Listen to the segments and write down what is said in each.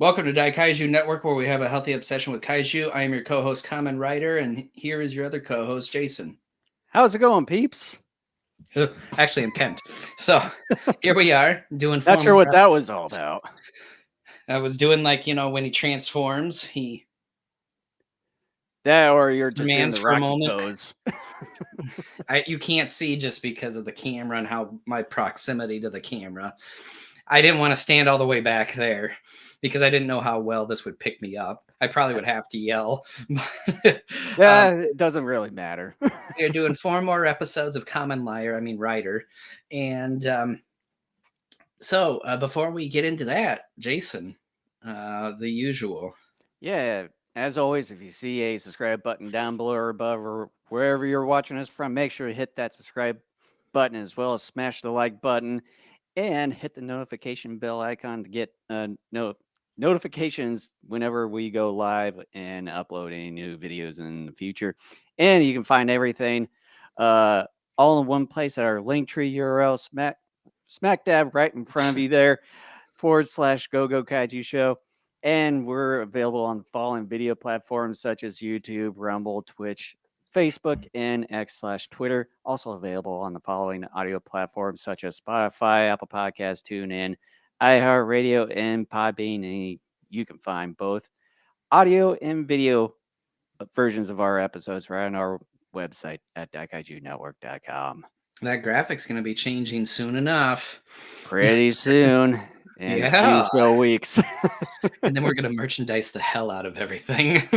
Welcome to Daikaiju Network, where we have a healthy obsession with kaiju. I am your co-host, KAMEN RIDER, and here is your other co-host, Jason. How's it going, peeps? Actually, I'm Kent. So here we are doing. Not sure what that was all about. I was doing when he transforms, he That, or you're just doing demands the for a Rocky moment. pose. You can't see just because of the camera and how my proximity to the camera. I didn't want to stand all the way back there because I didn't know how well this would pick me up. I probably would have to yell. Yeah, it doesn't really matter. We are doing 4 more episodes of Rider. And so before we get into that, Jason, the usual. Yeah, as always, if you see a subscribe button down below or above or wherever you're watching us from, make sure to hit that subscribe button as well as smash the like button and hit the notification bell icon to get notifications whenever we go live and upload any new videos in the future. And you can find everything all in one place at our Linktree URL, smack dab right in front of you there, / Go Kaiju Show. And we're available on the following video platforms such as YouTube, Rumble, Twitch, Facebook, and X/Twitter. Also available on the following audio platforms such as Spotify, Apple Podcasts, TuneIn, iHeartRadio, and Podbean. And you can find both audio and video versions of our episodes right on our website at DaikaijuNetwork.com. That graphic's going to be changing soon enough. Pretty soon. In a few slow weeks. And then we're going to merchandise the hell out of everything.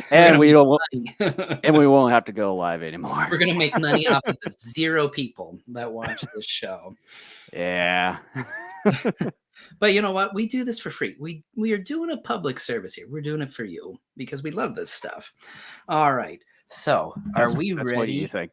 And we won't have to go live anymore. We're going to make money off of the 0 people that watch this show. Yeah. But you know what? We do this for free. We are doing a public service here. We're doing it for you because we love this stuff. All right. So, are we ready? What do you think?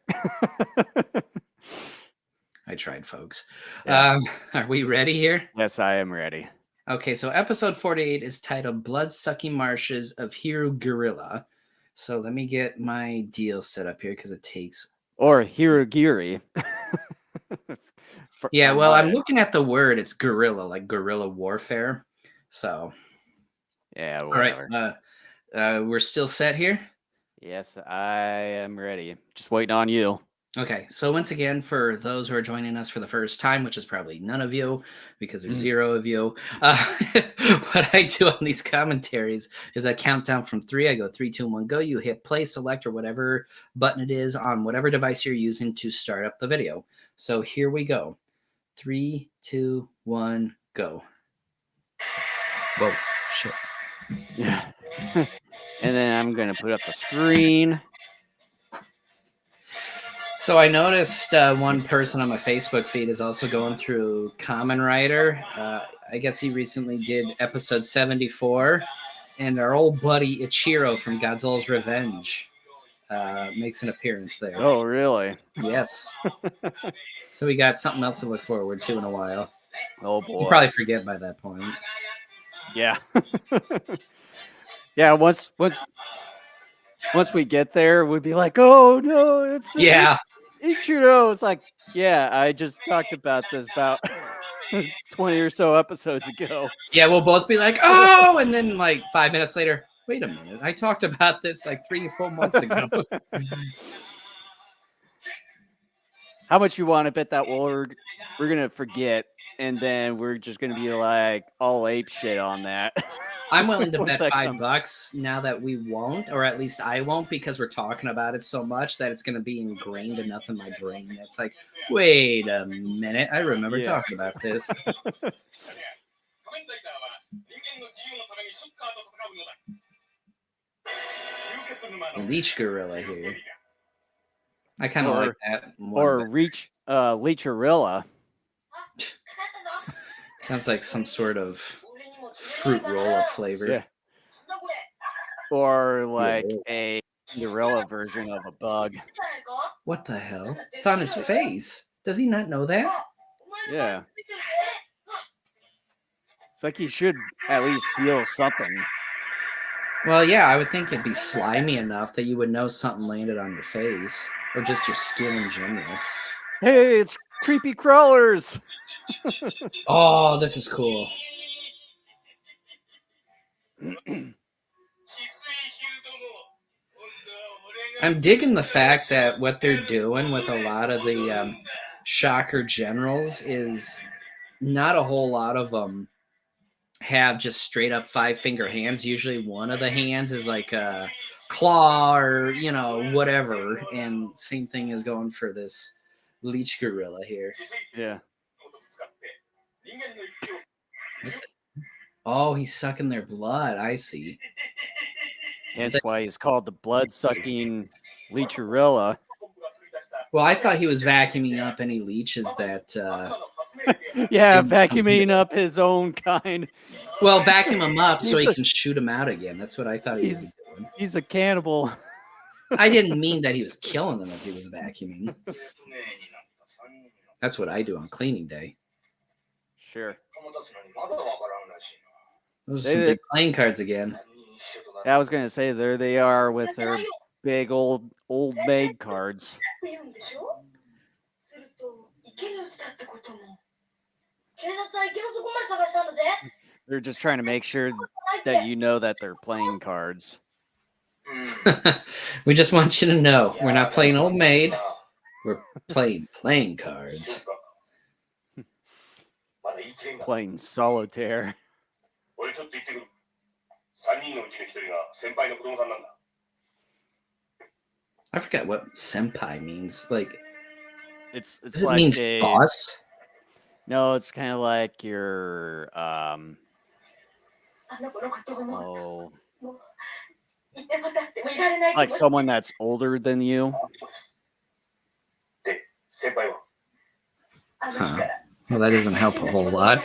I tried, folks. Yeah. Are we ready here? Yes, I am ready. Okay, so episode 48 is titled Blood-Sucking Marshes of Hirogirilla. So let me get my deal set up here because it takes... Or Hirogiri. Yeah, well, I'm looking at the word. It's gorilla, like guerrilla warfare. So... Yeah, whatever. All right, we're still set here? Yes, I am ready. Just waiting on you. Okay, so once again, for those who are joining us for the first time, which is probably none of you, because there's 0 of you, what I do on these commentaries is I count down from 3. I go 3, 2, 1, go. You hit play, select, or whatever button it is on whatever device you're using to start up the video. So here we go. 3, 2, 1, go. Whoa, shit. Yeah. And then I'm going to put up the screen. So I noticed one person on my Facebook feed is also going through Kamen Rider. I guess he recently did episode 74. And our old buddy Ichiro from Godzilla's Revenge makes an appearance there. Oh, really? Yes. So we got something else to look forward to in a while. Oh, boy. You probably forget by that point. Yeah. Yeah, once we get there, we'd be like, oh, no, it's Ichiro. It's like, yeah, I just talked about this about 20 or so episodes ago. Yeah, we'll both be like, oh, and then like 5 minutes later, wait a minute, I talked about this like 3 or 4 months ago. How much you want to bet that we're going to forget, and then we're just going to be like all ape shit on that? I'm willing to bet $5 now that we won't, or at least I won't, because we're talking about it so much that it's going to be ingrained enough in my brain. It's like, wait a minute, I remember talking about this. Leech Gorilla here. I kind of like that. Or Leechorilla. Sounds like some sort of fruit roll-up flavor. Yeah. Or like a gorilla version of a bug. What the hell? It's on his face. Does he not know that? Yeah. It's like you should at least feel something. Well, yeah, I would think it'd be slimy enough that you would know something landed on your face. Or just your skin in general. Hey, it's creepy crawlers. Oh, this is cool. I'm digging the fact that what they're doing with a lot of the shocker generals is not a whole lot of them have just straight up 5-finger hands. Usually one of the hands is like a claw or, whatever. And same thing is going for this leech gorilla here. Yeah. Oh, he's sucking their blood. I see. Hence why he's called the blood-sucking leechurilla. Well, I thought he was vacuuming up any leeches that. Yeah, vacuuming up his own kind. Well, vacuum him up so he can shoot him out again. That's what I thought he was doing. He's a cannibal. I didn't mean that he was killing them as he was vacuuming. That's what I do on cleaning day. Sure. Those are some big playing cards again. Yeah, I was gonna say there they are with their big old maid cards. They're just trying to make sure that you know that they're playing cards. We just want you to know we're not playing old maid. We're playing cards. Playing solitaire. I forgot what senpai means. Like, it's does it like mean a boss? No, it's kind of like your it's like someone that's older than you. Huh. Well, that doesn't help a whole lot.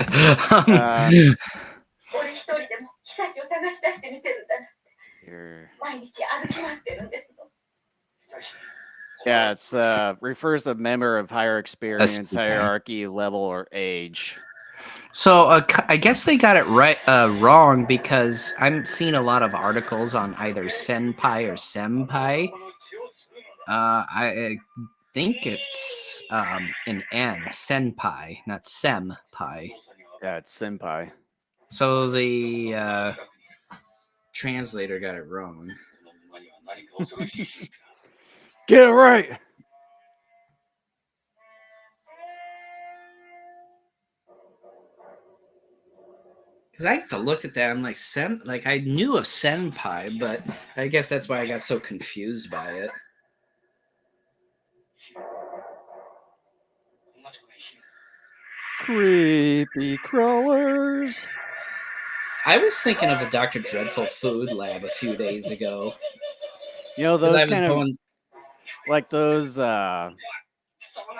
Yeah, it's refers to a member of higher experience, hierarchy, level, or age. So I guess they got it wrong because I'm seeing a lot of articles on either senpai or senpai. I think it's an N, senpai, not senpai. Yeah, it's senpai. So the translator got it wrong. Get it right. Because I looked at that, I'm like, I knew of senpai, but I guess that's why I got so confused by it. Creepy crawlers. I was thinking of a Dr. Dreadful food lab a few days ago. You know, those kind of like those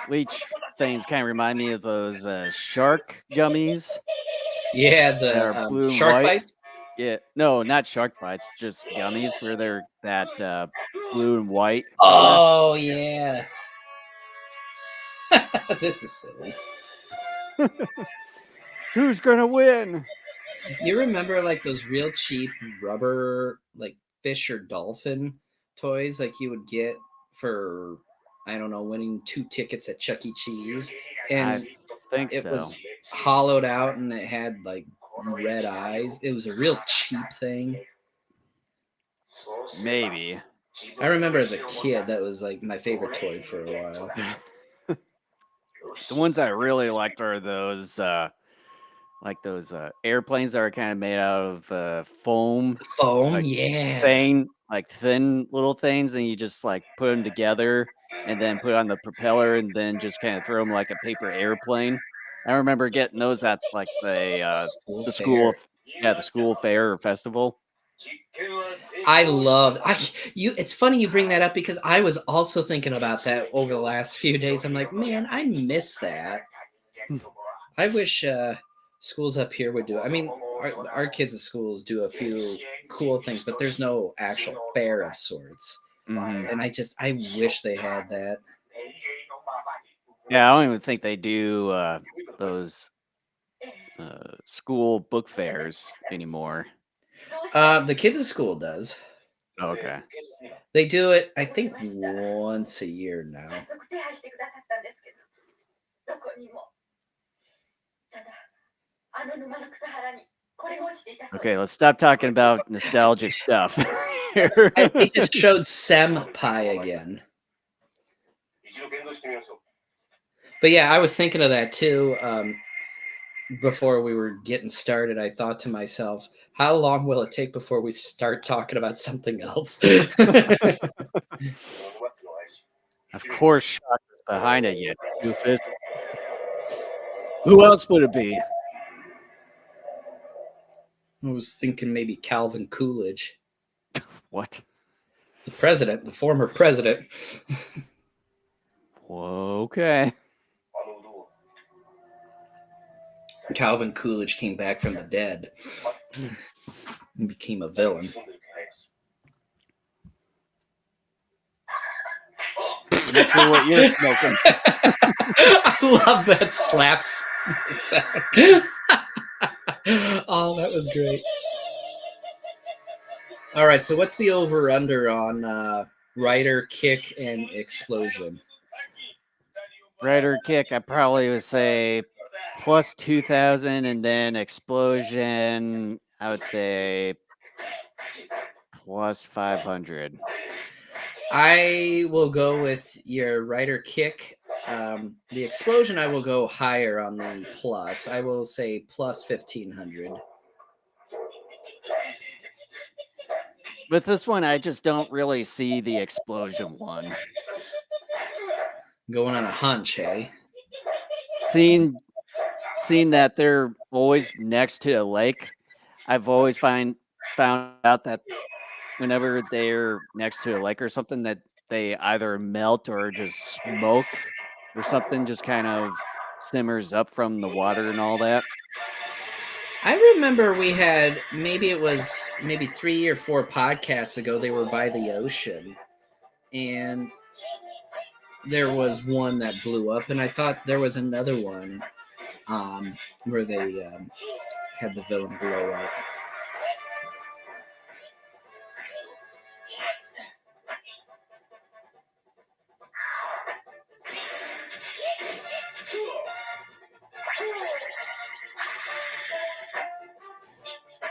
leech things kind of remind me of those shark gummies. Yeah, the blue and shark white. bites. Yeah, no, not shark bites, just gummies where they're that blue and white. Oh yeah. This is silly. Who's gonna win? You remember like those real cheap rubber like fish or dolphin toys like you would get for, I don't know, winning 2 tickets at Chuck E. Cheese, and I think it so. was hollowed out and it had like red eyes. It was a real cheap thing. Maybe. I remember as a kid that was like my favorite toy for a while. The ones I really liked are those airplanes that are kind of made out of foam. Foam, like, yeah. Like thin little things, and you just like put them together and then put on the propeller and then just kind of throw them like a paper airplane. I remember getting those at like the school fair or festival. I love it's funny you bring that up because I was also thinking about that over the last few days. I'm like, man, I miss that. I wish schools up here would do it. I mean, our kids at schools do a few cool things, but there's no actual fair of sorts. Mm-hmm. And I wish they had that. Yeah, I don't even think they do those school book fairs anymore. The kids at school does. Okay. They do it, I think, once a year now. Okay, let's stop talking about nostalgic stuff. They just showed Senpai again. But yeah, I was thinking of that too. Before we were getting started, I thought to myself, how long will it take before we start talking about something else? Of course, Shocker's behind it, you doofus. Who else would it be? I was thinking maybe Calvin Coolidge, What? the president, the former president. Okay. Calvin Coolidge came back from the dead and became a villain. Not sure what you're smoking. I love that slaps sound. Oh, that was great. All right, so what's the over-under on Rider, Kick, and Explosion? Rider Kick, I probably would say plus 2,000, and then Explosion, I would say plus 500. I will go with your Rider Kick. The Explosion, I will go higher on the plus. I will say plus 1,500. With this one, I just don't really see the Explosion one. Going on a hunch, hey? Seeing that they're always next to a lake, I've always found out that whenever they're next to a lake or something, that they either melt or just smoke or something just kind of simmers up from the water and all that. I remember we had, maybe 3 or 4 podcasts ago, they were by the ocean. And there was one that blew up. And I thought there was another one where they had the villain blow up.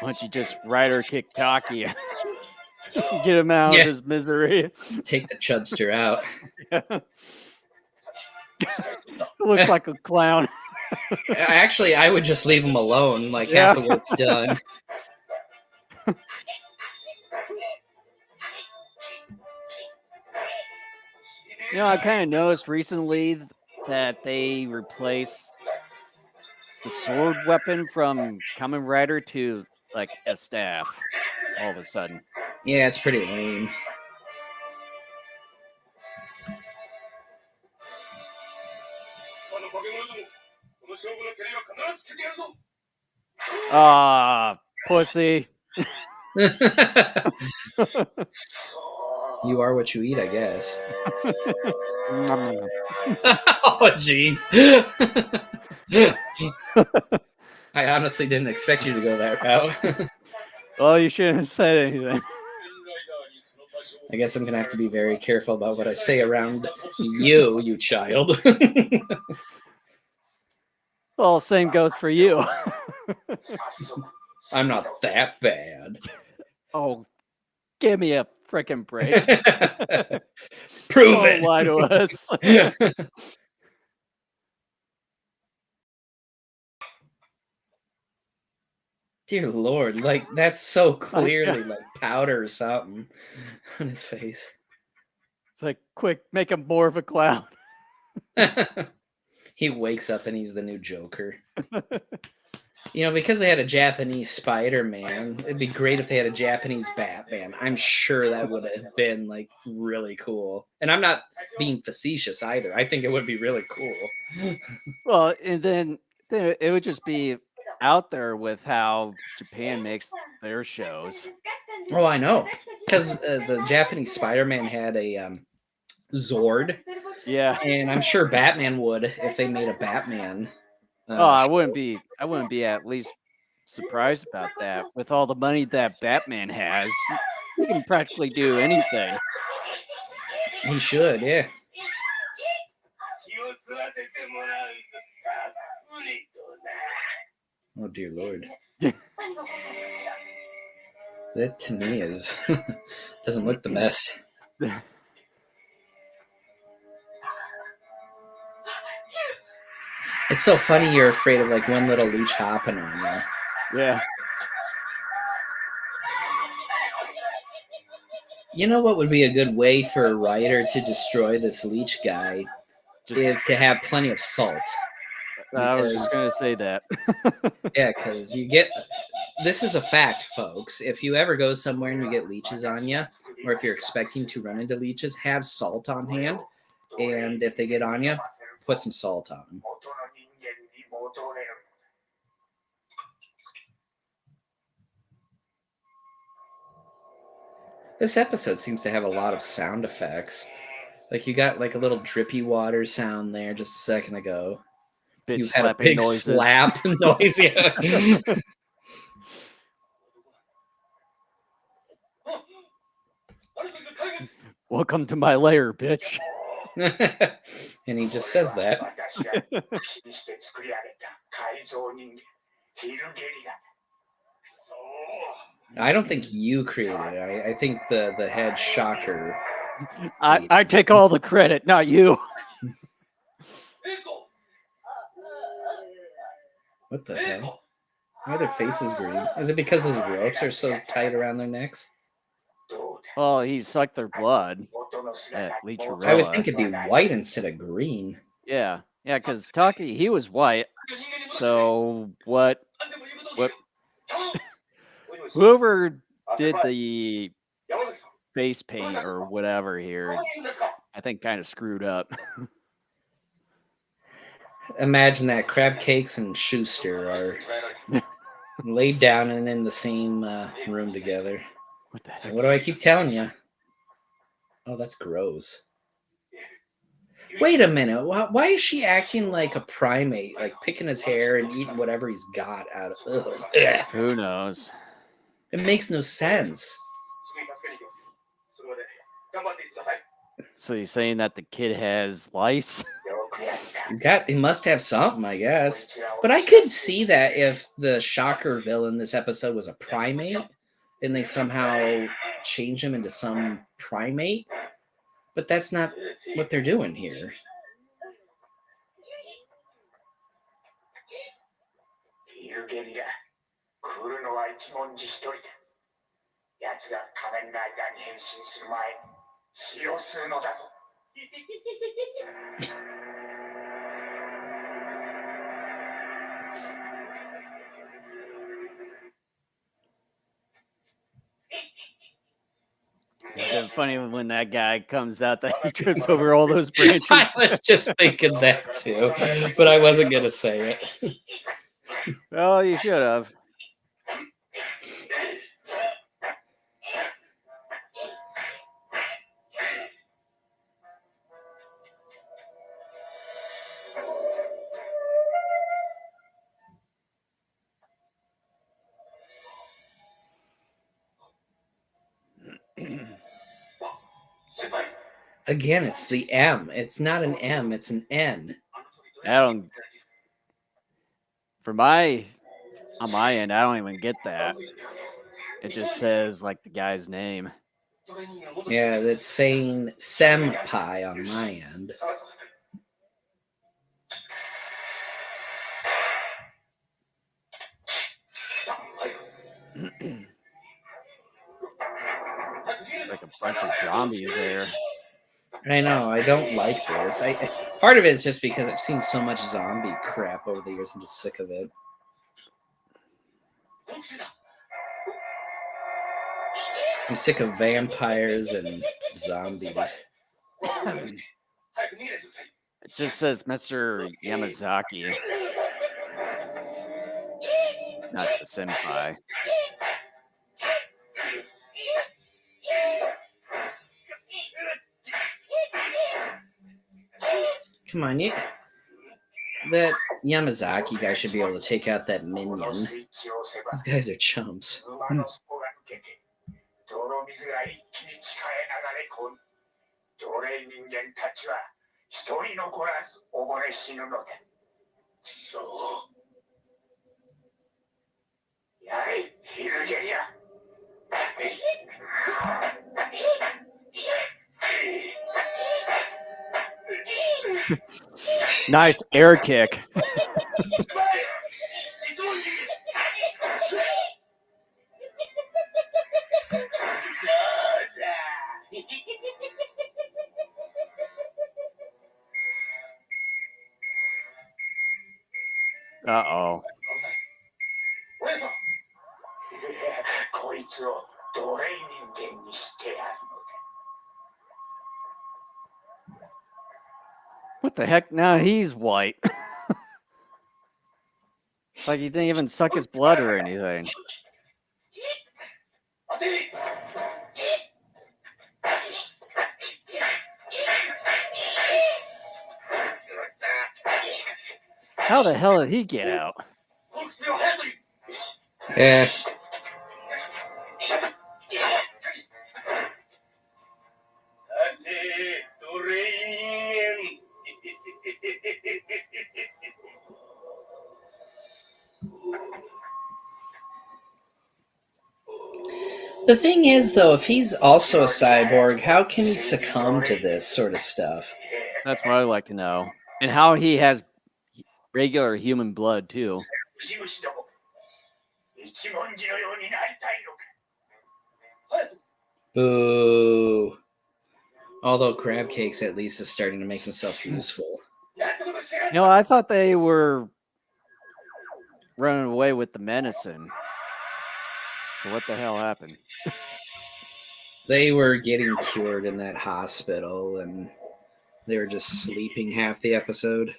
Why don't you just Rider Kick Taki? Get him out of his misery. Take the chubster out. Looks like a clown. Actually, I would just leave him alone. Like, half the work's done. You know, I kind of noticed recently that they replaced the sword weapon from Kamen Rider to like a staff all of a sudden. Yeah, it's pretty lame. Pussy. You are what you eat, I guess. Oh, jeez. I honestly didn't expect you to go that route. Well, you shouldn't have said anything. I guess I'm going to have to be very careful about what I say around you child. Well, same goes for you. I'm not that bad. Oh, give me a freaking break. Prove it. Don't lie to us. Dear Lord, like, that's so clearly like powder or something on his face. It's like, quick, make him more of a clown. He wakes up and he's the new Joker. You know, because they had a Japanese Spider-Man, it'd be great if they had a Japanese Batman. I'm sure that would have been, like, really cool. And I'm not being facetious either. I think it would be really cool. Well, and then it would just be out there with how Japan makes their shows. Oh, I know. Because the Japanese Spider-Man had a Zord. Yeah. And I'm sure Batman would if they made a Batman. I wouldn't be at least surprised about that. With all the money that Batman has, he can practically do anything. He should, yeah. Oh, dear Lord. That to me is doesn't look the best. It's so funny you're afraid of like one little leech hopping on you. Yeah. You know what would be a good way for a rider to destroy this leech guy is to have plenty of salt. I was just Because- going to say that. Yeah, because you get this is a fact, folks. If you ever go somewhere and you get leeches on you, or if you're expecting to run into leeches, have salt on hand. And if they get on you, put some salt on them. This episode seems to have a lot of sound effects. Like you got like a little drippy water sound there just a second ago. Bitch You had a slapping big noises. slap noise. Yeah. Welcome to my lair, bitch. And he just says that. I don't think you created it. I think the head shocker. I take all the credit, not you. What the hell? Why are their faces green? Is it because those ropes are so tight around their necks? Well, he sucked their blood at Leechurella. I would think it'd be white instead of green. Yeah, because Taki, he was white. So what? Whoever did the face paint or whatever here, I think kind of screwed up. Imagine that Crab Cakes and Schuster are laid down and in the same room together. What the heck? What do I keep telling you? Oh, that's gross. Wait a minute. Why is she acting like a primate, like picking his hair and eating whatever he's got out of? Ugh. Who knows? It makes no sense. So he's saying that the kid has lice? He must have something, I guess. But I could see that if the shocker villain this episode was a primate and they somehow change him into some primate. But that's not what they're doing here. It's funny when that guy comes out that he trips over all those branches. I was just thinking that too, but I wasn't going to say it. Well, you should have. Again, it's the M. It's not an M, it's an N. On my end, I don't even get that. It just says like the guy's name. Yeah, that's saying senpai on my end. Like a bunch of zombies there. I know, I don't like this. Part of it is just because I've seen so much zombie crap over the years. I'm just sick of it. I'm sick of vampires and zombies. It just says Mr. Yamazaki, not the senpai. Come on, that Yamazaki guy should be able to take out that minion. These guys are chumps. Nice air kick. Uh-oh. What the heck? Now he's white. Like he didn't even suck his blood or anything. How the hell did he get out? Yeah. The thing is, though, if he's also a cyborg, how can he succumb to this sort of stuff? That's what I'd like to know. And how he has regular human blood, too. Boo. Although Crab Cakes at least is starting to make himself useful. You know, I thought they were running away with the medicine. What the hell happened? They were getting cured in that hospital, and they were just sleeping half the episode.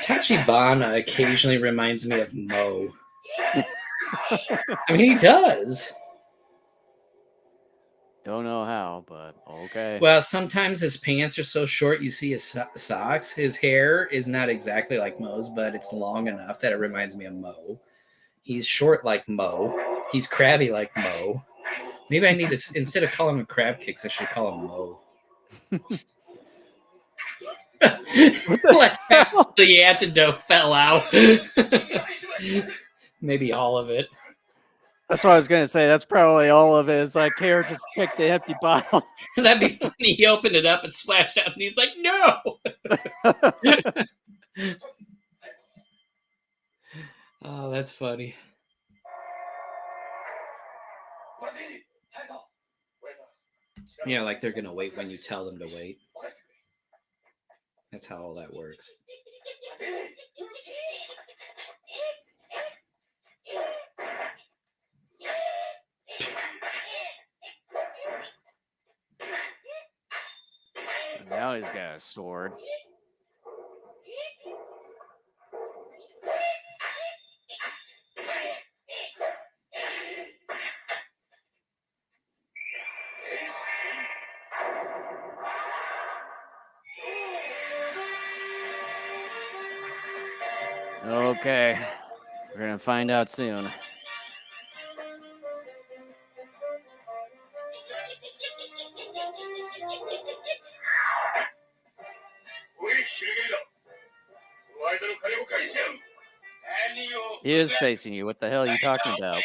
Tachibana occasionally reminds me of Mo. I mean, he does. Don't know how, but okay. Well, sometimes his pants are so short you see his socks. His hair is not exactly like Mo's, but it's long enough that it reminds me of Mo. He's short like Mo. He's crabby like Mo. Maybe I need to, instead of calling him Crab Cakes, I should call him Mo. Like half the antidote fell out. Maybe all of it. That's what I was going to say. That's probably all of it. It's like, Kara just picked the empty bottle. That'd be funny. He opened it up and splashed out, and he's like, no! Oh, that's funny. Yeah, like they're going to wait when you tell them to wait. That's how all that works. Now he's got a sword. Okay, we're gonna find out soon. He is facing you. What the hell are you talking about?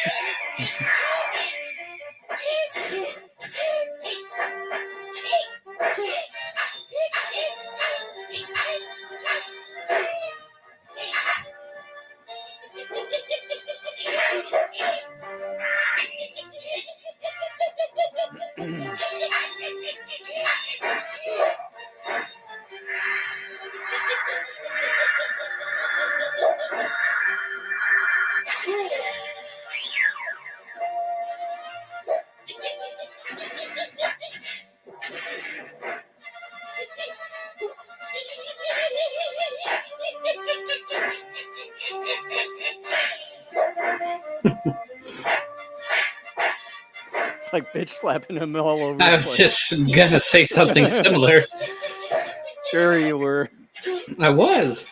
It's like bitch slapping him all over I the was place. just gonna say something similar. Sure you were. I was.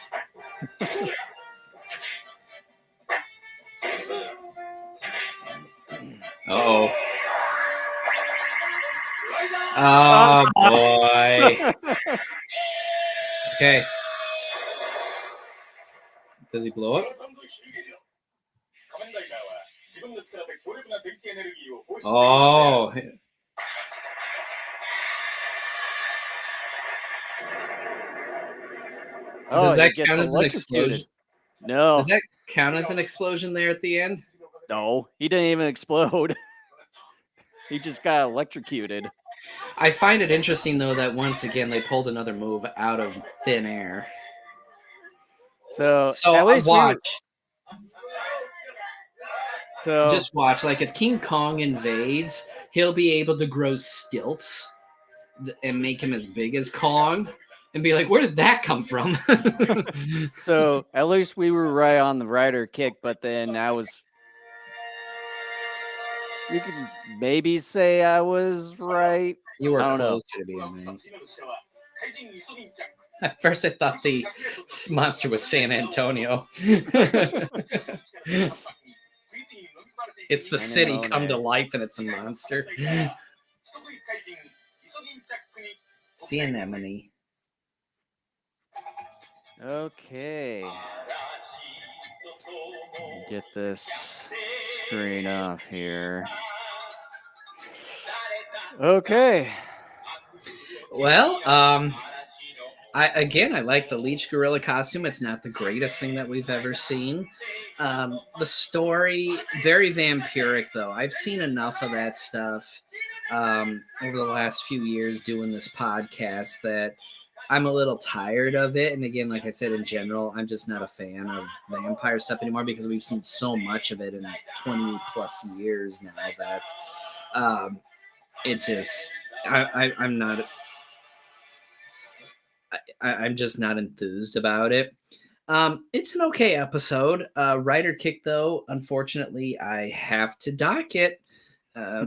Uh-oh. Oh boy. Okay. Does he blow up? Oh. Does He that gets count as an electrocuted. explosion? No. Does that count as an explosion there at the end? No, he didn't even explode. He just got electrocuted. I find it interesting though that once again they pulled another move out of thin air. So So at least watch. So Just watch. Like if King Kong invades, he'll be able to grow stilts and make him as big as Kong, and be like, "Where did that come from?" so at least we were right on the rider kick, but then I was. You can maybe say I was right. You were I don't know. close to being right. At first, I thought the monster was San Antonio. It's the city come to life, and it's a monster. Sea anemone. Okay. Get this screen off here. Okay. Well, I like the leech gorilla costume. It's not the greatest thing that we've ever seen. The story, very vampiric though. I've seen enough of that stuff over the last few years doing this podcast that I'm a little tired of it. And again, like I said, in general, I'm just not a fan of vampire stuff anymore because we've seen so much of it in 20 plus years now that it just I'm not. I'm just not enthused about it. It's an okay episode. Rider Kick, though, unfortunately, I have to dock it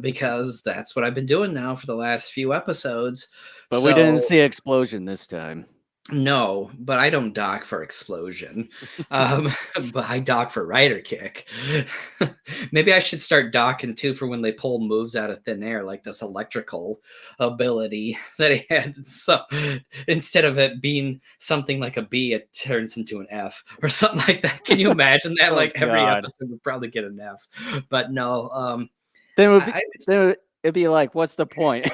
because that's what I've been doing now for the last few episodes. But we didn't see explosion this time. No, but I don't dock for explosion. But I dock for rider kick. Maybe I should start docking too for when they pull moves out of thin air, like this electrical ability that he had. So instead of it being something like a B, it turns into an F or something like that. Can you imagine that? Oh, like every God. episode would probably get an F. But no, then it'd be like, what's the point?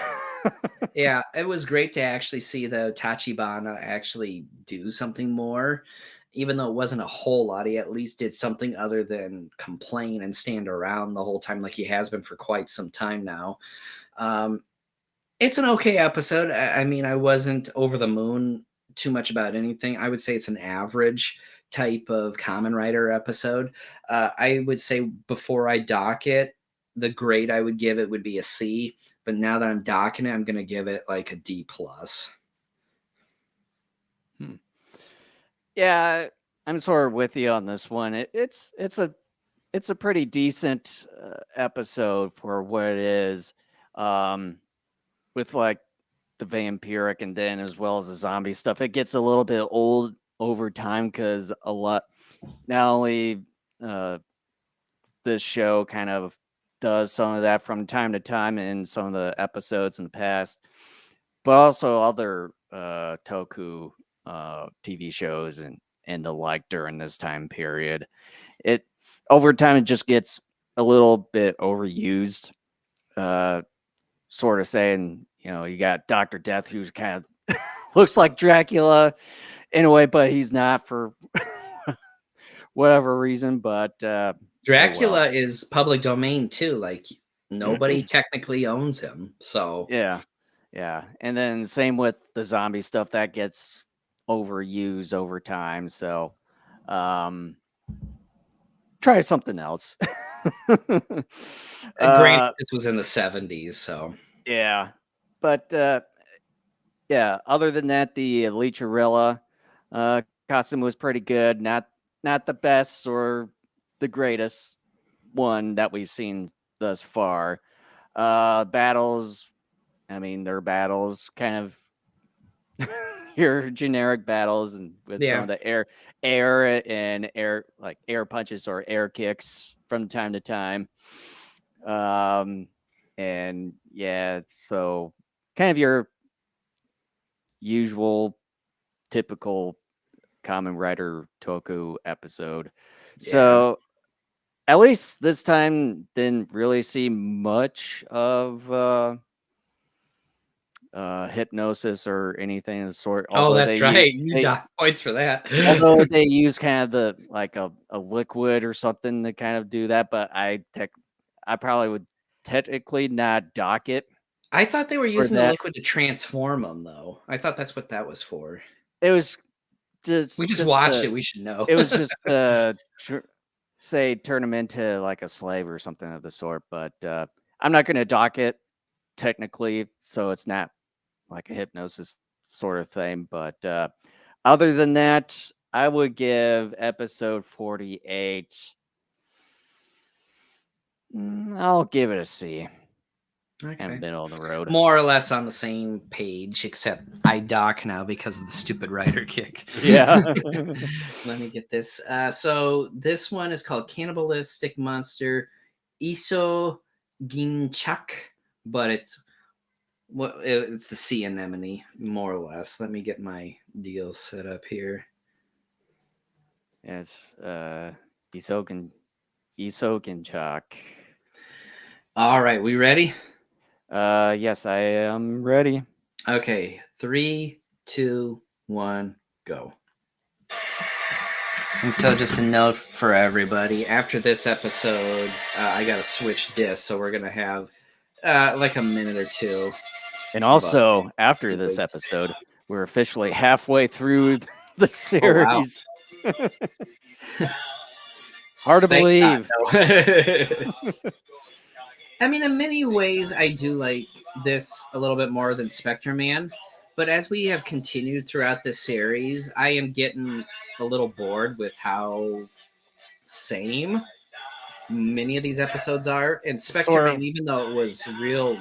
yeah, it was great to actually see the Tachibana actually do something more. Even though it wasn't a whole lot, he at least did something other than complain and stand around the whole time like he has been for quite some time now. It's an okay episode. I mean, I wasn't over the moon too much about anything. I would say it's an average type of Kamen Rider episode. I would say before I dock it, the grade I would give it would be a C. But now that I'm docking it, I'm going to give it like a D plus. Yeah, I'm sort of with you on this one. It's a pretty decent episode for what it is, with like the vampiric and then as well as the zombie stuff. It gets a little bit old over time because a lot, not only this show kind of does some of that from time to time in some of the episodes in the past, but also other Toku TV shows and the like during this time period. It over time it just gets a little bit overused. Sort of saying, you got Dr. Death who's kind of looks like Dracula in a way, but he's not for whatever reason. But Dracula is public domain too. Like nobody technically owns him. So yeah. And then same with the zombie stuff that gets overused over time. So try something else. granted, this was in the 70s. So yeah. But yeah, other than that, the Leechorilla costume was pretty good. Not the best or the greatest one that we've seen thus far. Battles, I mean, they're battles, kind of your generic battles, and with some of the air and air punches or air kicks from time to time. And yeah, so kind of your usual, typical Kamen Rider Toku episode. Yeah. So at least this time didn't really see much of hypnosis or anything of the sort. Oh, that's right. You got points for that. Although they use kind of the like a liquid or something to kind of do that, but I probably would technically not dock it. I thought they were using the liquid to transform them, though. I thought that's what that was for. It was we just watched it. We should know. It was just say turn him into like a slave or something of the sort. But I'm not going to dock it technically, so it's not like a hypnosis sort of thing. But other than that, I would give episode 48. I'll give it a C. Okay. And middle of the road. More or less on the same page, except I dock now because of the stupid rider kick. Yeah. Let me get this. So this one is called Cannibalistic Monster Iso Ginchak, but it's the sea anemone, more or less. Let me get my deal set up here. It's Iso Ginchak. All right, we ready? Yes, I am ready. Okay, 3, 2, 1, go. And so just a note for everybody, after this episode, I got to switch discs, so we're going to have like a minute or two. And also, after this episode, we're officially halfway through the series. Oh, wow. Hard to believe. I mean, in many ways, I do like this a little bit more than Spectre Man. But as we have continued throughout this series, I am getting a little bored with how same many of these episodes are. And Spectre Man, even though it was real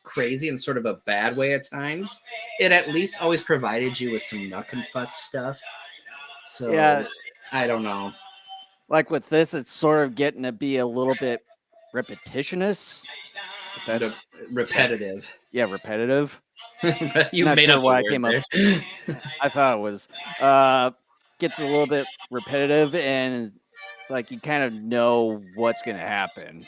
crazy in sort of a bad way at times, it at least always provided you with some knuck and futz stuff. So, yeah. I don't know. Like with this, it's sort of getting to be a little bit repetitious. Repetitive. Yeah, repetitive. You not made sure up why I came there. Up. I thought it was gets a little bit repetitive, and it's like you kind of know what's going to happen.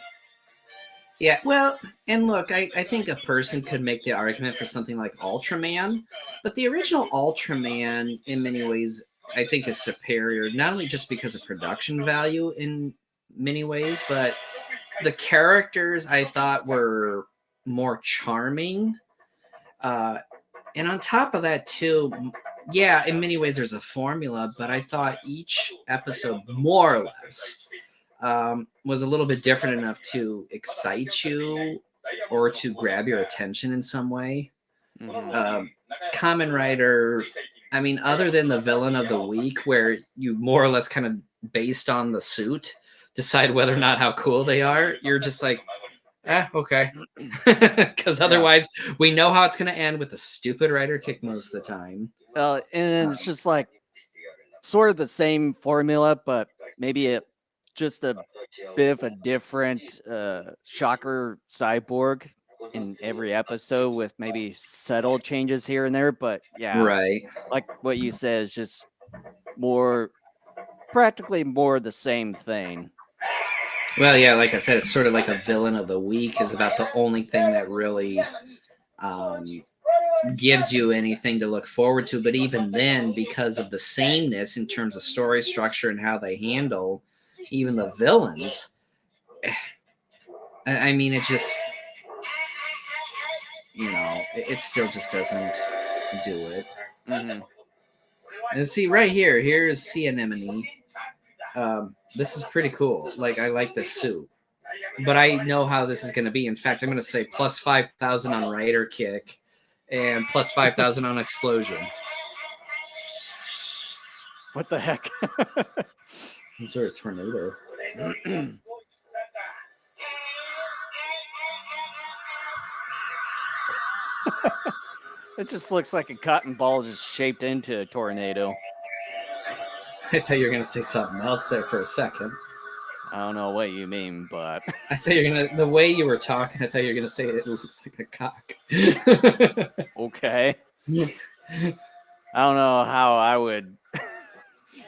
Yeah, well, and look, I think a person could make the argument for something like Ultraman, but the original Ultraman, in many ways, I think is superior, not only just because of production value in many ways, but the characters I thought were more charming. And on top of that, too, yeah, in many ways there's a formula, but I thought each episode, more or less, was a little bit different enough to excite you or to grab your attention in some way. Mm-hmm. Kamen Rider, I mean, other than the villain of the week, where you more or less kind of based on the suit decide whether or not how cool they are, you're just like, okay. Because otherwise, we know how it's going to end with the stupid rider kick most of the time. And it's just like sort of the same formula, but maybe just a bit of a different shocker cyborg in every episode with maybe subtle changes here and there. But yeah, right. Like what you said is just practically more the same thing. Well, yeah, like I said, it's sort of like a villain of the week is about the only thing that really gives you anything to look forward to. But even then, because of the sameness in terms of story structure and how they handle even the villains, I mean, it just, it still just doesn't do it. Mm-hmm. And see, right here, here's Sea Anemone. This is pretty cool. Like, I like this suit. But I know how this is going to be. In fact, I'm going to say plus 5,000 on Rider Kick and plus 5,000 on Explosion. What the heck? Some sort of tornado. It just looks like a cotton ball just shaped into a tornado. I thought you were gonna say something else there for a second. I don't know what you mean, but I thought you were gonna the way you were talking. I thought you were gonna say it looks like a cock. okay. I don't know how I would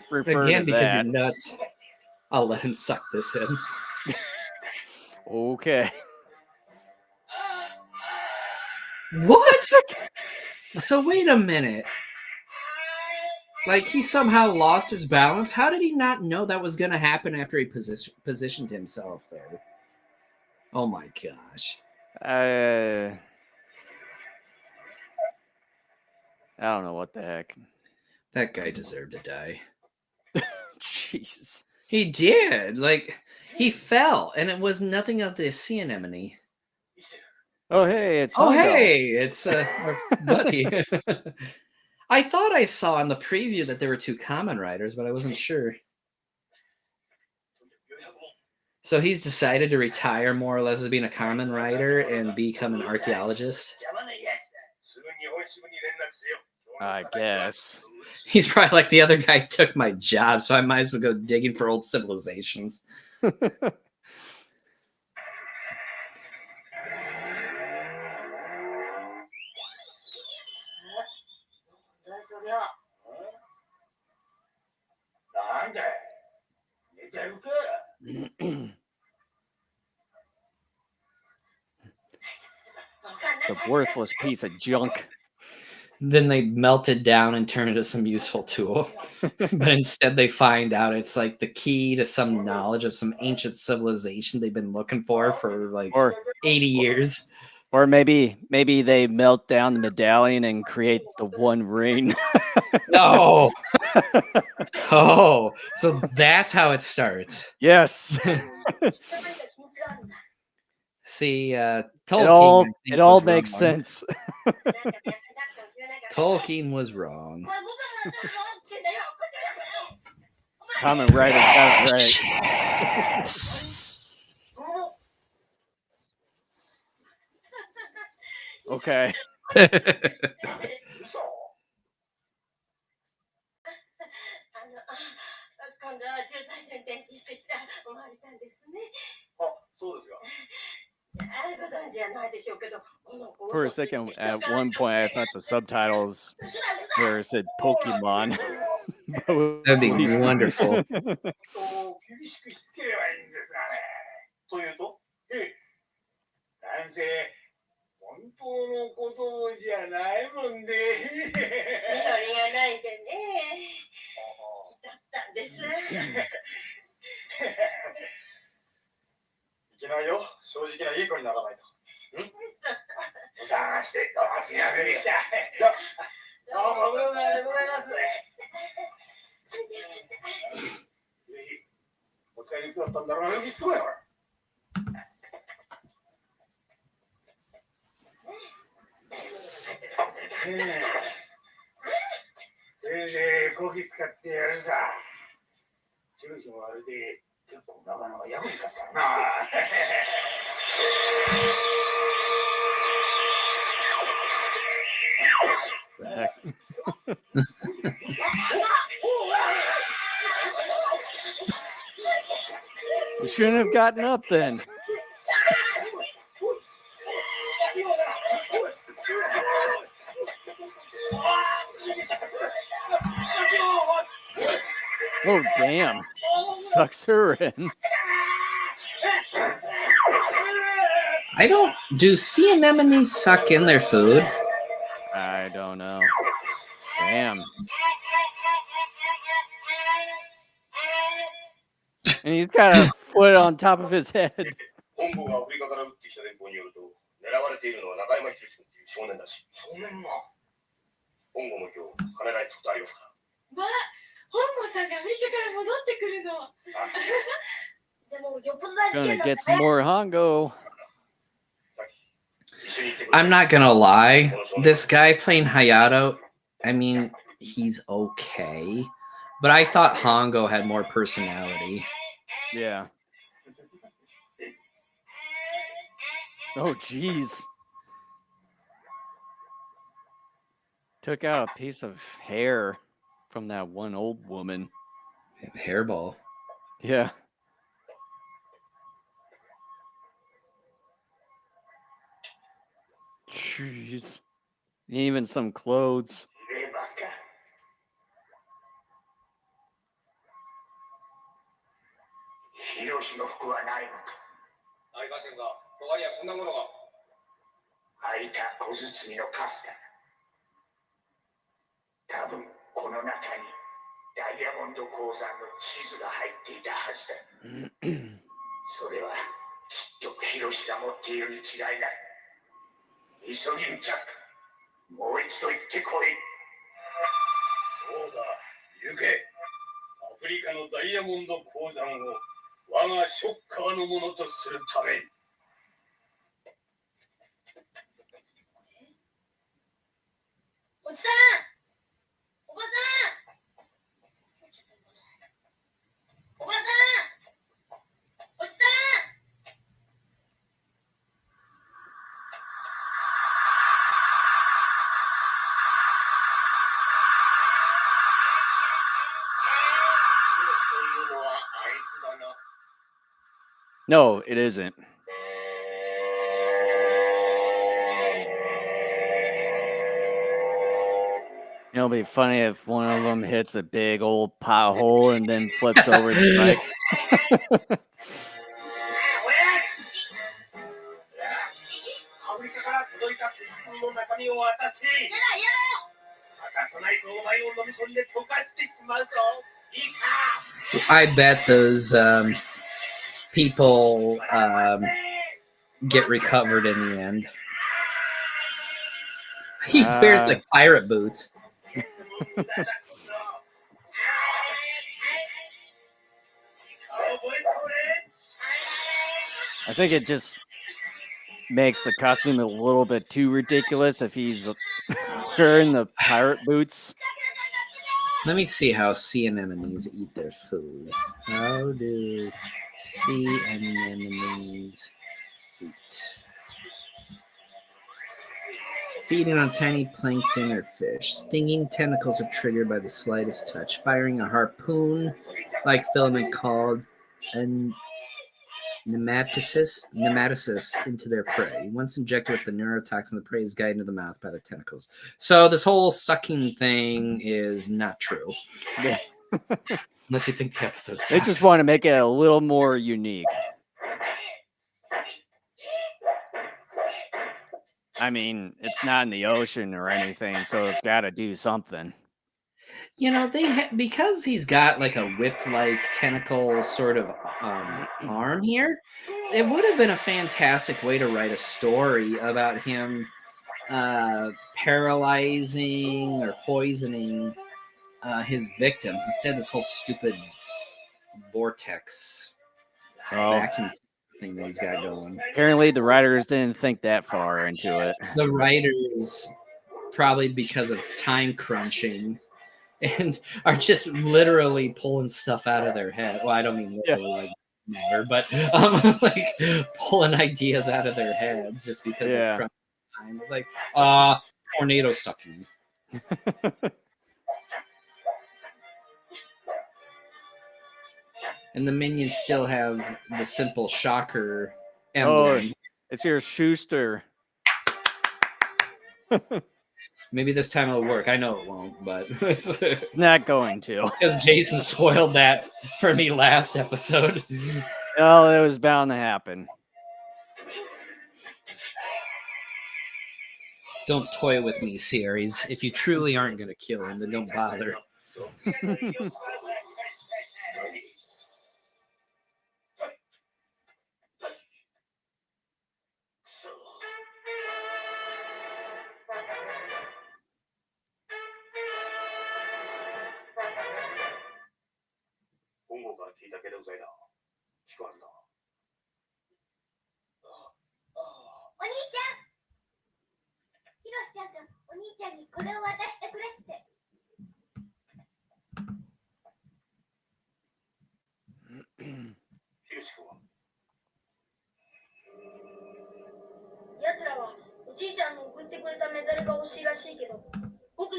refer Again, to because you're that. nuts. I'll let him suck this in. Okay. What? So wait a minute. Like he somehow lost his balance. How did he not know that was going to happen after he positioned himself there? Oh my gosh. I don't know what the heck. That guy deserved to die. Jeez. He did. Like he fell, and it was nothing of the sea anemone. Oh hey, it's Oh Hongo. hey, it's our buddy. I thought I saw in the preview that there were 2 Kamen Riders, but I wasn't sure. So he's decided to retire more or less as being a Kamen Rider and become an archaeologist. I guess. He's probably like, the other guy took my job, so I might as well go digging for old civilizations. It's a worthless piece of junk. Then they melt it down and turn it into some useful tool. But instead they find out it's like the key to some knowledge of some ancient civilization they've been looking for like Or 80 years. Or maybe they melt down the medallion and create the One Ring. No. Oh, so that's how it starts. Yes. See, It Tolkien. all makes sense. Tolkien was wrong. Kamen Rider got it right. Yes. Okay. For a second, at one point, I thought the subtitles where it said Pokemon. That'd be wonderful. 本当のことじゃないもんね。実りがないでね。だったんです。いけないよ。正直ないい子にならないと。お探してどうもすみませんでした。どうもご苦労様でございます。ぜひお使いにくかったんだろうな。よく言ってこいよ。先生、こき使ってやるさ。住所もあれで結構なかなか役に立ったな。You shouldn't have gotten up then. Oh, damn. Sucks her in. I don't... Do sea anemones suck in their food? I don't know. Damn. And he's got a foot on top of his head. Gonna get some more Hongo. I'm not gonna lie. This guy playing Hayato, I mean, he's okay. But I thought Hongo had more personality. Yeah. Oh, jeez. Took out a piece of hair from that one old woman. Hairball. Yeah. Jeez. Even some clothes. 入れ歯か。ヒロシの服はないのか。ありませんが、他にはこんなものが。開いた小包のカスだ。多分この中にダイヤモンド鉱山の地図が入っていたはずだ。それはきっとヒロシが持っているに違いない。イソギンチャック、もう一度行ってこい。そうだ、行け。アフリカのダイヤモンド鉱山を我がショッカーのものとするために。おじさん、おばさん、おばさん、おじさん。No, it isn't. It'll be funny if one of them hits a big old pothole and then flips over the bike. アフリカから届いた小包の中身を渡し、渡さないとお前を飲み込んで溶かしてしまうぞ。いいか。 I bet those people get recovered in the end. He wears like pirate boots. I think it just makes the costume a little bit too ridiculous if he's wearing the pirate boots. Let me see how sea anemones eat their food. How do sea anemones eat? Feeding on tiny plankton or fish. Stinging tentacles are triggered by the slightest touch. Firing a harpoon-like filament called a nematocyst into their prey. Once injected with the neurotoxin, the prey is guided into the mouth by the tentacles. So this whole sucking thing is not true. Yeah. Unless you think the episode sucks. They just want to make it a little more unique. I mean, it's not in the ocean or anything, so it's got to do something. You know, because he's got like a whip-like tentacle sort of arm here, it would have been a fantastic way to write a story about him paralyzing or poisoning his victims. Instead, this whole stupid vortex vacuum thing that he's got going. Apparently, the writers didn't think that far into it. The writers, probably because of time crunching, and are just literally pulling stuff out of their head. Well, I don't mean literally like matter, but like pulling ideas out of their heads just because of crunch time. Like, tornado sucking. And the minions still have the simple shocker emblem. Oh, it's your Schuster. Maybe this time it'll work. I know it won't, but it's not going to. Because Jason spoiled that for me last episode. Oh, it was bound to happen. Don't toy with me, series. If you truly aren't going to kill him, then don't bother.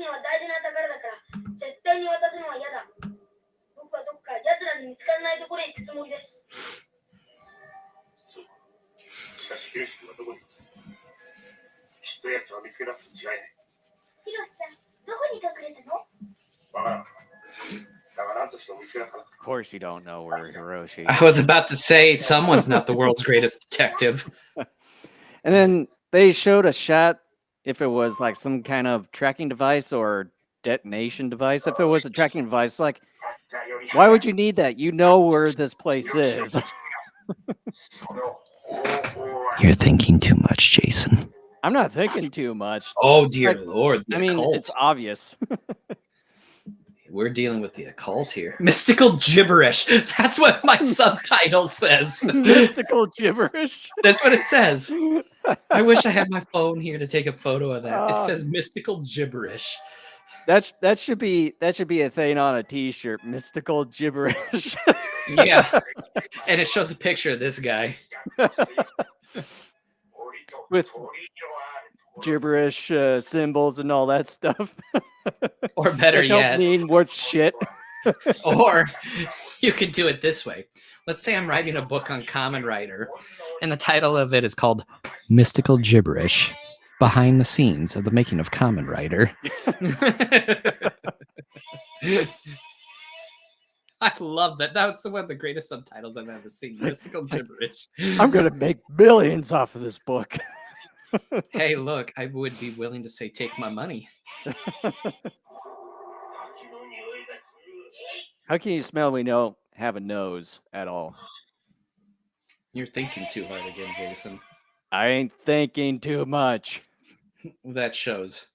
には大事な宝だから絶対に渡すのは嫌だ。僕はどっか奴らに見つからないところへ行くつもりです。しかしヒロシ君はどこにいる？きっと奴は見つけ出すに違いない。ヒロシさん、どこに隠れたの？わからん。だが何としても見つけ出さなくて。 Of course, you don't know where Hiroshi. I was about to say someone's not the world's greatest detective. And then they showed a shot if it was like some kind of tracking device or detonation device. If it was a tracking device, like, why would you need that? You know where this place is. You're thinking too much, Jason. I'm not thinking too much. Oh dear Like, Lord, the I mean, occult. it's obvious. We're dealing with the occult here. Mystical gibberish. That's what my subtitle says. Mystical gibberish. That's what it says. I wish I had my phone here to take a photo of that. It says mystical gibberish. That should be a thing on a T-shirt. Mystical gibberish. Yeah. And it shows a picture of this guy. With gibberish symbols and all that stuff. Or better That don't yet, mean worth shit. or you could do it this way. Let's say I'm writing a book on Kamen Rider, and the title of it is called Mystical Gibberish, Behind the Scenes of the Making of Kamen Rider. I love that. That's one of the greatest subtitles I've ever seen. Mystical Gibberish. I'm gonna make billions off of this book. Hey, look, I would be willing to say take my money. How can you smell we don't have a nose at all? You're thinking too hard again, Jason. I ain't thinking too much. That shows.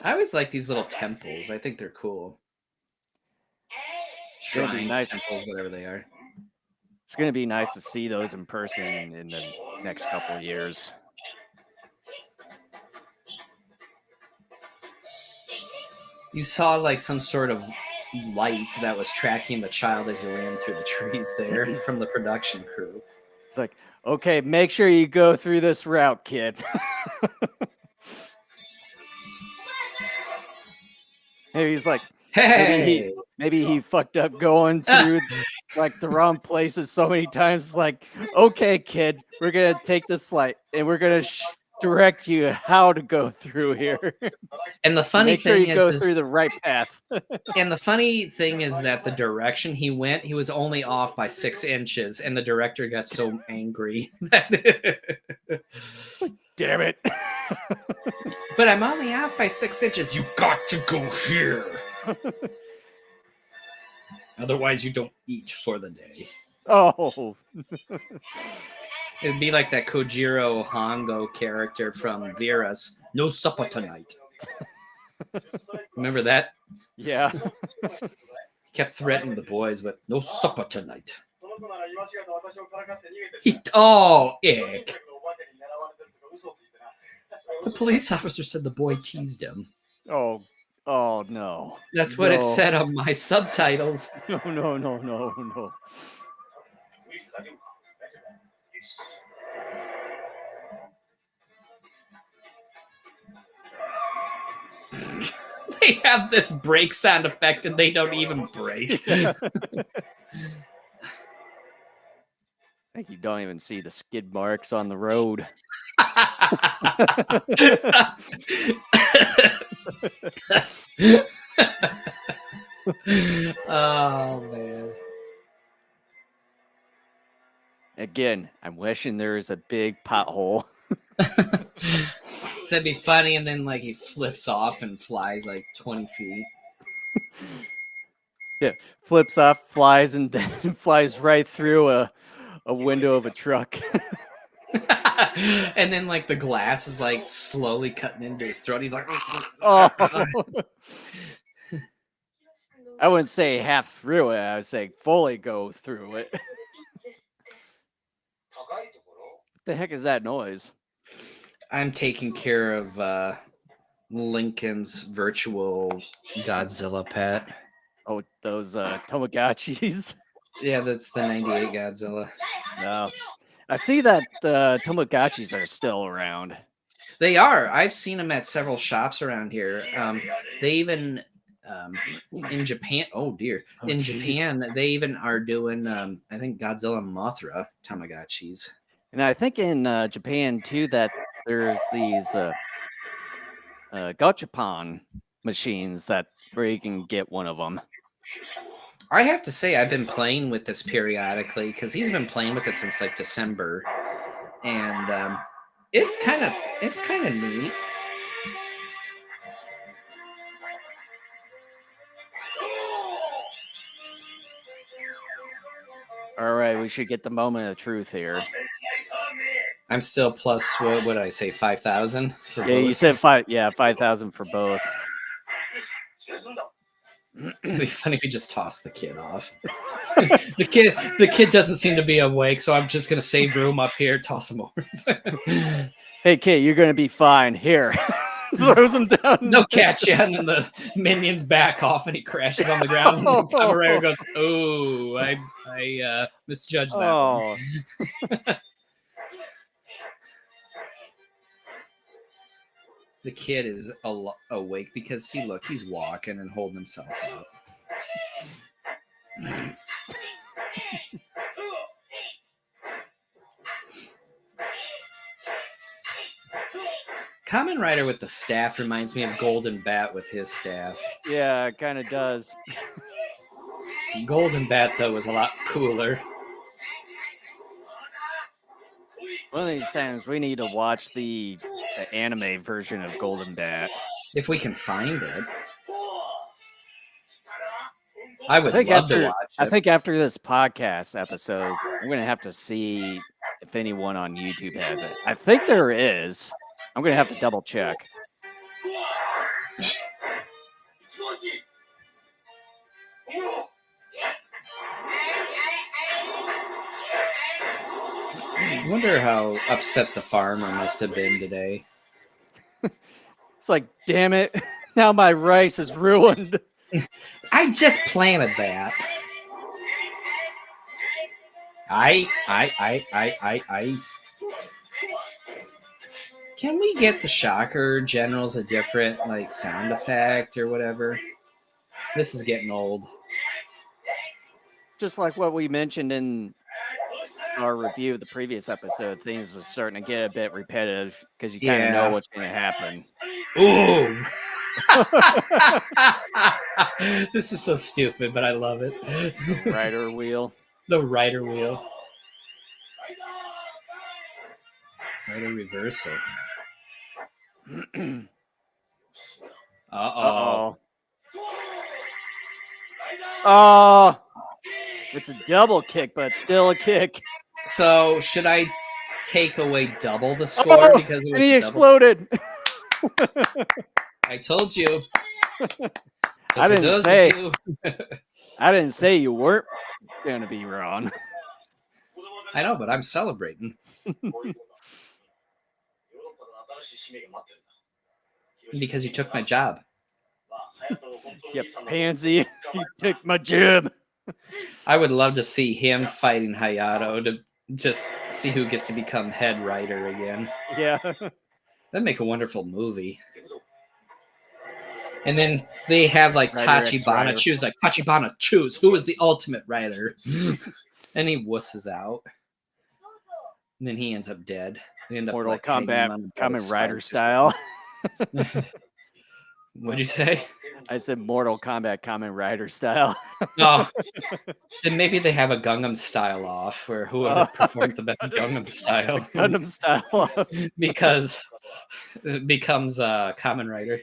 I always like these little temples. I think they're cool. Gonna be Shrines, nice. temples, whatever they are. It's gonna be nice to see those in person in the next couple of years. You saw like some sort of light that was tracking the child as he ran through the trees there from the production crew. It's like, okay, make sure you go through this route, kid. Maybe he's like, Hey! maybe he fucked up going through like the wrong places so many times. It's like, okay, kid, we're gonna take this light and we're gonna direct you how to go through here. And the funny Make sure thing you go is, through the right path. and the funny thing is that the direction he went, he was only off by 6 inches, and the director got so angry that. Damn it. But I'm only off by 6 inches. You got to go here. Otherwise, you don't eat for the day. Oh. It'd be like that Kojiro Hongo character from Vera's No Supper Tonight. Remember that? Yeah. He kept threatening the boys with no supper tonight. Ick. The police officer said the boy teased him. Oh no. That's what it No. said on my subtitles. No. They have this break sound effect and they don't even break. I think you don't even see the skid marks on the road. Oh man. Again, I'm wishing there was a big pothole. That'd be funny, and then like he flips off and flies like 20 feet. Yeah, flips off, flies, and then flies right through a window of a truck. And then like the glass is like slowly cutting into his throat. He's like, Oh. I wouldn't say half through it. I would say fully go through it. What the heck is that noise? I'm taking care of Lincoln's virtual Godzilla pet. Oh, those Tamagotchis. Yeah, that's the 98 Godzilla. No. I see that the Tamagotchis are still around. They are. I've seen them at several shops around here. They even in Japan. Oh dear, Oh, in jeez. Japan they even are doing. I think Godzilla and Mothra Tamagotchis. And I think in Japan too that there's these gachapon machines that where you can get one of them. I have to say I've been playing with this periodically because he's been playing with it since like December, and it's kind of neat. All right, we should get the moment of truth here. I'm still plus what did I say 5,000 for Yeah, both? you said 5,000 for both. It'd be funny if you just toss the kid off. the kid doesn't seem to be awake, so I'm just gonna save room up here, toss him over. Hey kid, you're gonna be fine. Here. Throws him down. No catch yet, and then the minions back off and he crashes on the ground. And the Kamen Rider goes, "Oh, I misjudged that one." The kid is awake because see, look, he's walking and holding himself up. Kamen Rider with the staff reminds me of Golden Bat with his staff. Yeah, it kind of does. Golden Bat, though, was a lot cooler. One of these times we need to watch the anime version of Golden Bat. If we can find it. I would think love to watch it. I think after this podcast episode, I'm going to have to see if anyone on YouTube has it. I think there is. I'm going to have to double check. I wonder how upset the farmer must have been today. It's like, damn it, now my rice is ruined. I just planted that. I. Can we get the Shocker Generals a different like sound effect or whatever? This is getting old. Just like what we mentioned in our review of the previous episode, things are starting to get a bit repetitive because you kind of know what's going to happen. Ooh. This is so stupid, but I love it. The rider wheel. The rider wheel. Rider reversal. Uh-oh. Oh, it's a double kick, but still a kick. So should I take away double the score because it was and he double? exploded? I told you. So I for didn't those say. of you, I didn't say you weren't gonna be wrong. I know, but I'm celebrating. Because you took my job. You pansy. You took my job. I would love to see him fighting Hayato to just see who gets to become head writer again. Yeah. That'd make a wonderful movie. And then they have like Tachibana choose, like Tachibana choose who is the ultimate writer. And he wusses out. And then he ends up dead. They end up Mortal like, hanging Kombat, on the Kamen Rider spikes. style. What'd you say? I said Mortal Kombat, Kamen Rider style. Oh, then maybe they have a Gangnam Style off, where whoever performs the best Gangnam Style, Gundam style. because it becomes Kamen Rider.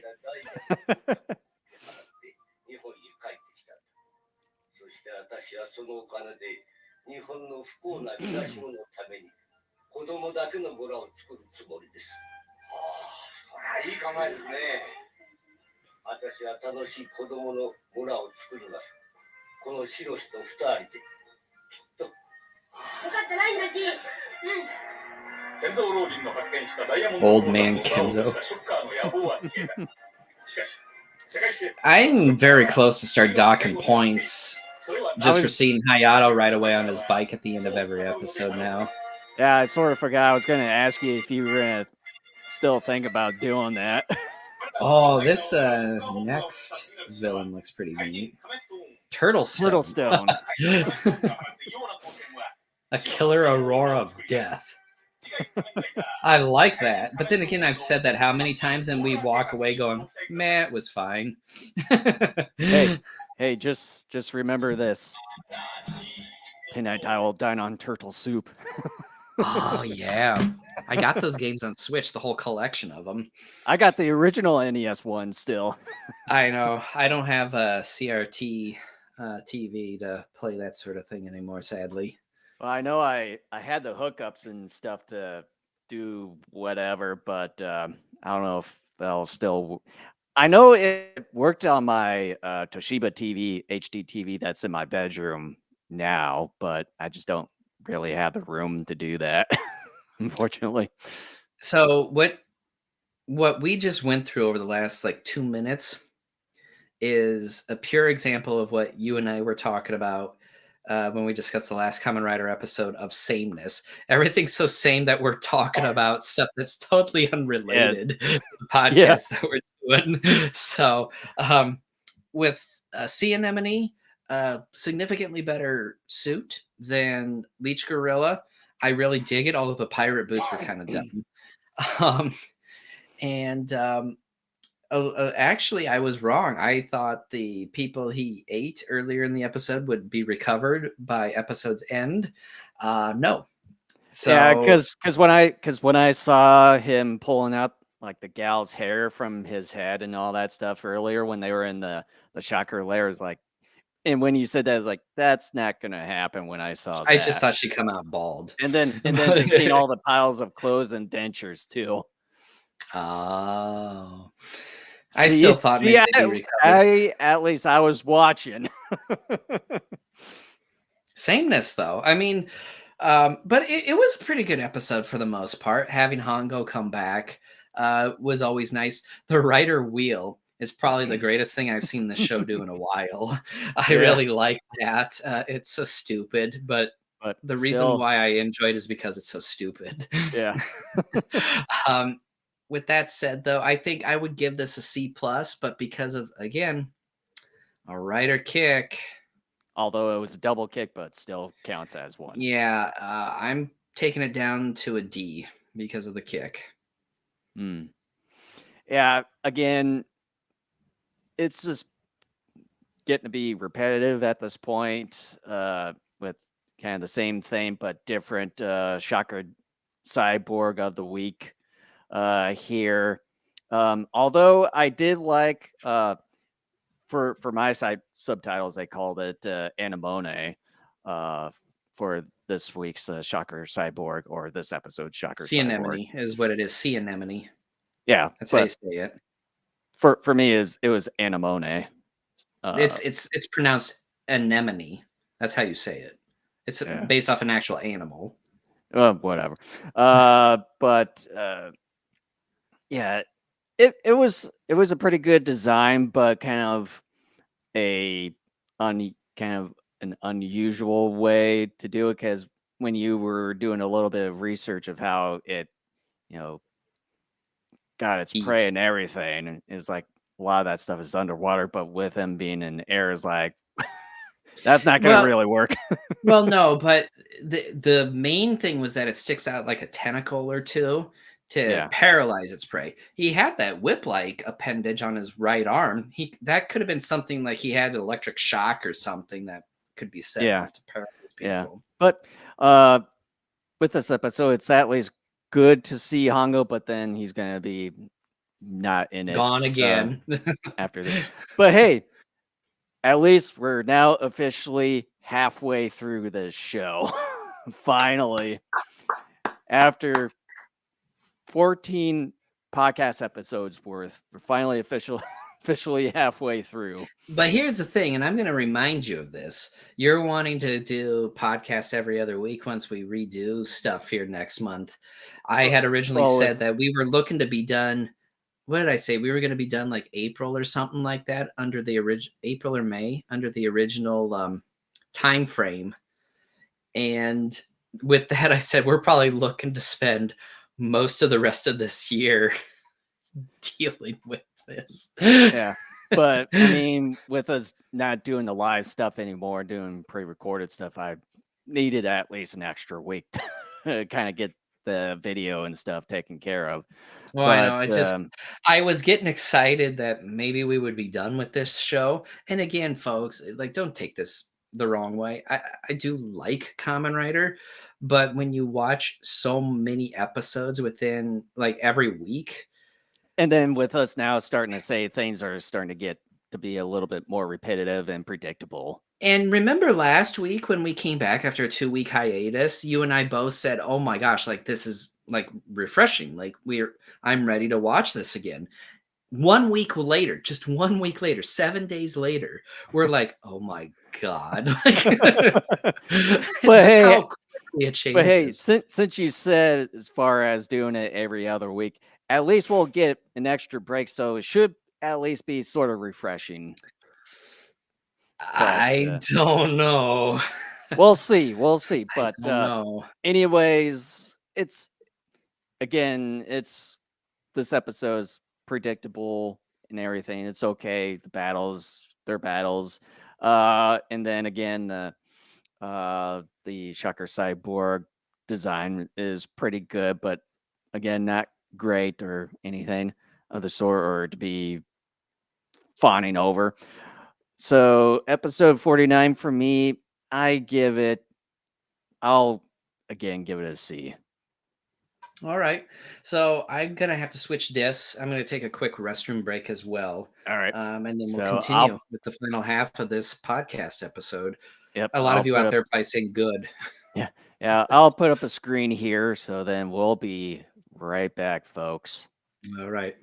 Old man Kenzo. I'm very close to start docking points just for seeing Hayato right away on his bike at the end of every episode now. Yeah, I sort of forgot. I was going to ask you if you were going to still think about doing that. Oh, this next villain looks pretty neat. Turtle Turtle Stone. Stone. A killer aurora of death. I like that. But then again, I've said that how many times, and we walk away going, meh, it was fine. Hey, just remember this. Tonight I will dine on turtle soup. Oh, yeah. I got those games on Switch, the whole collection of them. I got the original NES one still. I know. I don't have a CRT TV to play that sort of thing anymore, sadly. Well, I know I had the hookups and stuff to do whatever, but I don't know if they'll still. I know it worked on my Toshiba TV, HD TV that's in my bedroom now, but I just don't really have the room to do that, unfortunately. So what we just went through over the last like 2 minutes is a pure example of what you and I were talking about when we discussed the last Kamen Rider episode of sameness. Everything's so same that we're talking about stuff that's totally unrelated to the podcast Yeah. that we're doing. So with Sea Anemone, significantly better suit than Leech Gorilla. I really dig it, although the pirate boots were kind of dumb. Actually, I was wrong. I thought the people he ate earlier in the episode would be recovered by episode's end. No. So Yeah, because when I saw him pulling out like the gal's hair from his head and all that stuff earlier when they were in the shocker layers, like, and when you said that, I was like, that's not gonna happen. When I saw I that, just thought she'd come out bald. and then just seeing all the piles of clothes and dentures too. Oh. I still thought maybe they'd be recovered. At least I was watching. Sameness, though. I mean, but it was a pretty good episode for the most part. Having Hongo come back was always nice. The Rider Wheel is probably the greatest thing I've seen the show do in a while. I really like that. It's so stupid, but the reason why I enjoy it is because it's so stupid. Yeah. With that said, though, I think I would give this a C+, but because of, again, a Rider kick. Although it was a double kick, but still counts as one. Yeah, I'm taking it down to a D because of the kick. Yeah, again, it's just getting to be repetitive at this point with kind of the same thing, but different Shocker Cyborg of the Week here. Although I did like... For my subtitles, they called it Anemone for this week's Shocker Cyborg, or this episode's Shocker Sea Cyborg. Anemone is what it is. Sea Anemone. Yeah, that's how you say it. For me, it was Anemone. It's pronounced anemone. That's how you say it. It's based off an actual animal. Whatever. But yeah, it was a pretty good design, but kind of an unusual way to do it, because when you were doing a little bit of research of how it, got its prey and everything, and it's like a lot of that stuff is underwater, but with him being in air is like that's not going to really work. Well, no, but the main thing was that it sticks out like a tentacle or two to paralyze its prey. He had that whip-like appendage on his right arm. That could have been something like he had an electric shock or something that could be set off to paralyze people. Yeah, but with this episode, it's at least good to see Hongo, but then he's going to be not in it. Gone again after this. But hey, at least we're now officially halfway through this show. Finally, after 14 podcast episodes worth, we're finally officially halfway through. But here's the thing, and I'm going to remind you of this. You're wanting to do podcasts every other week once we redo stuff here next month. I had originally said that we were looking to be done. What did I say? We were going to be done like April or something like that, under the original April or May, under the original time frame. And with that, I said we're probably looking to spend most of the rest of this year dealing with this. Yeah. But I mean, with us not doing the live stuff anymore, doing pre-recorded stuff, I needed at least an extra week to kind of get the video and stuff taken care of. Well, I But know. It's just I was getting excited that maybe we would be done with this show. And again, folks, like don't take this the wrong way. I do like Kamen Rider, but when you watch so many episodes within like every week, and then with us now starting to say things are starting to get to be a little bit more repetitive and predictable. and remember last week when we came back after a 2-week hiatus, you and I both said, "Oh my gosh, like this is like refreshing. Like I'm ready to watch this again." 1 week later, just 1 week later, 7 days later, we're like, "Oh my god." Like, But just hey, how quickly it changes. since you said as far as doing it every other week, at least we'll get an extra break, so it should at least be sort of refreshing. But I don't know. we'll see, I But don't know. anyways, it's this episode is predictable and everything. It's okay. They're battles. And then again, the Shocker Cyborg design is pretty good, but again, not great or anything of the sort or to be fawning over. So episode 49 for me, I'll again give it a C. All right. So I'm gonna have to switch discs. I'm gonna take a quick restroom break as well. All right. And then we'll So continue with the final half of this podcast episode. yep, A lot of you out there probably saying good. yeah, I'll put up a screen here. So then we'll be right back, folks. All right.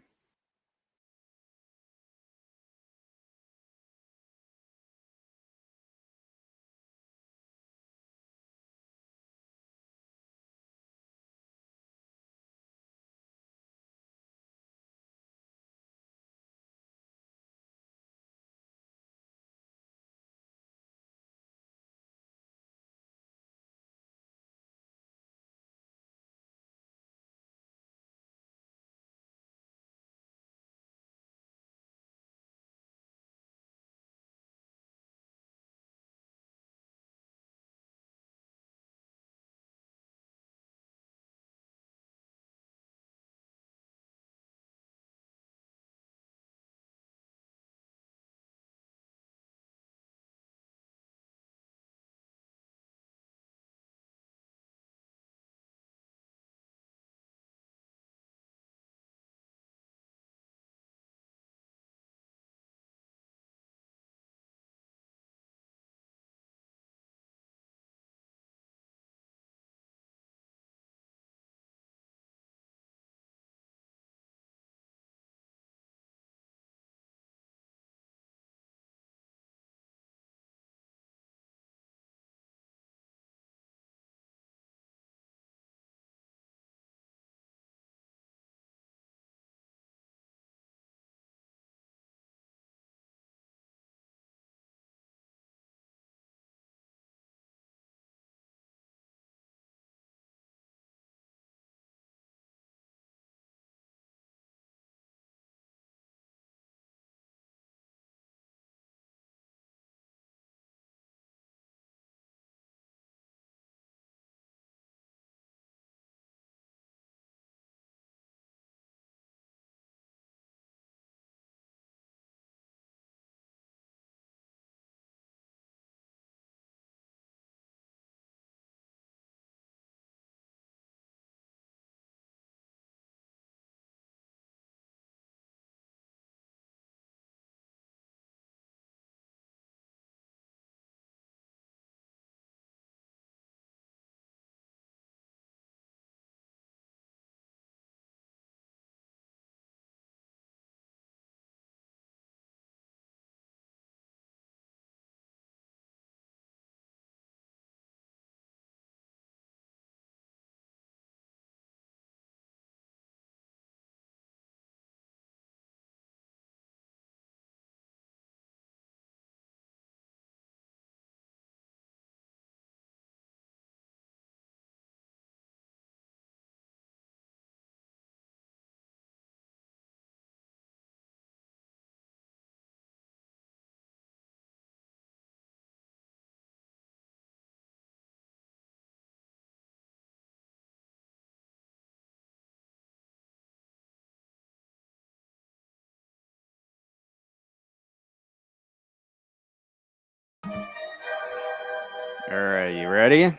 All right, you ready?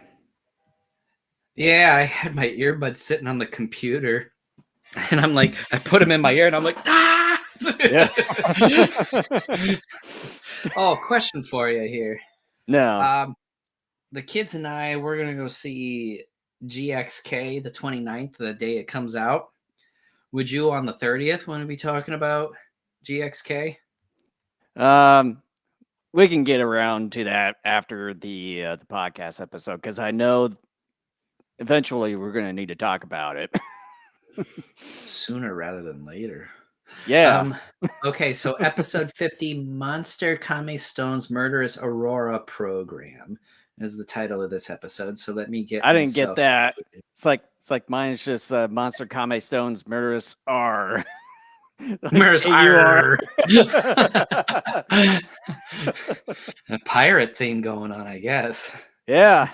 Yeah, I had my earbuds sitting on the computer, and I'm like, I put them in my ear, and I'm like, ah! Yeah. Oh, question for you here. No. The kids and I, we're gonna go see GXK the 29th, the day it comes out. Would you on the 30th want to be talking about GXK? We can get around to that after the podcast episode because I know eventually we're going to need to talk about it. Sooner rather than later. Yeah. Okay, so episode 50, Monster Kame Stone's Murderous Aurora Program is the title of this episode. So let me get I didn't get myself that. situated. It's like mine is just Monster Kame Stone's Murderous R. Like Murderous AUR. A pirate theme going on, I guess. Yeah.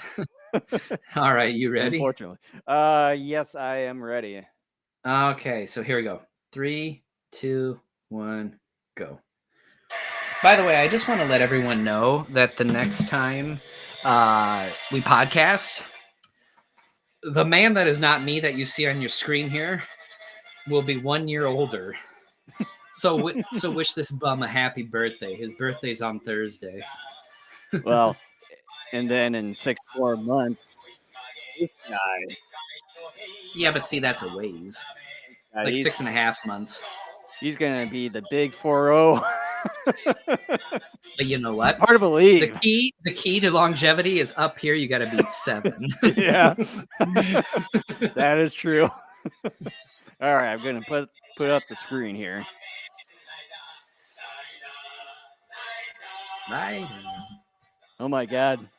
All right, you ready? Unfortunately. Yes, I am ready. Okay, so here we go. 3, 2, 1, go. By the way, I just want to let everyone know that the next time we podcast, the man that is not me that you see on your screen here will be 1 year older. So wish this bum a happy birthday. His birthday's on Thursday. Well, and then in 6 more months, this guy, Yeah, but see, that's a ways. Like he's, 6.5 months. he's gonna be the big 4-0. But you know what? Hard to believe. The key to longevity is up here. You got to be 7. Yeah, that is true. All right, I'm gonna put up the screen here. Right. Oh my god!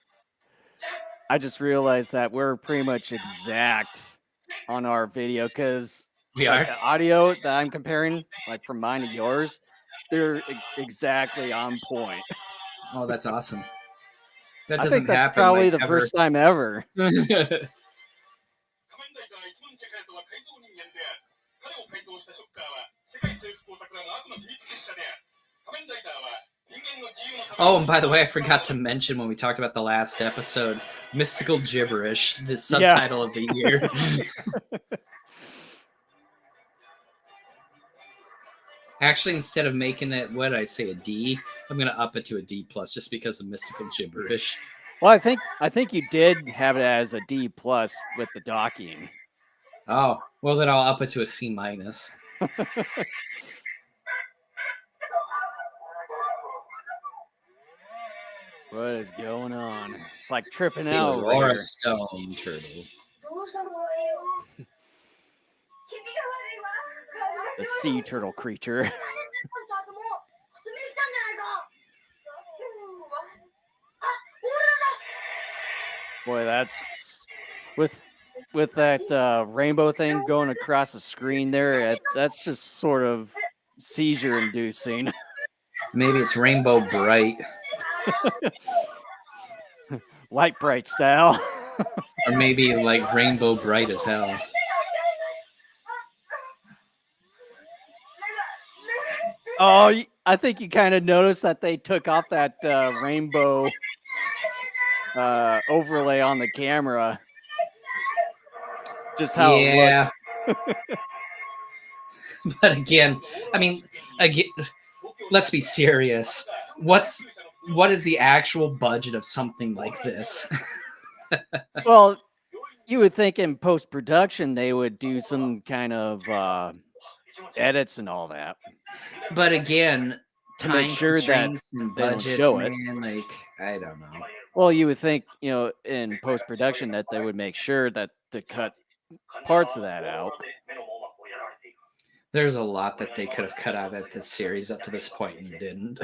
I just realized that we're pretty much exact on our video because We like are. the audio that I'm comparing, like from mine to yours, they're exactly on point. Oh, that's awesome. That I doesn't think that's happen. probably like, the ever. first time ever. Oh, and by the way, I forgot to mention when we talked about the last episode, Mystical Gibberish, the subtitle of the year. Actually, instead of making it, what did I say, a D, I'm going to up it to a D plus just because of Mystical Gibberish. Well, I think you did have it as a D plus with the docking. Oh, well then I'll up it to a C minus. What is going on? It's like tripping The out. Aurora Raider. Stone Turtle. どうしたの君が悪いわ。 The sea turtle creature. あんたも遊びに来たんじゃないか。あ、オーラだ。 Boy, that's with that rainbow thing going across the screen there. That's just sort of seizure inducing. Maybe it's Rainbow Bright. Light bright style. Or maybe like Rainbow Bright as hell. Oh, I think you kind of noticed that they took off that rainbow overlay on the camera. Just how it looked. But again, I mean, let's be serious. What is the actual budget of something like this? Well, you would think in post-production they would do some kind of edits and all that. But again, To make time sure that constraints and they don't budgets, show it. man, like, I don't know. Well, you would think, in post-production that they would make sure that to cut parts of that out. There's a lot that they could have cut out of this series up to this point and didn't.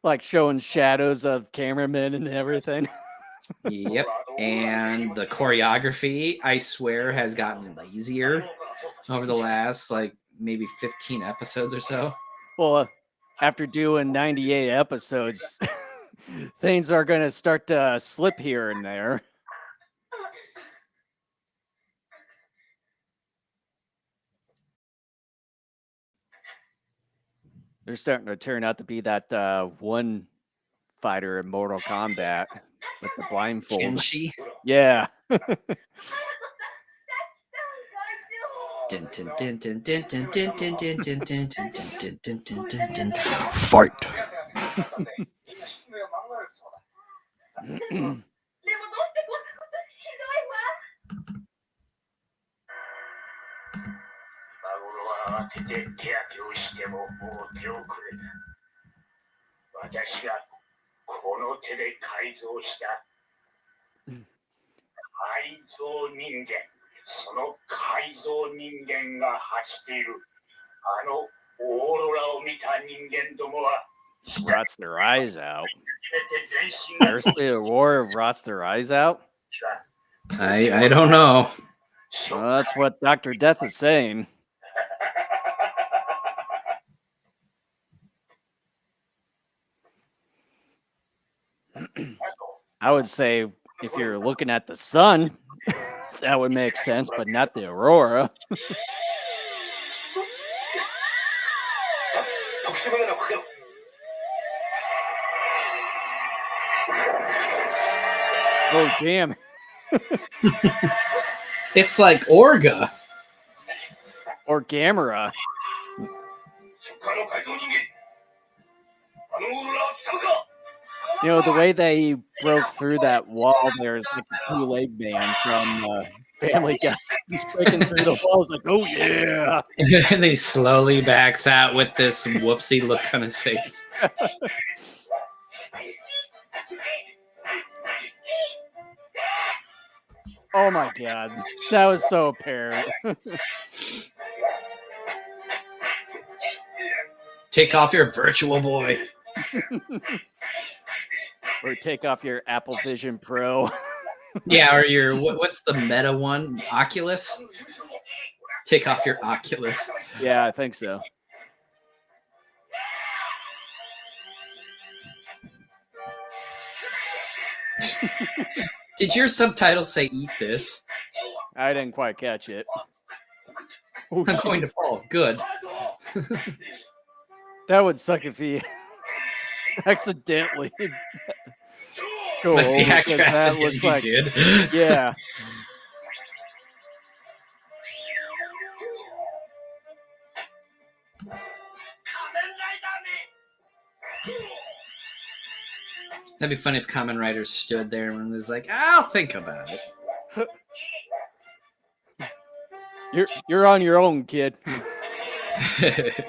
Like showing shadows of cameramen and everything. Yep. And the choreography, I swear, has gotten lazier over the last, like, maybe 15 episodes or so. Well, after doing 98 episodes, things are going to start to slip here and there. They're starting to turn out to be that one fighter in Mortal Kombat with the blindfold. Kenshi. Yeah. Dun, dun, dun, dun, dun, dun, dun, dun, dun, dun, dun, dun, dun, dun, dun, dun, dun. Fight. 今失明を免れるそうだ。でもどうしてこんなことひどいわ。今頃は慌てて手当てをしてももう手遅れだ。私がこの手で改造した改造人間、その改造人間が発しているあのオーロラを見た人間どもは Rots their eyes out. 全身が There's the Aurora rots their eyes out. I don't know. Well, that's what Dr. Death is saying. I would say if you're looking at the sun, that would make sense, but not the Aurora. 特殊メガネをかけろ。 Oh, damn. It's like Orga. Or Gamera. 出荷の改造人間、あのオーロラは来たのか。 You know, the way that he broke through that wall there is like the two-leg man from Family Guy. He's breaking through the walls like, oh, yeah. And he slowly backs out with this whoopsie look on his face. Oh, my God. That was so apparent. Take off your virtual boy. Or take off your Apple Vision Pro. Yeah, or your what's the meta one? Oculus? Take off your Oculus. Yeah, I think so. Did your subtitles say "eat this"? I didn't quite catch it. Oh, I'm going to jeez. fall. Good. That would suck if he accidentally go But over, the actor 'cause that accidentally looks like, did. yeah. That'd be funny if Kamen Rider stood there and was like, "I'll think about You're on your own, kid. it."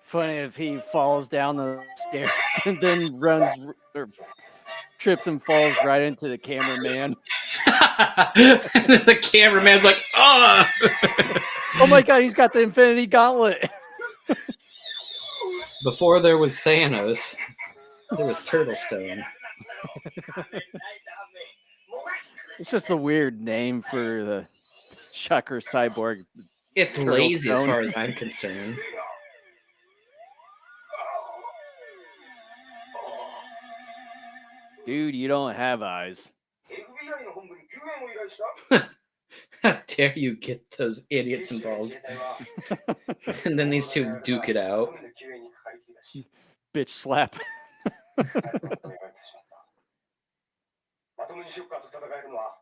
Funny if he falls down the stairs and then runs or trips and falls right into the cameraman. The cameraman's like, "Oh!" Oh my God, he's got the Infinity Gauntlet. Before there was Thanos, there was Turtle Stone. It's just a weird name for the Shocker Cyborg. It's Turtle lazy as Stone. far as I'm concerned. Dude, you don't have eyes. FBI の本部に救援を依頼した。 How dare you get those idiots involved? And then these two duke it out. Bitch slap. まともにショッカーと戦えるのは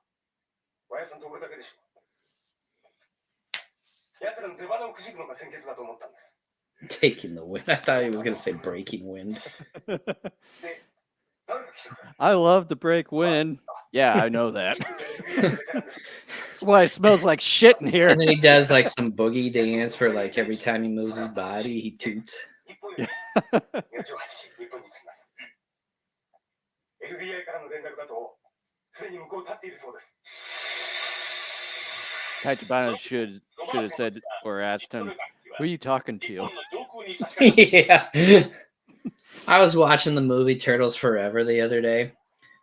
親さんと俺だけでしょ。奴らの出花をくじくのが先決だと思ったんです。 Taking the wind. I thought he was going to say breaking wind. で、誰が来てくれる？ I love to break wind. Yeah, I know that. That's why it smells like shit in here. And then he does like some boogie dance where like every time he moves his body, he toots. 日本より4時日本に着きます。FBI からの連絡だと、すでに向こう立っているそうです。 Tachibana should have said or asked him, who are you talking 日 to? 本の上空に差し掛かる。 Yeah. I was watching the movie Turtles Forever the other day,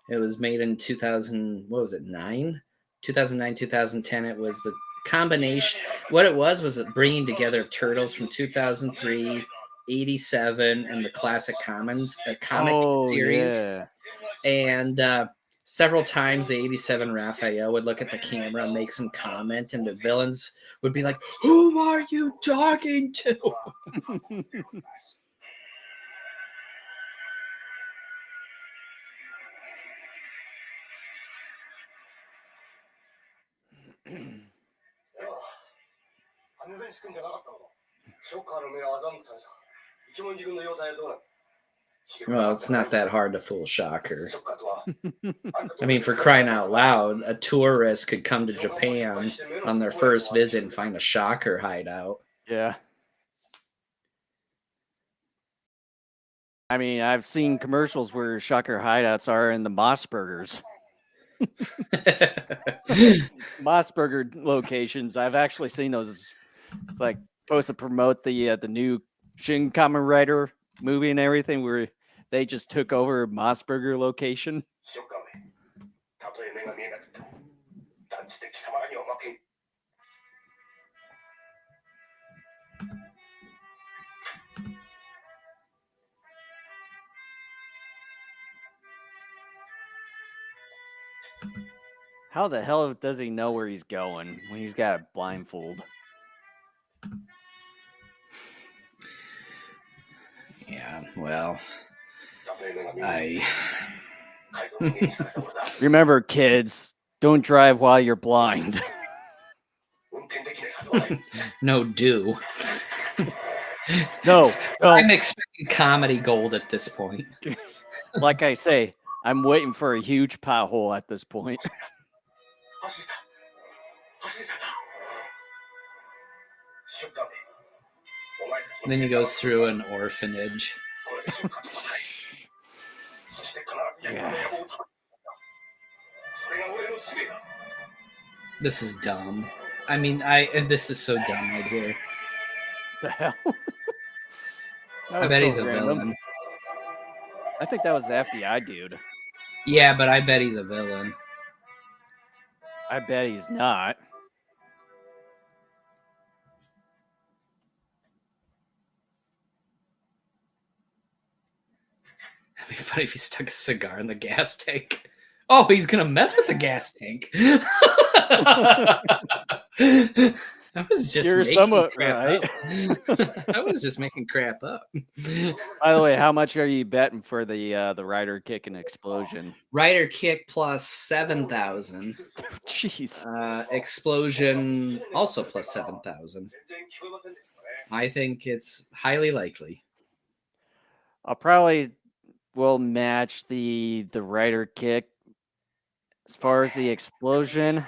It was made in 2000. What was it? 2009, 2010. It was the combination. What it was bringing together of turtles from 2003, 87, and the classic comic series. Yeah. And several times the 87 Raphael would look at the camera and make some comment, and the villains would be like, "Who are you talking to?" Well, it's not that hard to fool Shocker. I mean, for crying out loud, a tourist could come to Japan on their first visit and find a Shocker hideout. Yeah. I mean, I've seen commercials where Shocker hideouts are in the Moss Burgers. Moss Burger locations. I've actually seen those. It's like supposed to promote the new Shin Kamen Rider movie and everything, where they just took over Moss Burger location. How the hell does he know where he's going when he's got a blindfold? Yeah, well, Remember, kids, don't drive while you're blind. No, do. No. I'm expecting comedy gold at this point. Like I say, I'm waiting for a huge pothole at this point. Then he goes through an orphanage. Yeah. This is dumb. I mean, this is so dumb right here. The hell? I bet he's a villain. I think that was the FBI dude. Yeah, but I bet he's a villain. I bet he's not. It'd be funny if he stuck a cigar in the gas tank. Oh, he's gonna mess with the gas tank. I was just You're making somewhat crap right. up. I was just making crap up. By the way, how much are you betting for the rider kick and explosion? Rider kick plus 7,000. Jeez. Explosion also plus 7,000. I think it's highly likely. I'll probably will match the rider kick. As far as the explosion,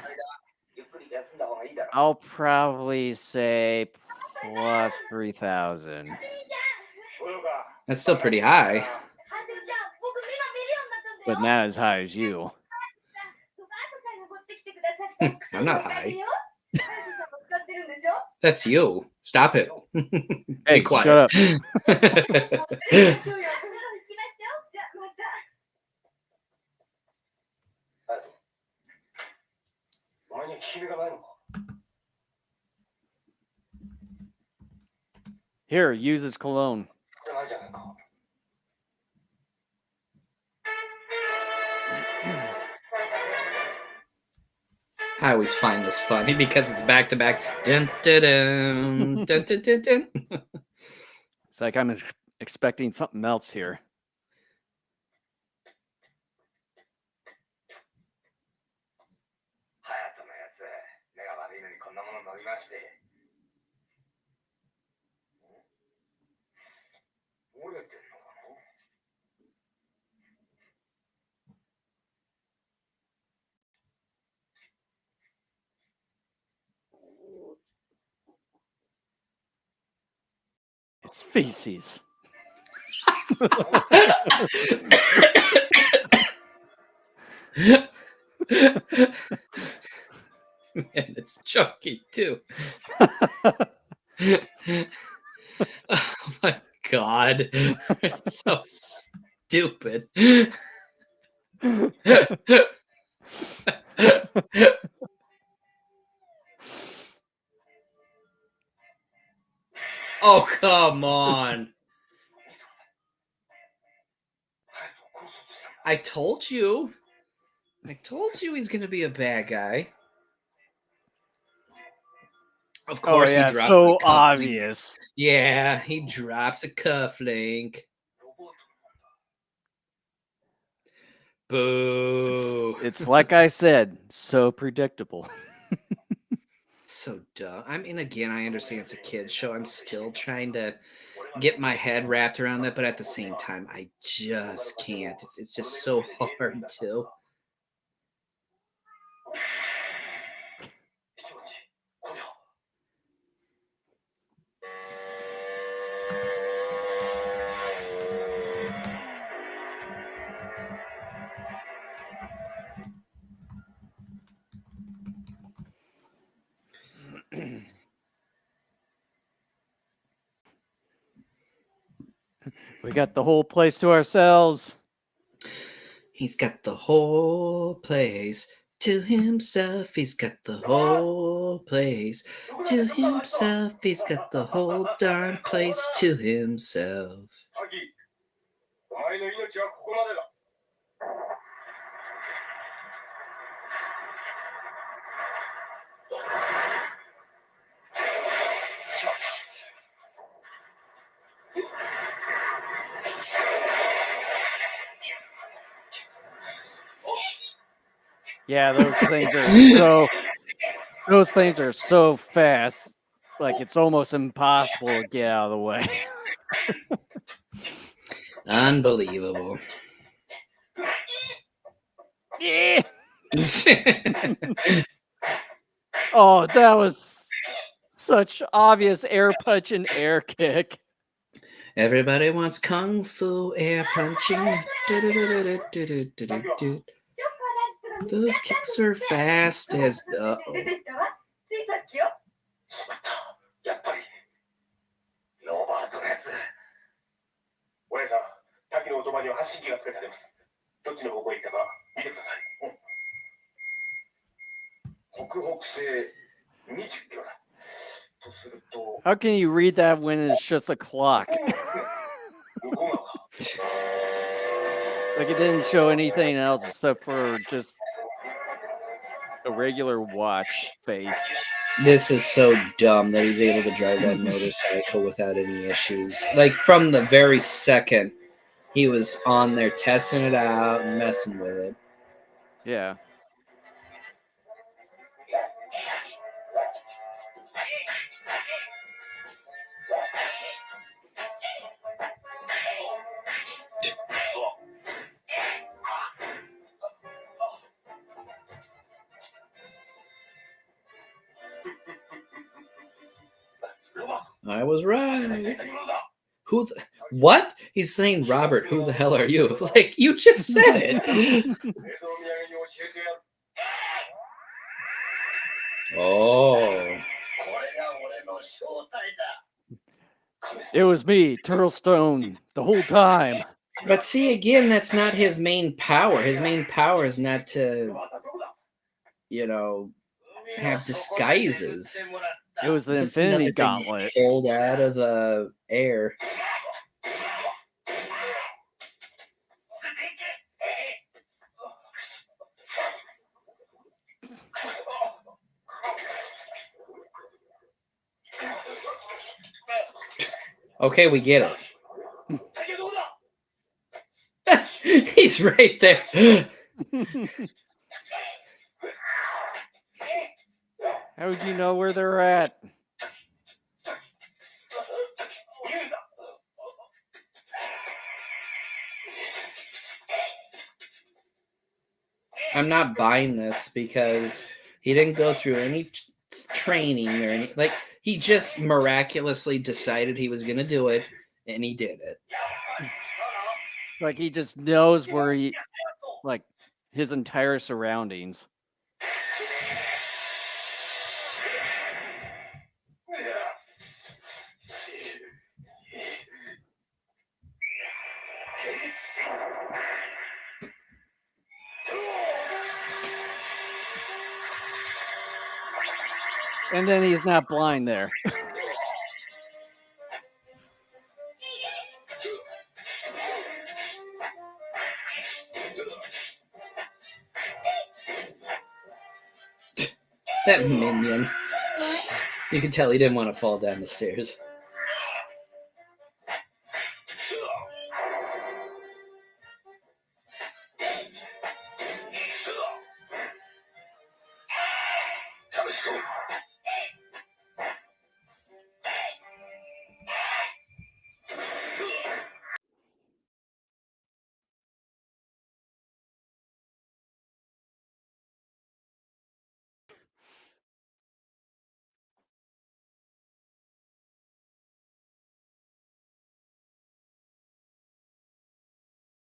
I'll probably say plus 3,000. That's still pretty high. But not as high as you. I'm not high. That's you. Stop it. Hey, Be quiet. shut up. Here, use his cologne. I always find this funny because it's back to back. Dun, dun, dun, dun, dun, dun, dun. It's like I'm expecting something else here. It's feces. And it's chunky too. Oh my god. It's so stupid. Oh, come on. I told you. I told you he's going to be a bad guy. Of Oh course, yeah, he drops so a cufflink. obvious. Yeah, he drops a cufflink. Boo. It's like I said, so predictable. So dumb. I mean, again, I understand it's a kid's show. I'm still trying to get my head wrapped around that, but at the same time, I just can't. It's just so hard to. We got the whole place to ourselves. He's got the whole place to himself. He's got the whole place to himself. He's got the whole darn place to himself. タギ、お前の命はここまでだ。Yeah, those things are so fast. Like it's almost impossible to get out of the way. Unbelievable. Yeah. Oh, that was such obvious air punch and air kick. Everybody wants kung fu air punching. Du-du-du-du-du-du-du-du-du. Those kicks are fast as. 出てきたわ。ついさっきよ。しまった。やっぱり。ロバートのやつ。お姉さん、滝の音場には発信機がつけてあります。どっちの方向へ行ったか見てください。北北西20キロだ。とすると。 How can you read that when it's just a clock? 向こう側か。 Like it didn't show anything else except for just a regular watch face. This is so dumb that he's able to drive that motorcycle without any issues. Like from the very second he was on there testing it out and messing with it. Yeah. I was right. What? He's saying, Robert, who the hell are you? Like, you just said it. Oh. It was me, Turtle Stone, the whole time. But see, again, that's not his main power. His main power is not to, have disguises. It was the Just Infinity another thing Gauntlet. pulled out of the air. Okay, we get it. He's right there. How would you know where they're at? I'm not buying this because he didn't go through any training or any, like, he just miraculously decided he was going to do it and he did it. Like he just knows where like his entire surroundings. And then he's not blind there. That minion. Jeez. You can tell he didn't want to fall down the stairs.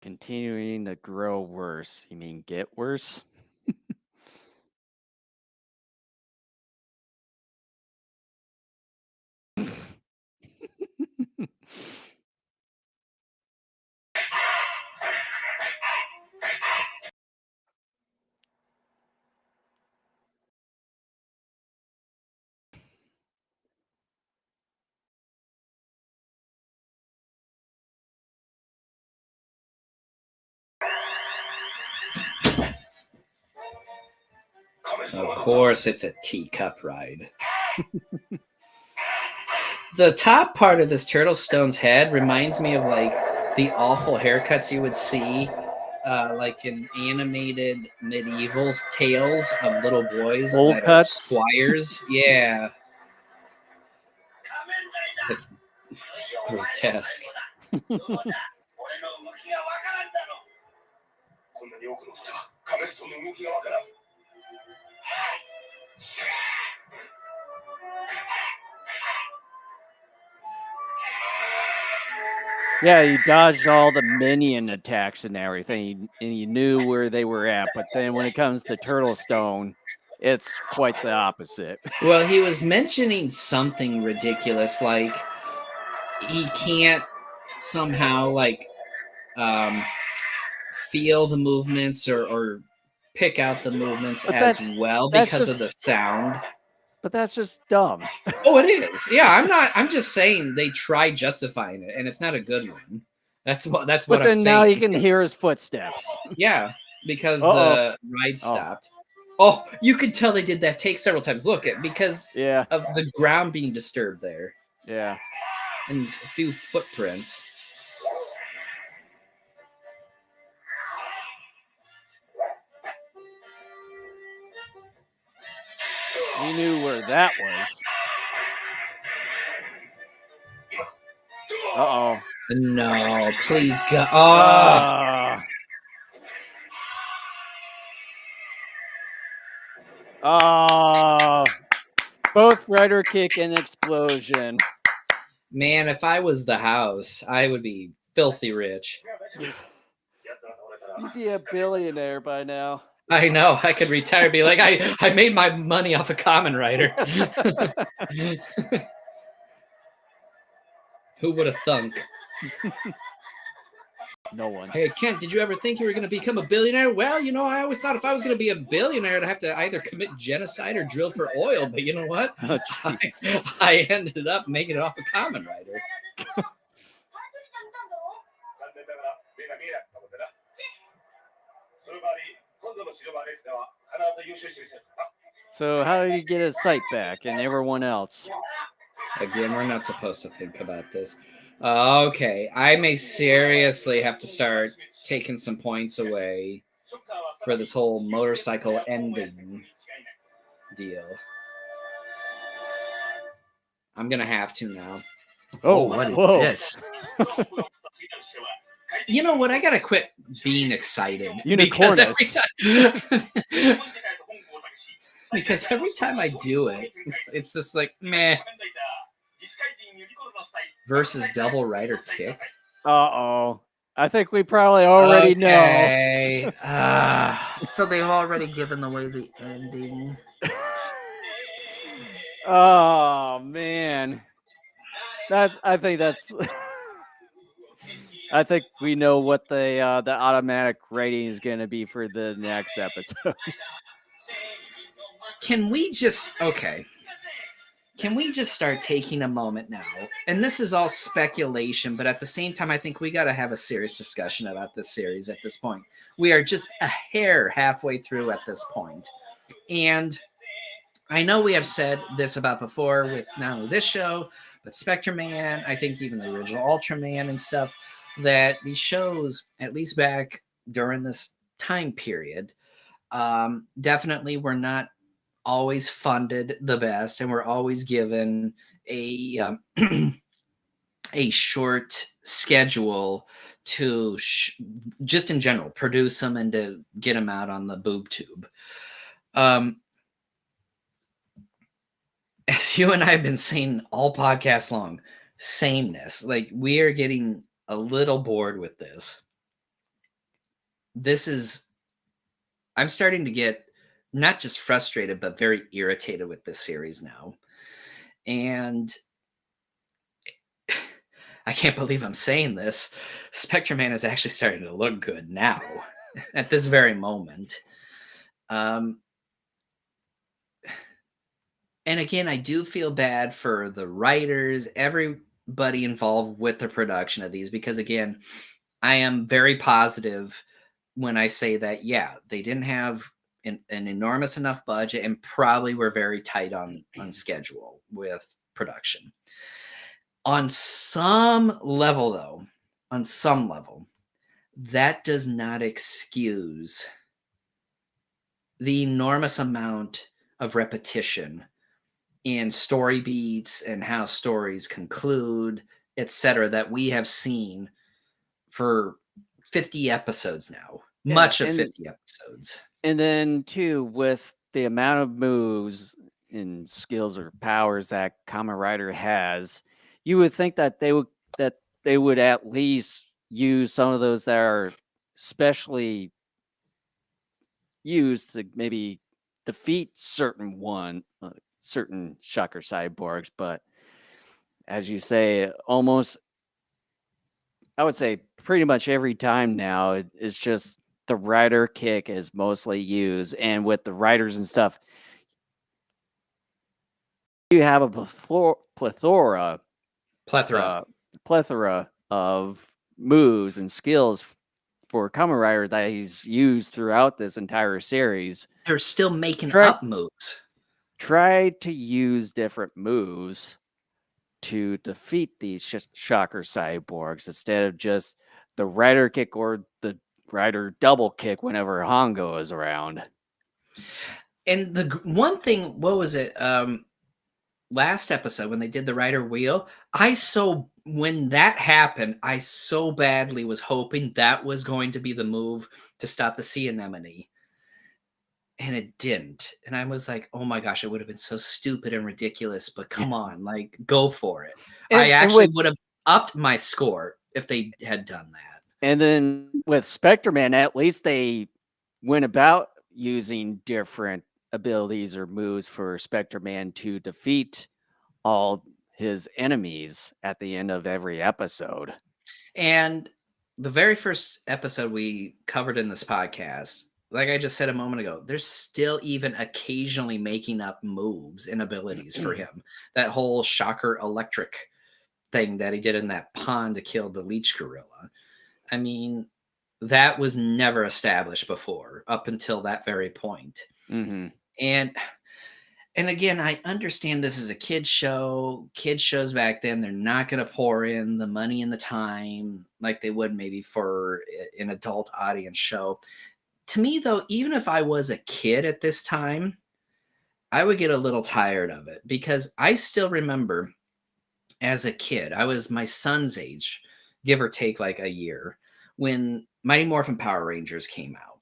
Continuing to grow worse. You mean get worse? Of course, it's a teacup ride. The top part of this Turtle Stone's head reminds me of like the awful haircuts you would see like in animated medieval tales of little boys Bowl that cuts? are squires. Yeah. It's grotesque. Yeah, you dodged all the minion attacks and everything, and you knew where they were at. But then when it comes to Turtle Stone, it's quite the opposite. Well, he was mentioning something ridiculous, like he can't somehow like feel the movements or pick out the movements But as that's- well that's because of just- the sound. But that's just dumb. Oh, it is. Yeah, I'm just saying they tried justifying it, and it's not a good one. That's what But I'm then saying. now you can hear his footsteps. Yeah, because Uh-oh. the ride stopped. Oh, you could tell they did that take several times. Look, because Yeah, of the ground being disturbed there yeah. and a few footprints. You knew where that was. Uh-oh. No, please go. Oh, Ah. Oh, both rider kick and explosion. man, if I was the house, I would be filthy rich. You'd be a billionaire by now. I know. I could retire and be like, I made my money off a Kamen Rider. Who would have thunk? No one. Hey, Kent, did you ever think you were going to become a billionaire? Well, you know, I always thought if I was going to be a billionaire, I'd have to either commit genocide or drill for oil. But you know what? Oh, jeez. I ended up making it off a Kamen Rider. So how did he get his sight back and everyone else? Again, we're not supposed to think about this. Okay, I may seriously have to start taking some points away for this whole motorcycle ending deal. I'm gonna have to now. Oh, what is whoa. this? You know what? I gotta quit being excited because because every time I do it, it's just like meh. Versus double rider kick. Uh-oh. I think we probably already know. So they've already given away the ending. Oh man. I think we know what the automatic rating is going to be for the next episode. Can we just okay? can we just start taking a moment now? And this is all speculation, but at the same time, I think we got to have a serious discussion about this series at this point. We are just a hair halfway through at this point. And I know we have said this about before with not only this show, but Spectre Man, I think even the original Ultraman and stuff, that these shows, at least back during this time period, definitely were not always funded the best, and we're always given a a short schedule to just in general produce them and to get them out on the boob tube. As you and I have been saying all podcast long, sameness. Like, we are getting a little bored with this. I'm starting to get not just frustrated, but very irritated with this series now. And I can't believe I'm saying this. Spectre Man is actually starting to look good now at this very moment. And again, I do feel bad for the writers, everybody involved with the production of these, because again, I am very positive when I say that, yeah, they didn't have an enormous enough budget and probably were very tight on schedule with production. On some level, though, that does not excuse the enormous amount of repetition in story beats and how stories conclude, etc., that we have seen for 50 episodes now. Yeah, much of 50 episodes. And then too, with the amount of moves and skills or powers that Kamen Rider has, you would think that they would at least use some of those that are specially used to maybe defeat certain shocker cyborgs. But as you say, almost, I would say pretty much every time now, it's just the rider kick is mostly used. And with the riders and stuff, you have a plethora of moves and skills for Kamen Rider that he's used throughout this entire series. They're still making up moves. Try to use different moves to defeat these shocker cyborgs instead of just the rider kick or the rider double kick whenever Hongo is around. And the one thing, what was it? Last episode when they did the rider wheel, when that happened, I so badly was hoping that was going to be the move to stop the sea anemone. And it didn't. And I was like, oh my gosh, it would have been so stupid and ridiculous, but come on, like, go for it. I actually would have upped my score if they had done that. And then with Spectre Man, at least they went about using different abilities or moves for Spectre Man to defeat all his enemies at the end of every episode. And the very first episode we covered in this podcast, like I just said a moment ago, there's still even occasionally making up moves and abilities for him. That whole shocker electric thing that he did in that pond to kill the leech gorilla. I mean, that was never established before up until that very point. Mm-hmm. And again, I understand this is a kid's show. Kids shows back then, they're not going to pour in the money and the time like they would maybe for an adult audience show. To me, though, even if I was a kid at this time, I would get a little tired of it, because I still remember as a kid, I was my son's age, give or take like a year, when Mighty Morphin Power Rangers came out.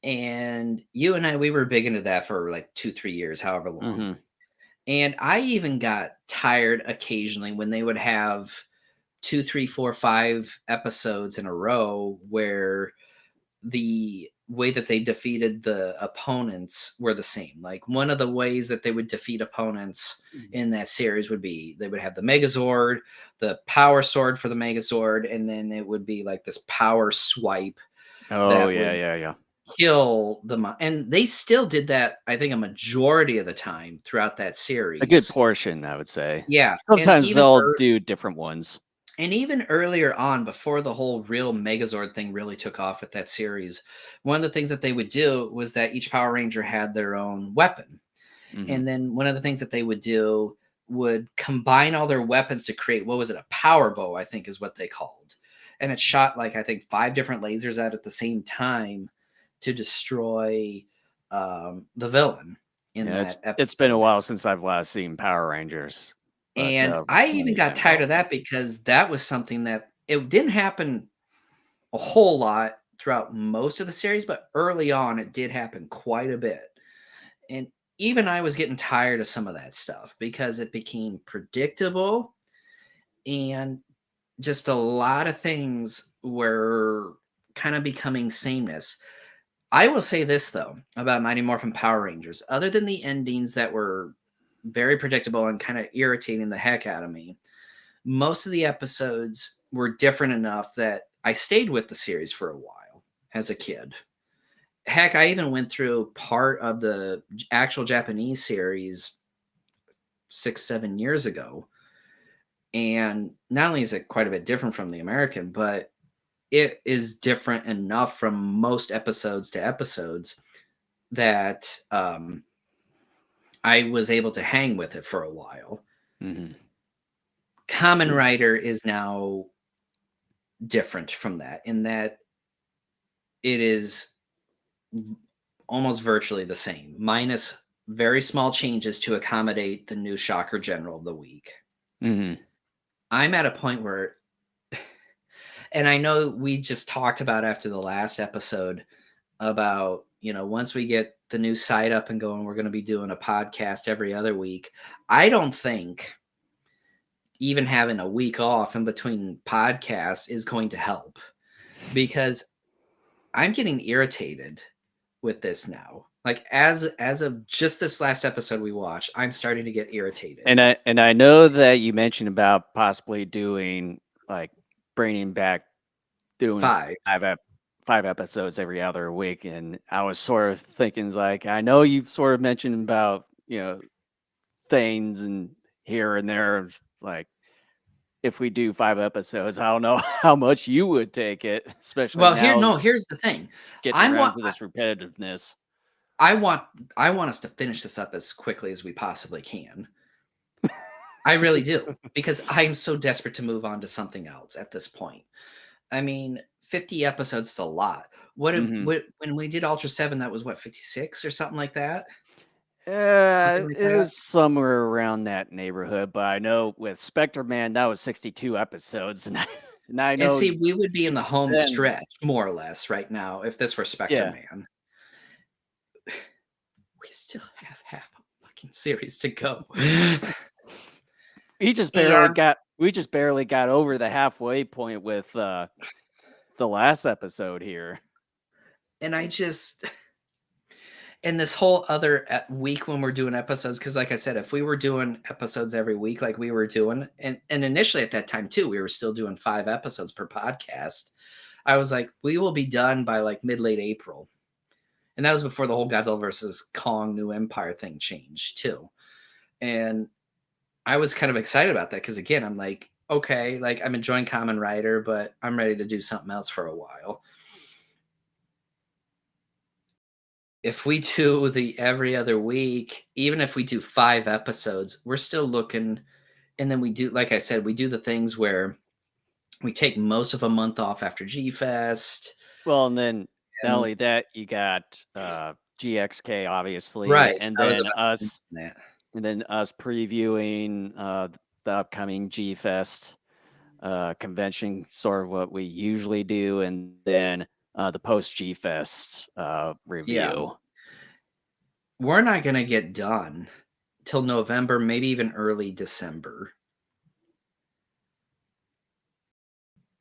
And you and I, we were big into that for like 2-3 years, however long. Mm-hmm. And I even got tired occasionally when they would have 2, 3, 4, 5 episodes in a row where the way that they defeated the opponents were the same. Like, one of the ways that they would defeat opponents in that series would be they would have the Megazord, the power sword for the Megazord, and then it would be like this power swipe. Oh, yeah. kill and they still did that, I think, a majority of the time throughout that series. A good portion, I would say. Yeah. Sometimes they'll do different ones. And even earlier on, before the whole real Megazord thing really took off with that series, one of the things that they would do was that each Power Ranger had their own weapon. And then one of the things that they would do would combine all their weapons to create, what was it? A power bow, I think is what they called. And it shot like, I think 5 different lasers out at the same time to destroy the villain in that episode. It's been a while since I've last seen Power Rangers. And I even got tired of that because that was something that it didn't happen a whole lot throughout most of the series, but early on it did happen quite a bit. And even I was getting tired of some of that stuff because it became predictable and just a lot of things were kind of becoming sameness. I will say this, though, about Mighty Morphin Power Rangers. Other than the endings that were very predictable and kind of irritating the heck out of me, most of the episodes were different enough that I stayed with the series for a while as a kid. Heck, I even went through part of the actual Japanese series 6-7 years ago. And not only is it quite a bit different from the American, but it is different enough from most episodes to episodes that I was able to hang with it for a while. Kamen Rider is now different from that in that it is almost virtually the same, minus very small changes to accommodate the new Shocker General of the Week. I'm at a point where, and I know we just talked about after the last episode about, once we get the new site up and going, we're going to be doing a podcast every other week. I don't think even having a week off in between podcasts is going to help because I'm getting irritated with this now. Like as of just this last episode we watched, I'm starting to get irritated. And I know that you mentioned about possibly doing bringing back doing 5 episodes every other week, and I was sort of thinking I know you've sort of mentioned about things and here and there if we do 5 episodes, I don't know how much you would take it, especially here's the thing. Getting around to this repetitiveness. I want us to finish this up as quickly as we possibly can. I really do, because I'm so desperate to move on to something else at this point. I mean, 50 episodes is a lot. When we did Ultra 7, that was what, 56 or something like that? It was somewhere around that neighborhood, but I know with Spectre Man, that was 62 episodes, and I know. And see, we would be in the home stretch, more or less, right now, if this were Spectre Man. We still have half a fucking series to go. We just barely got over the halfway point with the last episode here. And and this whole other week when we're doing episodes, because like I said, if we were doing episodes every week like we were doing, and initially at that time too, we were still doing 5 episodes per podcast, I was like, we will be done by mid-late April. And that was before the whole Godzilla versus Kong New Empire thing changed too. And I was kind of excited about that because, again, I'm like, okay, I'm enjoying Kamen Rider, but I'm ready to do something else for a while. If we do the every other week, even if we do 5 episodes, we're still looking. And then we do, like I said, we do the things where we take most of a month off after G-Fest. Well, and then not only that, you got GXK, obviously. Right. And then us previewing the upcoming G-Fest convention, sort of what we usually do, and then the post G-Fest review. Yeah. We're not going to get done till November, maybe even early December.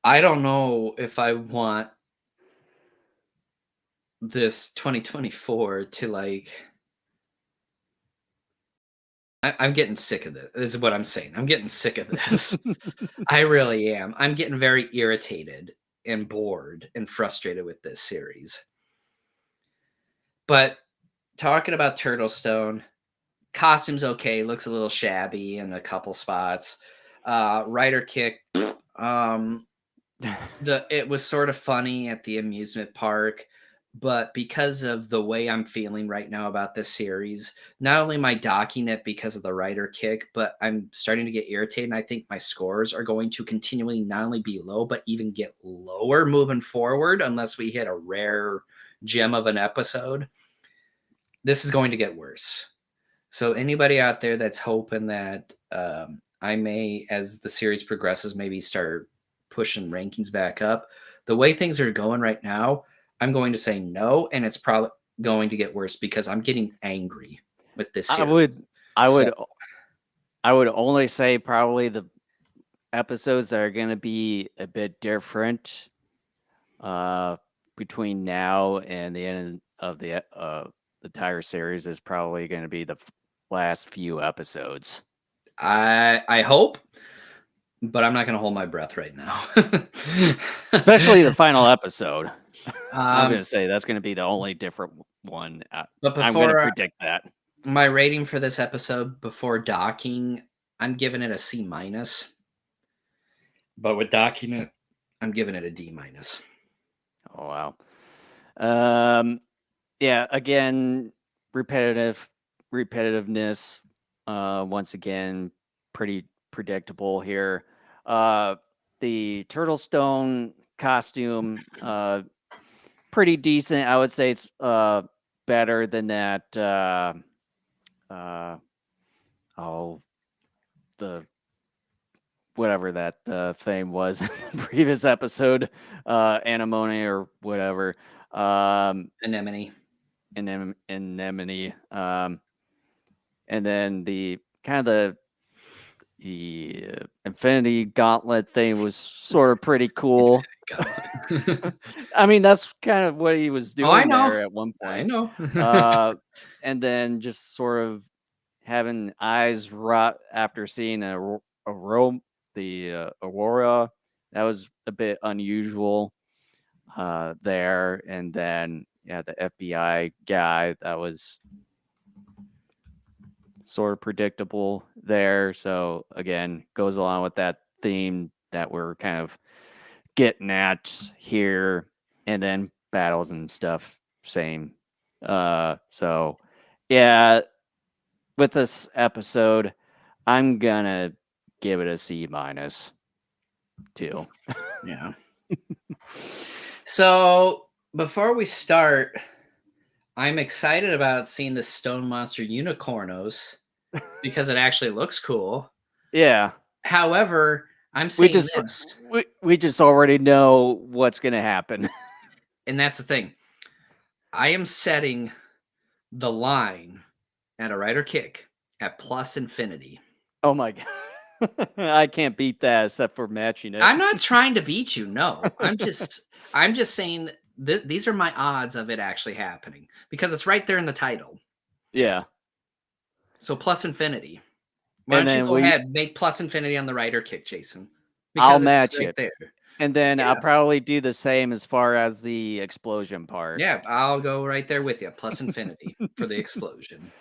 I don't know if I want this 2024 to I'm getting sick of this. This is what I'm saying. I'm getting sick of this. I really am. I'm getting very irritated and bored and frustrated with this series. But talking about Turtle Stone, costume's okay, looks a little shabby in a couple spots. Rider kick, it was sort of funny at the amusement park, but because of the way I'm feeling right now about this series, not only am I docking it because of the rider kick, but I'm starting to get irritated. And I think my scores are going to continually not only be low, but even get lower moving forward unless we hit a rare gem of an episode. This is going to get worse. So anybody out there that's hoping that I may, as the series progresses, maybe start pushing rankings back up, the way things are going right now, I'm going to say no, and it's probably going to get worse because I'm getting angry with this series. I would only say probably the episodes that are going to be a bit different between now and the end of the entire series is probably going to be the last few episodes. I hope, but I'm not going to hold my breath right now. Especially the final episode. I'm Um, going to say that's going to be the only different one. but I'm going to before predict that. my rating for this episode before docking, I'm giving it a C minus. But with docking it, I'm giving it a D minus. Oh wow. Yeah, again, repetitiveness. Once again, pretty predictable here. The Turtle Stone costume, pretty decent. I would say it's better than that. The whatever that thing was in the previous episode, anemone or whatever. Anemone. Anemone. And then the kind of the Infinity Gauntlet thing was sort of pretty cool. I mean, that's kind of what he was doing I know. there at one point. I know. And then just sort of having eyes rot after seeing the Aurora, that was a bit unusual there. And then the FBI guy, that was sort of predictable there. So again, goes along with that theme that we're kind of getting at here, and then battles and stuff, same. So yeah, with this episode, I'm gonna give it a C minus too. Yeah. So before we start, I'm excited about seeing the Stone Monster Unicornos because it actually looks cool. Yeah. However, I'm saying this, we just already know what's gonna happen. and that's the thing. I am setting the line at a rider kick at plus infinity. Oh my god. I can't beat that except for matching it. I'm not trying to beat you. No, I'm just saying these are my odds of it actually happening because it's right there in the title. Yeah. So plus infinity. Why don't you go ahead, make plus infinity on the rider kick, Jason? Because I'll match it there. And then I'll probably do the same as far as the explosion part. Yeah, I'll go right there with you. Plus infinity for the explosion.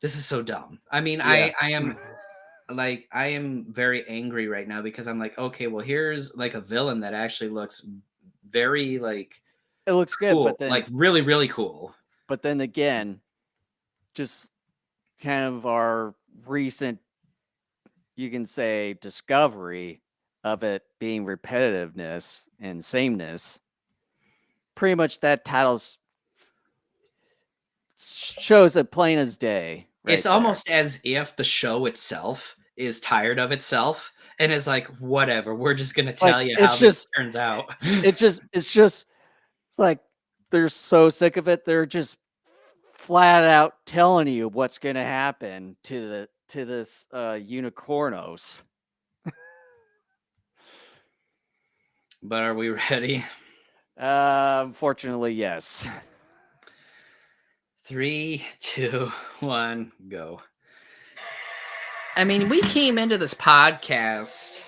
This is so dumb. I mean, yeah. I am very angry right now because I'm like, okay, well, here's like a villain that actually looks very like it looks good, cool, but then like really, really cool. But then again, just kind of our recent, you can say, discovery of it being repetitiveness and sameness. Pretty much that title shows it plain as day. It's almost as if the show itself is tired of itself and is like, whatever, we're just going to tell you how this turns out. It's just like they're so sick of it. They're just flat out telling you what's going to happen to this Unicornos. But are we ready? Unfortunately, yes. 3, 2, 1, go. I mean, we came into this podcast,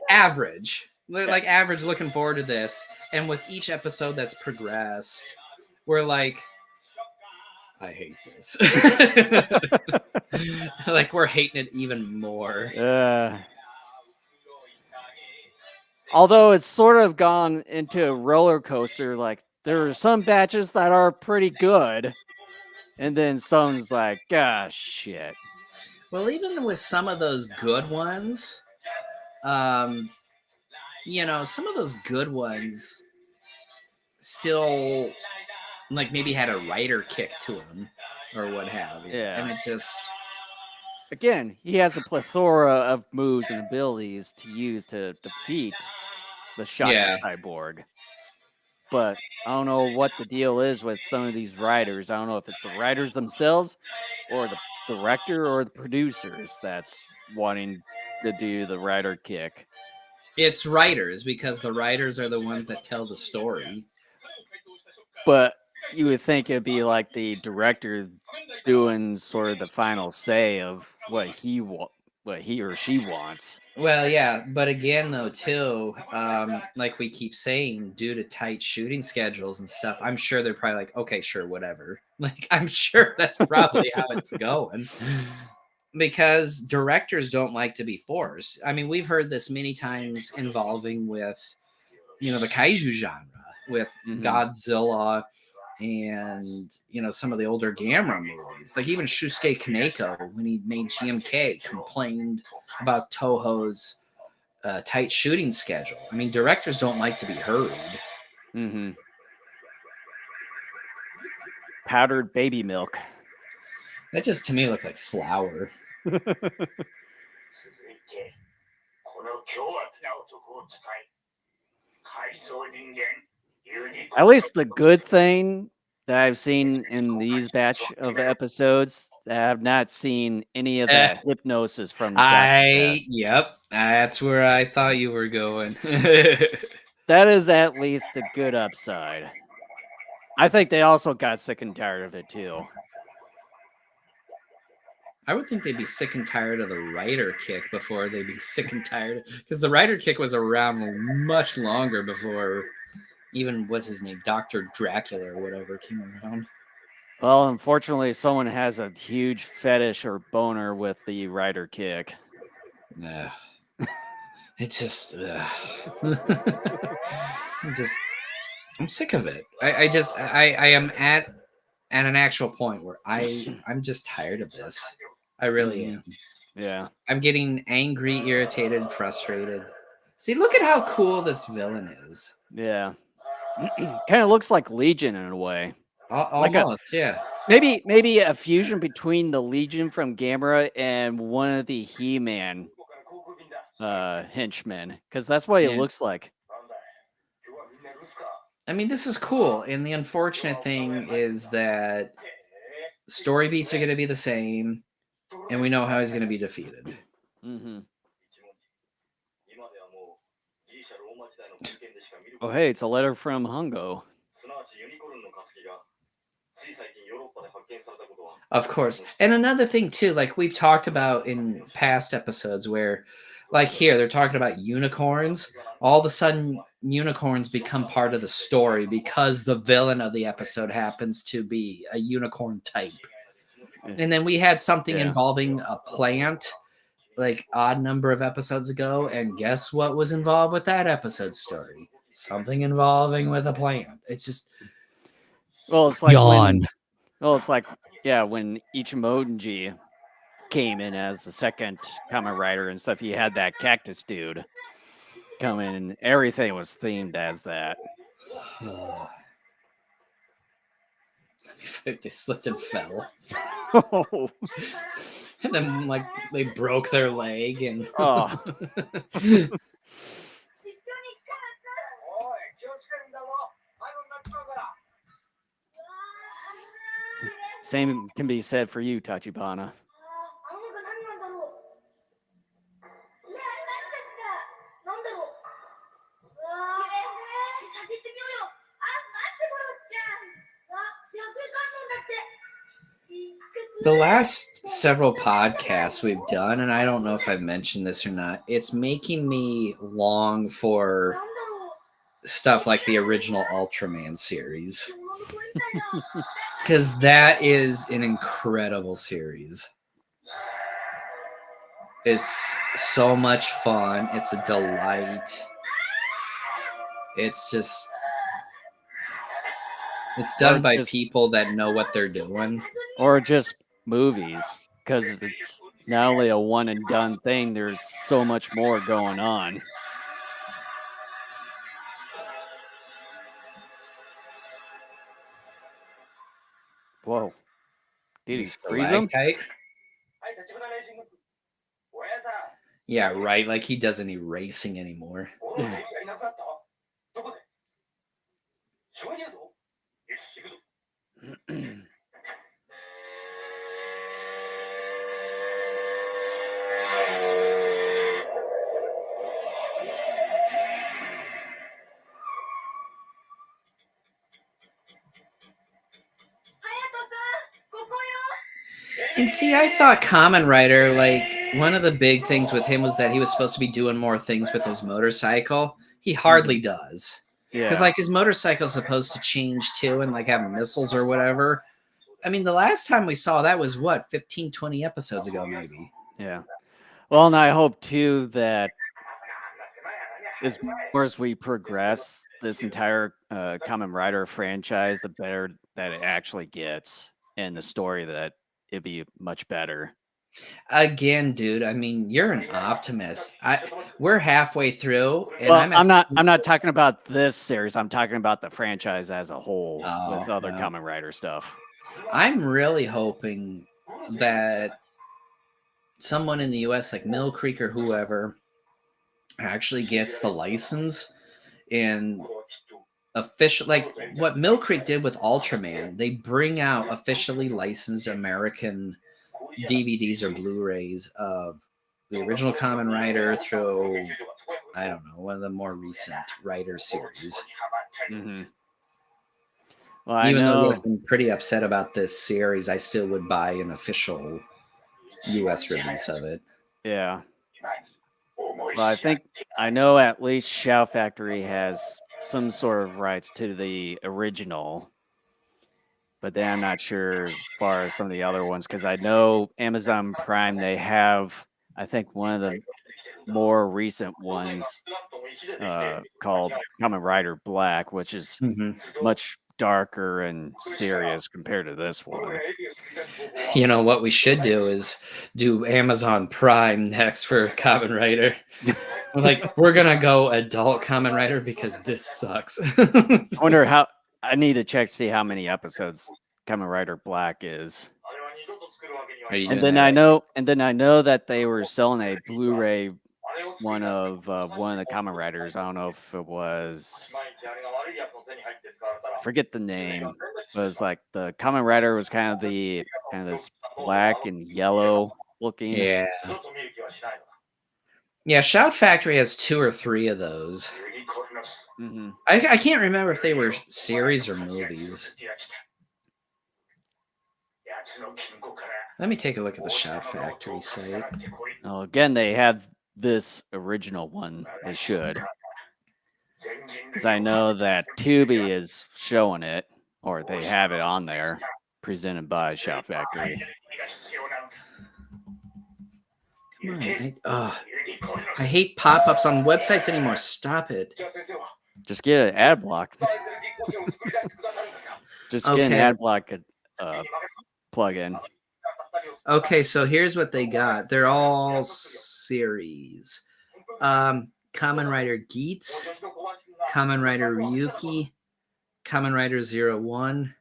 average. we're like average looking forward to this, and with each episode that's progressed, we're like, I hate this. Like we're hating it even more. Although it's sort of gone into a roller coaster, like there are some batches that are pretty good, and then some's like, gosh, shit. Well, even with some of those good ones, you know, some of those good ones still like maybe had a writer kick to them or what have you. Yeah. And it just Again, he has a plethora of moves and abilities to use to defeat the Shocker Yeah. Cyborg. But I don't know what the deal is with some of these writers. I don't know if it's the writers themselves or the director or the producers that's wanting to do the writer kick. it's writers because the writers are the ones that tell the story. But you would think it'd be like the director doing sort of the final say of what he or she wants. Well, yeah, but again, though, too, like we keep saying, due to tight shooting schedules and stuff, I'm sure they're probably like, okay, sure, whatever. Like, I'm sure that's probably how it's going. Because directors don't like to be forced. I mean, we've heard this many times involving with, you know, the kaiju genre, with Godzilla and, you know, some of the older Gamera movies. Like even Shusuke Kaneko, when he made GMK, complained about Toho's tight shooting schedule. I mean, directors don't like to be hurried. Mm-hmm. Powdered baby milk. That just, to me, looked like flour. 続いてこの凶悪な男を使い改造人間ユニコーン At least the good thing that I've seen in these batch of episodes, that I have not seen any of that hypnosis from Dr. Death. Yep, that's where I thought you were going. That is at least the good upside. I think they also got sick and tired of it too. I would think they'd be sick and tired of the writer kick before they'd be sick and tired, because the writer kick was around much longer before even what's his name, Dr. Dracula or whatever came around. Well, unfortunately, someone has a huge fetish or boner with the writer kick. Nah. It's just, I'm sick of it. I am at an actual point where I'm just tired of this. I really am. Yeah. I'm getting angry, irritated, frustrated. See, look at how cool this villain is. Yeah. Kind of looks like Legion in a way. Almost, yeah. Maybe a fusion between the Legion from Gamera and one of the He-Man henchmen, because that's what it looks like. I mean, this is cool, and the unfortunate thing is that story beats are going to be the same, and we know how he's going to be defeated. Mm-hmm. Oh, hey, it's a letter from Hungo. Of course. And another thing, too, like we've talked about in past episodes where, like here, they're talking about unicorns. All of a sudden, unicorns become part of the story because the villain of the episode happens to be a unicorn type. And then we had something involving a plant, like odd number of episodes ago. And guess what was involved with that episode story? Something involving with a plant. It's just... Well, it's like Yawn. when Ichimonji came in as the second Kamen Rider and stuff, he had that cactus dude come in, and everything was themed as that. They slipped and fell. Oh. And then, like, they broke their leg and... Oh. Same can be said for you, Tachibana. あの中何なんだろう。ねえ、何ですか。なんだろう。うわー、先行ってみようよ。あ、待って、ゴロちゃん。あ、100円観音だって。 The last several podcasts we've done, and I don't know if I've mentioned this or not. It's making me long for stuff like the original Ultraman series, because that is an incredible series. It's so much fun. It's a delight. It's just, it's done Or by just- people that know what they're doing. Or just movies, because it's not only a one and done thing, there's so much more going on. Whoa. Did he freeze him? Stalactite? Yeah, right. Like he doesn't erasing anymore. And see, I thought Kamen Rider, like, one of the big things with him was that he was supposed to be doing more things with his motorcycle. He hardly does. Because, Yeah. like, his motorcycle's supposed to change, too, and, like, have missiles or whatever. I mean, the last time we saw that was, what, 15, 20 episodes ago, maybe? Yeah. Well, and I hope, too, that as more as we progress this entire Kamen Rider franchise, the better that it actually gets, and the story that it'd be much better. Again, dude, I mean, you're an optimist. We're halfway through, and Well, I'm not talking about this series. I'm talking about the franchise as a whole with Oh, other no. Kamen Rider stuff. I'm really hoping that someone in the US, like Mill Creek or whoever, actually gets the license and official, like what Mill Creek did with Ultraman. They bring out officially licensed American DVDs or Blu-rays of the original Kamen Rider through, I don't know, one of the more recent Rider series. Mm-hmm. Well, I Even though, know. yes, I'm pretty upset about this series, I still would buy an official US release of it. Yeah. Well, I know at least Shout Factory has some sort of rights to the original, but then I'm not sure as far as some of the other ones, because I know Amazon Prime, they have, I think, one of the more recent ones called Kamen Rider Black, which is much darker and serious compared to this one. You know what we should do is do Amazon Prime next for Kamen Rider. Like, we're gonna go adult Kamen Rider because this sucks. I wonder how. I need to check to see how many episodes Kamen Rider Black is. Are you And doing then that? I know that they were selling a Blu-ray one of the Kamen Riders. I don't know if it was, I forget the name. It was like the Kamen Rider was kind of this black and yellow looking. Yeah. Yeah, Shout Factory has 2 or 3 of those. Mm-hmm. I can't remember if they were series or movies. Let me take a look at the Shout Factory site. Oh, again, they have this original one. They should, because I know that Tubi is showing it, or they have it on there, presented by Shout Factory. Come on, I hate pop-ups on websites anymore. Stop it. Just get an ad block. Just get an Okay. ad block plug-in. Okay, so here's what they got. They're all series. Kamen Rider Geats, Kamen Rider Ryuki, Kamen Rider 01,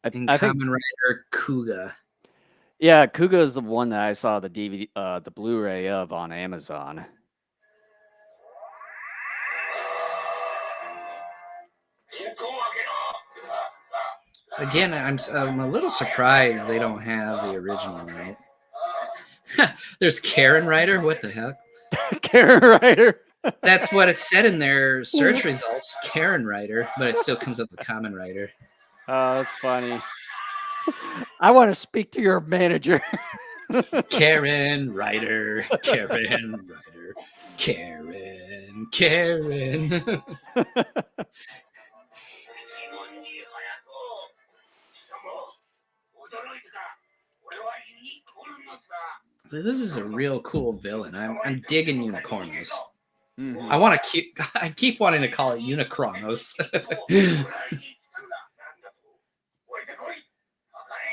and I think, Kamen Rider Kuga. yeah, Kuga is the one that I saw the DVD, the Blu-ray of on Amazon. Again, I'm a little surprised they don't have the original out. There's Karen Rider. What the heck? Karen Rider. That's what it said in their search results, Karen Rider, but it still comes up with Kamen Rider. Oh, that's funny. I want to speak to your manager. Karen Rider, Karen Rider, Karen, Karen. 一文字早く貴様驚いたか俺はユニコーンのさ This is a real cool villain. I'm digging Unicornos. Mhm. I want to keep. I keep wanting to call it Unicronos. もらいに来たんだなんだと置いてこいかかれ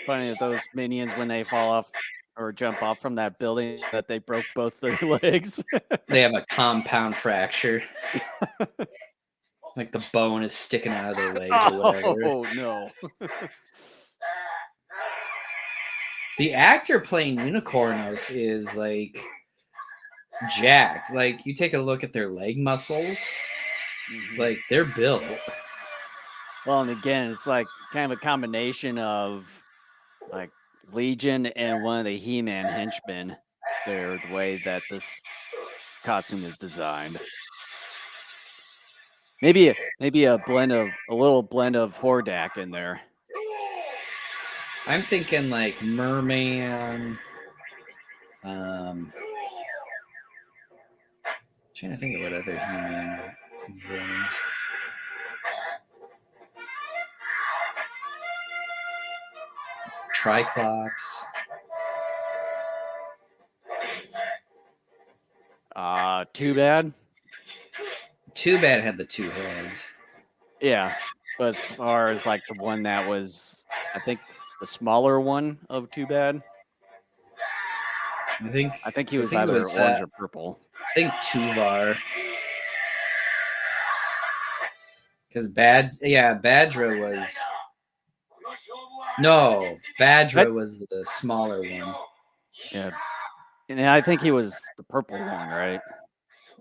Funny that those minions, when they fall off or jump off from that building, that they broke both their legs. They have a compound fracture. Like the bone is sticking out of their legs or whatever. Oh no! The actor playing Unicornos is like jacked. Like you take a look at their leg muscles, Mhm. like they're built. Well, and again, it's like kind of a combination of like Legion and one of the He-Man henchmen. They're the way that this costume is designed. Maybe a little blend of Hordak in there. I'm thinking like Merman. Trying to think of what other He-Man villains. Triclops. Too bad. Too Bad had the two heads. Yeah, but as far as like the one that was, I think the smaller one of Too Bad. I think he was it either was, orange or purple. I think Tuvar. Because Badra was. No, Badra was the smaller one. Yeah, and I think he was the purple one, right?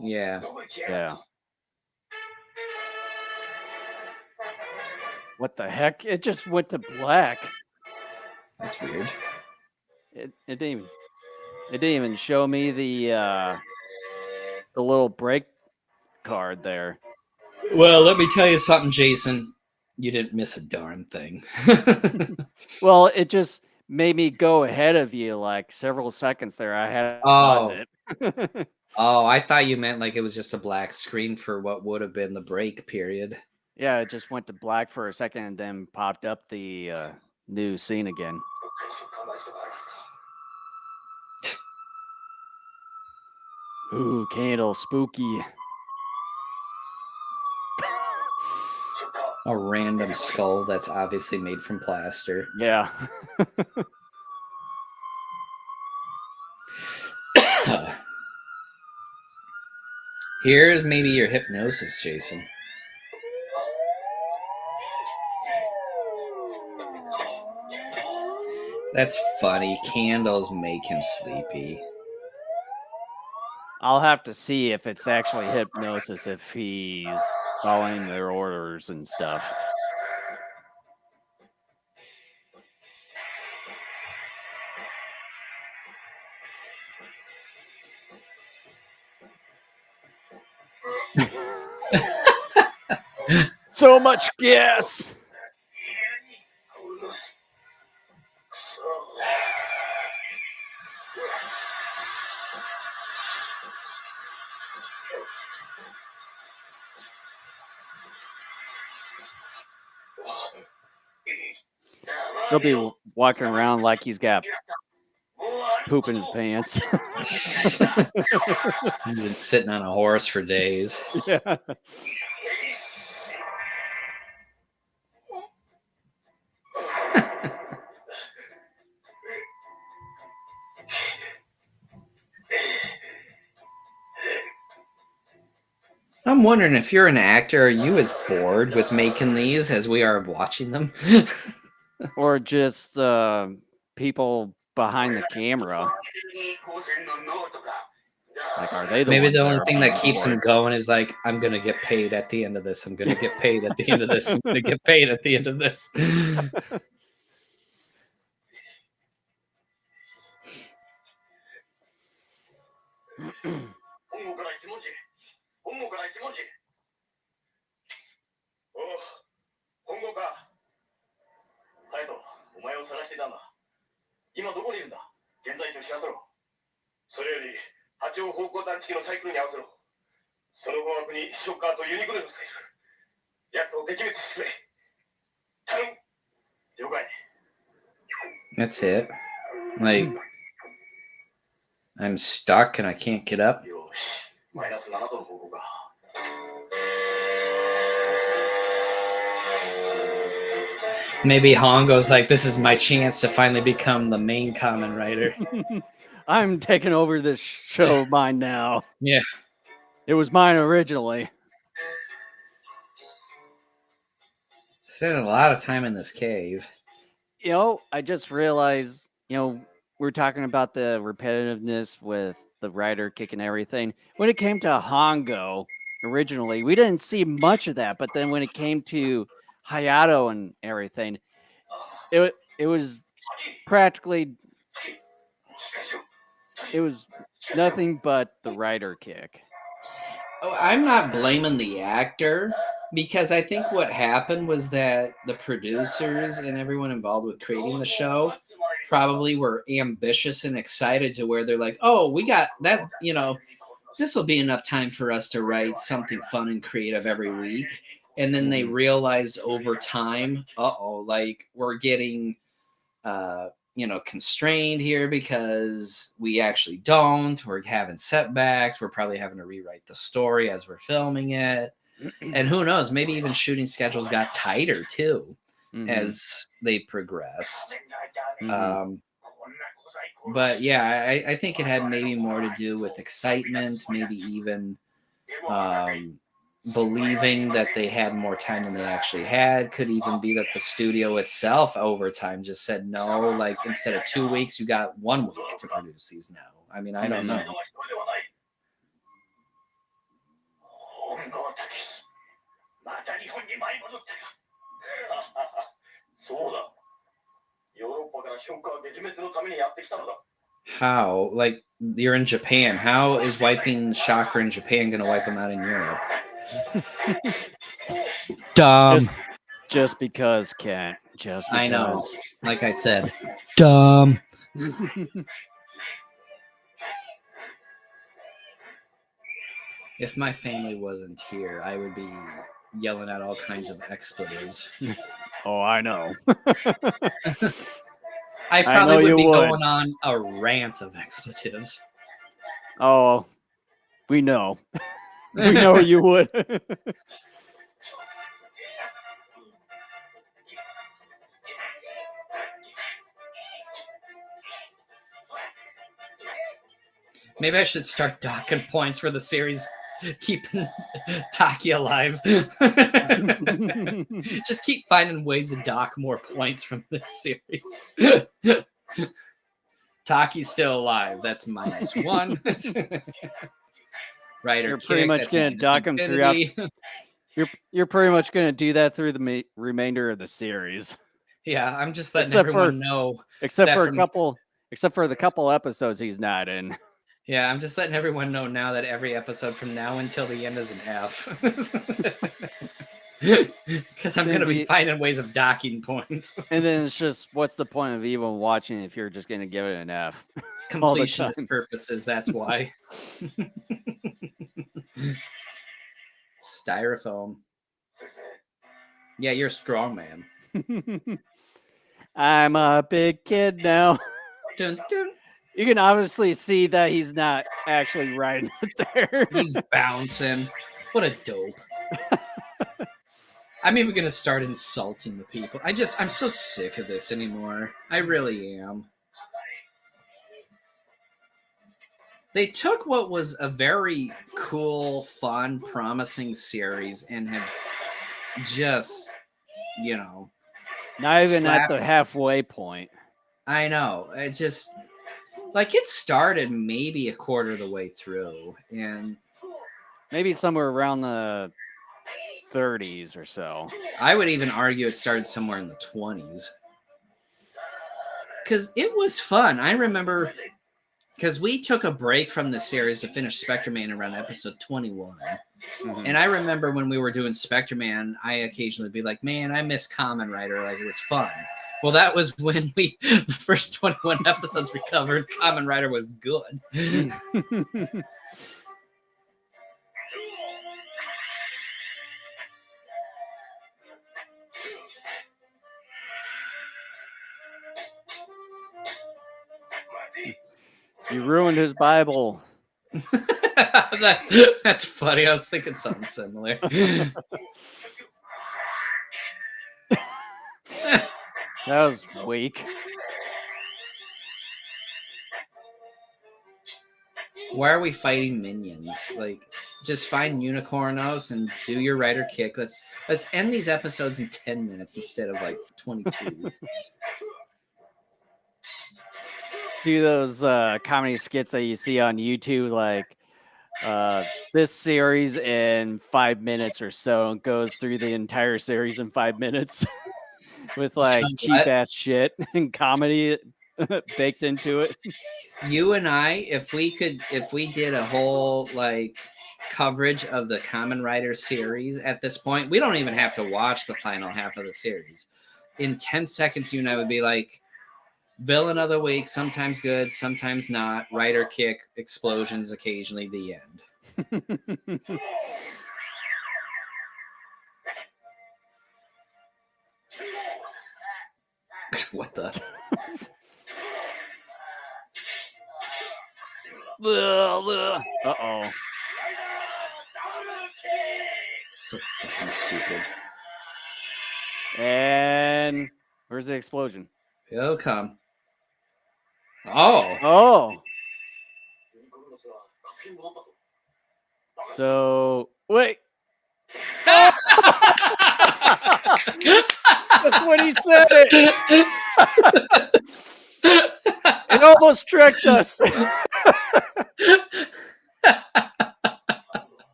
Yeah. Yeah. What the heck? It just went to black. That's weird. It didn't even show me the little break card there. Well, let me tell you something, Jason. You didn't miss a darn thing. Well, it just made me go ahead of you like several seconds there. I had to pause it. Oh, I thought you meant like it was just a black screen for what would have been the break period. Yeah, it just went to black for a second and then popped up the new scene again. Ooh, candle, spooky. A random skull that's obviously made from plaster. Yeah. Here's maybe your hypnosis, Jason. That's funny. Candles make him sleepy. I'll have to see if it's actually hypnosis, if he's following their orders and stuff. So much gas. He'll be walking around like he's got poop in his pants. He's been sitting on a horse for days. Yeah. I'm wondering if you're an actor, are you as bored with making these as we are watching them? Or just people behind the camera. Like, are they the Maybe ones the that only are thing that being keeps him bored? going is like, I'm gonna get paid at the end of this. I'm gonna get paid at the end of this. I'm gonna get paid at the end of this. 探してたんだ。今どこにいるんだ。現在地を知らせろ。それより波長方向探知機のサイクルに合わせろ。その方角にショッカーとユニクロイドさえいる。奴を撃滅してくれ。頼む。了解。 That's it. Like, I'm stuck and I can't get up. よし、マイナス7度の方向か。Maybe Hongo's like, this is my chance to finally become the main Kamen Rider. I'm taking over this show of mine now. Yeah. It was mine originally. Spent a lot of time in this cave. You know, I just realized, you know, we're talking about the repetitiveness with the rider kicking everything. When it came to Hongo originally, we didn't see much of that. But then when it came to Hayato and everything, it was practically, it was nothing but the rider kick. Oh, I'm not blaming the actor because I think what happened was that the producers and everyone involved with creating the show probably were ambitious and excited to where they're like, oh, we got that, you know, this will be enough time for us to write something fun and creative every week. And then they realized over time, like we're getting, you know, constrained here because we actually don't. We're having setbacks. We're probably having to rewrite the story as we're filming it. And who knows, maybe even shooting schedules got tighter too as they progressed. But yeah, I think it had maybe more to do with excitement, maybe even believing that they had more time than they actually had. Could even be that the studio itself over time just said no, like instead of 2 weeks, you got 1 week to produce these now. I mean, I don't know. また日本に舞い戻ったか。そうだ。ヨーロッパからショッカー撃滅のためにやってきたのだ。 How? Like, you're in Japan. How is wiping chakra in Japan going to wipe them out in Europe? Dumb. Just because, Kent. Just because. I know. Like I said. Dumb. If my family wasn't here, I would be yelling out all kinds of expletives. Oh, I know. I probably would be going on a rant of expletives. Oh, we know. We know you would. Maybe I should start docking points for the series, keeping Taki alive. Just keep finding ways to dock more points from this series. Taki's still alive. That's -1. Rider You're pretty much going to dock him throughout. You're pretty much going to do that through the remainder of the series. Yeah, I'm just letting everyone know. Except for the couple episodes he's not in. Yeah, I'm just letting everyone know now that every episode from now until the end is an F. Because I'm going to be finding ways of docking points. And then it's just, what's the point of even watching if you're just going to give it an F? Completionist purposes, that's why. Styrofoam. Yeah, you're a strong man. I'm a big kid now. Dun, dun. You can obviously see that he's not actually riding it there. He's bouncing. What a dope. I'm even going to start insulting the people. I'm so sick of this anymore. I really am. They took what was a very cool, fun, promising series and have just, you know. Not even at the halfway point. I know. It just, like, it started maybe a quarter of the way through. And maybe somewhere around the 30s or so. I would even argue it started somewhere in the 20s. Because it was fun. I remember, because we took a break from the series to finish Spectre-Man around episode 21. Mm-hmm. And I remember when we were doing Spectre-Man, I occasionally be like, man, I miss Kamen Rider. Like, it was fun. Well, that was when the first 21 episodes we covered, Kamen Rider was good. You ruined his Bible. That's funny. I was thinking something similar. That was weak. Why are we fighting minions? Like, just find unicornos and do your rider kick. Let's end these episodes in 10 minutes instead of like 22. Do those comedy skits that you see on YouTube, like this series in 5 minutes or so, and goes through the entire series in 5 minutes with like cheap ass shit and comedy baked into it. You and I, if we did a whole like coverage of the Kamen Rider series at this point, we don't even have to watch the final half of the series. In 10 seconds, you and I would be like, villain of the week, sometimes good, sometimes not, rider kick, explosions occasionally, the end. What the? Uh-oh. So fucking stupid. And where's the explosion? It'll come. Oh. Oh. So, wait. That's when he said it. It almost tricked us.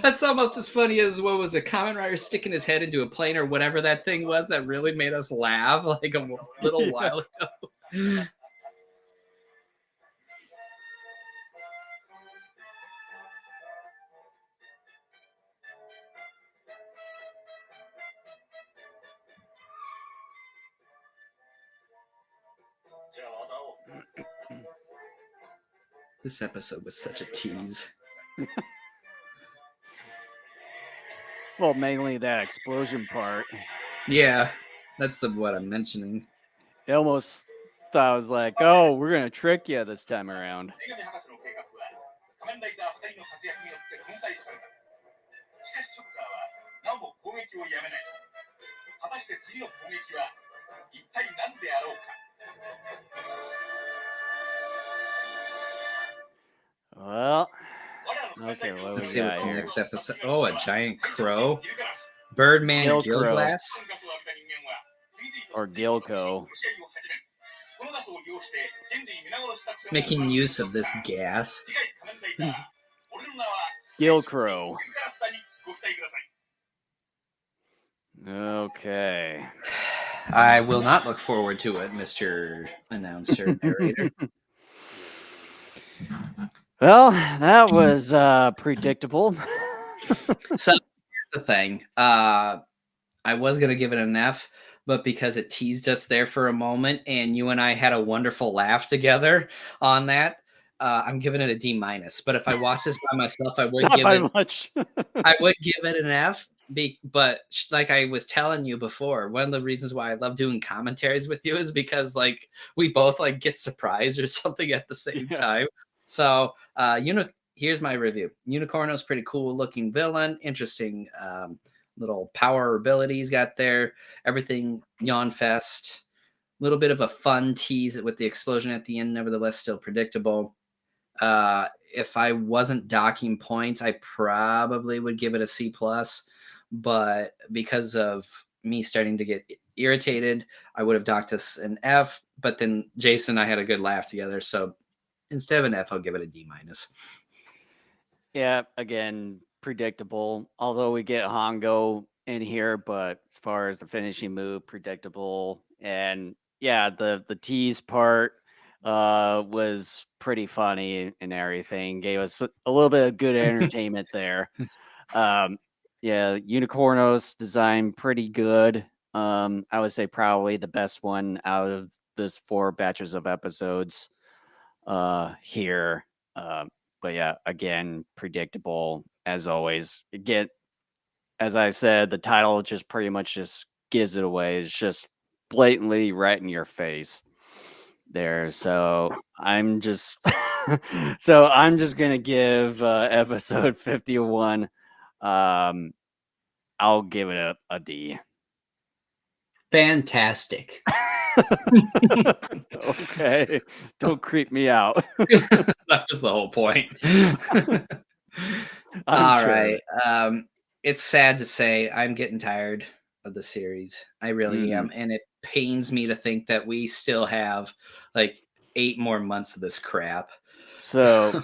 That's almost as funny as what was a Kamen Rider sticking his head into a plane or whatever that thing was that really made us laugh like a little while ago. This episode was such a tease. Well, mainly that explosion part. Yeah, that's what I'm mentioning. It almost thought I was like, oh, we're going to trick you this time around. Well, okay, what Let's we see what got the here. next episode. Oh, a giant crow. Birdman Gill Gill crow. Glass. Or Gilco. Making use of this gas. Gilcrow. Okay. I will not look forward to it, Mr. Announcer Narrator. Well, that was predictable. So here's the thing. I was going to give it an F, but because it teased us there for a moment and you and I had a wonderful laugh together on that, I'm giving it a D-. But if I watch this by myself, I would Not give by it much. I would give it an F. But like I was telling you before, one of the reasons why I love doing commentaries with you is because like we both like get surprised or something at the same time. So here's my review. Unicorno's pretty cool looking villain, interesting little power abilities got there. Everything yawn fest. A little bit of a fun tease with the explosion at the end, nevertheless still predictable. If I wasn't docking points, I probably would give it a C+. But because of me starting to get irritated, I would have docked us an F. But then Jason and I had a good laugh together. So instead of an F, I'll give it a D-. Yeah, again, predictable. Although we get Hongo in here, but as far as the finishing move, predictable. And yeah, the tease part was pretty funny and everything. Gave us a little bit of good entertainment there. Yeah, Unicornos design pretty good. I would say probably the best one out of this 4 batches of episodes here. But yeah, again, predictable as always. Again, as I said, the title just pretty much just gives it away. It's just blatantly right in your face there. So I'm just I'm just gonna give episode 51. I'll give it a D. Fantastic. Okay, don't creep me out. That was the whole point. I'm All sure. right. It's sad to say I'm getting tired of the series. I really am. And it pains me to think that we still have like 8 more months of this crap. So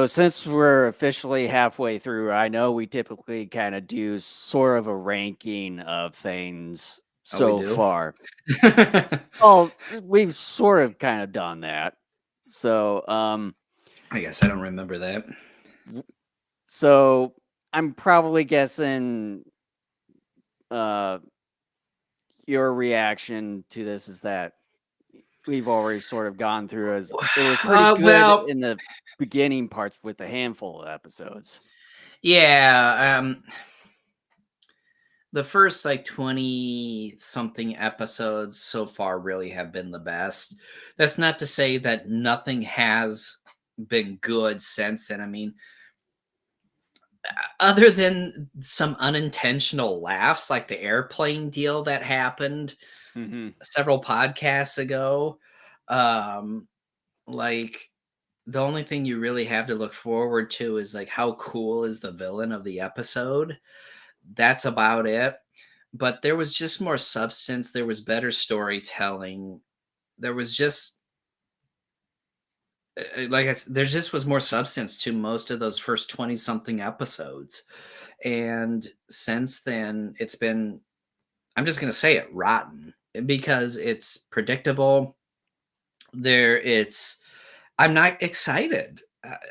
since we're officially halfway through, I know we typically kind of do sort of a ranking of things Oh, so we do? far. Oh, we've sort of kind of done that. So, I guess I don't remember that. so I'm probably guessing your reaction to this is that we've already sort of gone through as it was pretty good well, in the beginning parts with a handful of episodes. yeah. The first like 20 something episodes so far really have been the best. That's not to say that nothing has been good since then. I mean, other than some unintentional laughs like the airplane deal that happened several podcasts ago, um like the only thing you really have to look forward to is like how cool is the villain of the episode. That's about it. But there was just more substance, there was better storytelling. There was just like I said, there just was more substance to most of those first 20 something episodes. And since then, it's been, I'm just going to say it, rotten, because it's predictable. I'm not excited.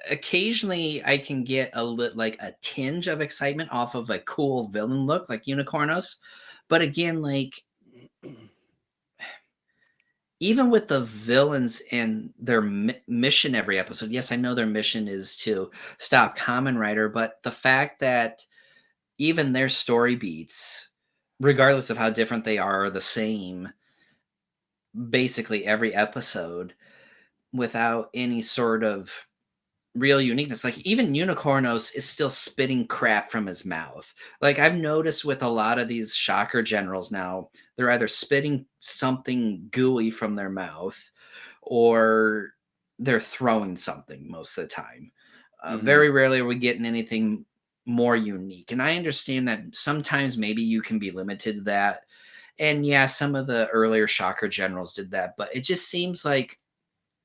Occasionally, I can get like a tinge of excitement off of a cool villain look like Unicornos. But again, like, even with the villains and their mission every episode, yes, I know their mission is to stop Kamen Rider, but the fact that even their story beats, regardless of how different they are the same basically every episode without any sort of real uniqueness. Like even Unicornos is still spitting crap from his mouth. Like I've noticed with a lot of these shocker generals now, they're either spitting something gooey from their mouth or they're throwing something most of the time. Very rarely are we getting anything more unique. And I understand that sometimes maybe you can be limited to that. And yeah, some of the earlier shocker generals did that, but it just seems like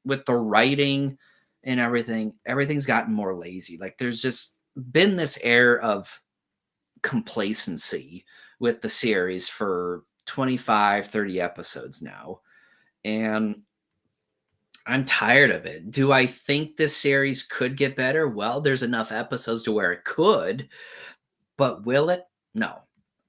with the writing and everything, everything's gotten more lazy. Like there's just been this air of complacency with the series for 25, 30 episodes now. And I'm tired of it. Do I think this series could get better? Well, there's enough episodes to where it could, but will it? No,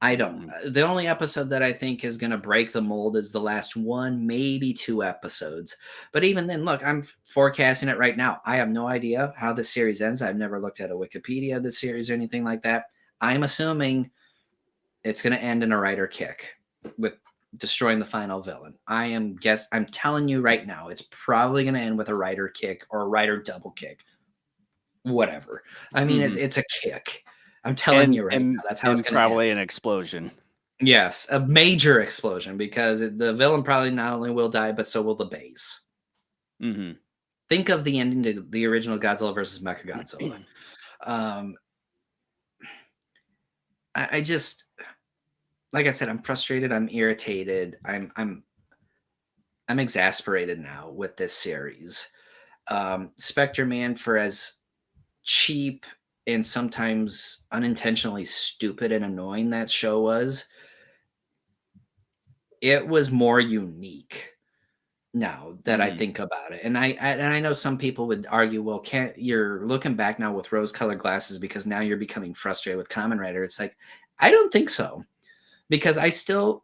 I don't. The only episode that I think is going to break the mold is the last one, maybe 2 episodes. But even then, look, I'm forecasting it right now. I have no idea how this series ends. I've never looked at a Wikipedia of the series or anything like that. I'm assuming it's going to end in a writer kick with destroying the final villain. I'm telling you right now, it's probably going to end with a writer kick or a writer double kick. Whatever. I mean, it's a kick. I'm telling you right now, that's how it's going to end. Probably an explosion. Yes, a major explosion because the villain probably not only will die, but so will the base. Think of the ending to the original Godzilla versus Mechagodzilla. I just, like I said, I'm frustrated. I'm irritated. I'm exasperated now with this series. Spectre Man, for as cheap and sometimes unintentionally stupid and annoying that show was, it was more unique. now that I Mhm. think about it. And I know some people would argue, well, can't you're looking back now with rose-colored glasses because now you're becoming frustrated with Kamen Rider. It's like, I don't think so. Because I still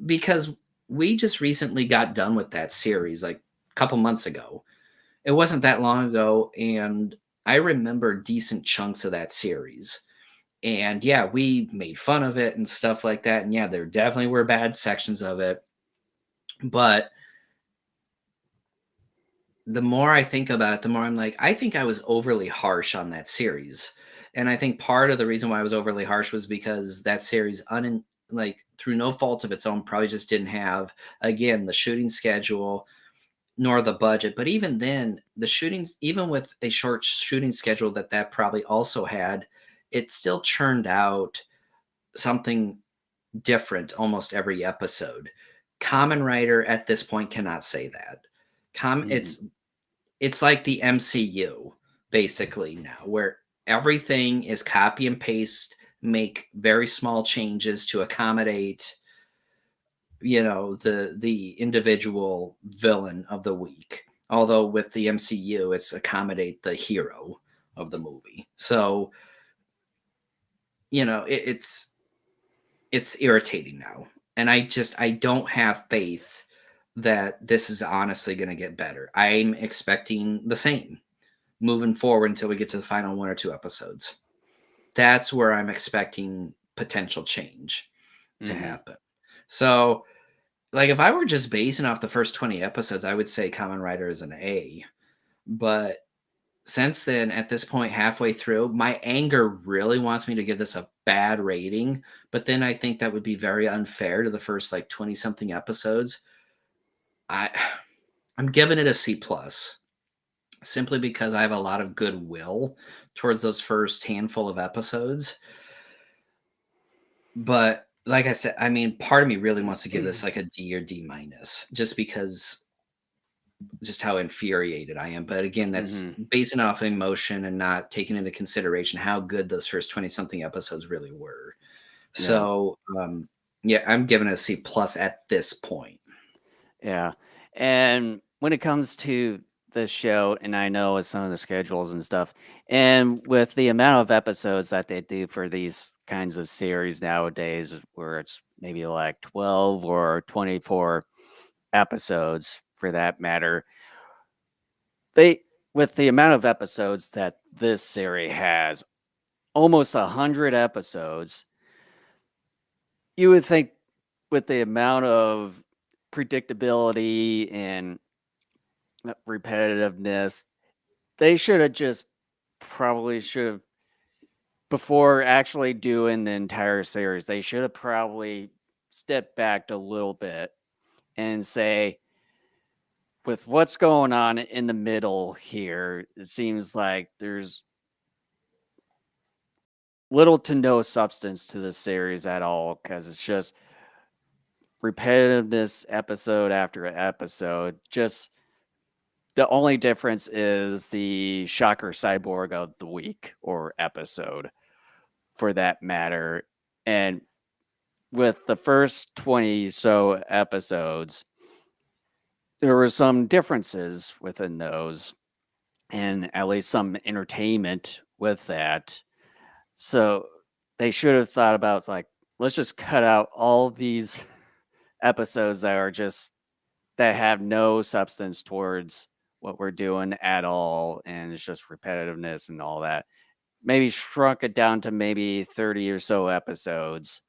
because we just recently got done with that series like a couple months ago. It wasn't that long ago, and I remember decent chunks of that series. And yeah, we made fun of it and stuff like that. And yeah, there definitely were bad sections of it. But the more I think about it, the more I'm like, I think I was overly harsh on that series. And I think part of the reason why I was overly harsh was because that series, like through no fault of its own, probably just didn't have, again, the shooting schedule nor the budget. But even then, the shootings, even with a short shooting schedule that probably also had, it still churned out something different almost every episode. Kamen Rider at this point cannot say that. Com- Mhm. it's it's like the MCU basically now, where everything is copy and paste, make very small changes to accommodate, the individual villain of the week. Although with the MCU, it's accommodate the hero of the movie. So, it's irritating now. And I don't have faith that this is honestly going to get better. I'm expecting the same moving forward until we get to the final 1 or 2 episodes. That's where I'm expecting potential change to Mhm. happen. So, like, if I were just basing off the first 20 episodes, I would say Kamen Rider is an A. But since then, at this point, halfway through, my anger really wants me to give this a bad rating. But then I think that would be very unfair to the first like 20 something episodes. I I'm giving it a C plus simply because I have a lot of goodwill towards those first handful of episodes. But like I said, I mean, part of me really wants to give this like a D or D minus just because just how infuriated I am. But again, that's Mhm. basing off emotion and not taking into consideration how good those first 20 something episodes really were. Yeah. So, yeah, I'm giving it a C plus at this point. Yeah. And when it comes to the show, and I know with some of the schedules and stuff, and with the amount of episodes that they do for these kinds of series nowadays, where it's maybe like 12 or 24 episodes for that matter, they, with the amount of episodes that this series has, almost 100 episodes, you would think with the amount of predictability and repetitiveness, they should have just probably should have before actually doing the entire series, they should have probably stepped back a little bit and say, with what's going on in the middle here, it seems like there's little to no substance to the series at all because it's just repetitiveness episode after episode. Just the only difference is the shocker cyborg of the week or episode for that matter. And with the first 20 so episodes, there were some differences within those and at least some entertainment with that. So they should have thought about like, let's just cut out all these episodes that are just that have no substance towards what we're doing at all. And it's just repetitiveness and all that. Maybe shrunk it down to maybe 30 or so episodes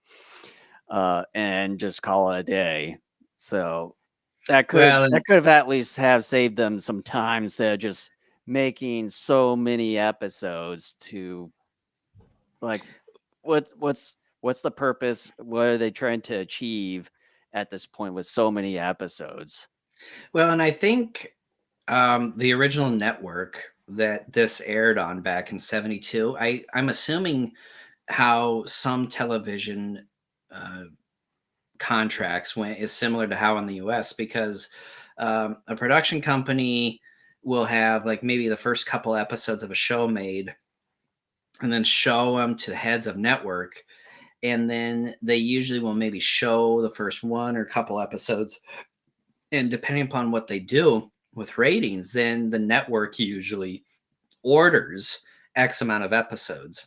and just call it a day. So Well, and that could have at least have saved them some time instead of just making so many episodes to like what's the purpose? What are they trying to achieve at this point with so many episodes? I think the original network that this aired on back in 72, I'm assuming how some television uh, contracts went is similar to how in the US because a production company will have like maybe the first couple episodes of a show made and then show them to the heads of network, and then they usually will maybe show the first one or couple episodes And depending upon what they do with ratings, then the network usually orders X amount of episodes.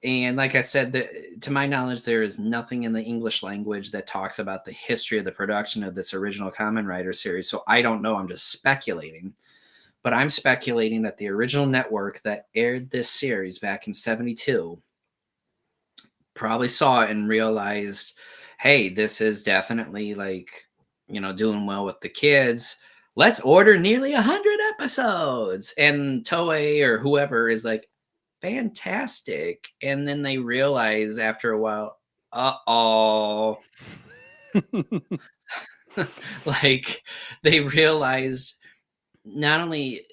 And like I said, to my knowledge, there is nothing in the English language that talks about the history of the production of this original Kamen Rider series. So I don't know. I'm just speculating. But I'm speculating that the original network that aired this series back in 72 probably saw it and realized, hey, this is definitely like, doing well with the kids. Let's order nearly 100 episodes. And Toei or whoever is like, fantastic. And then they realize after a while, uh-oh. Like they realized not only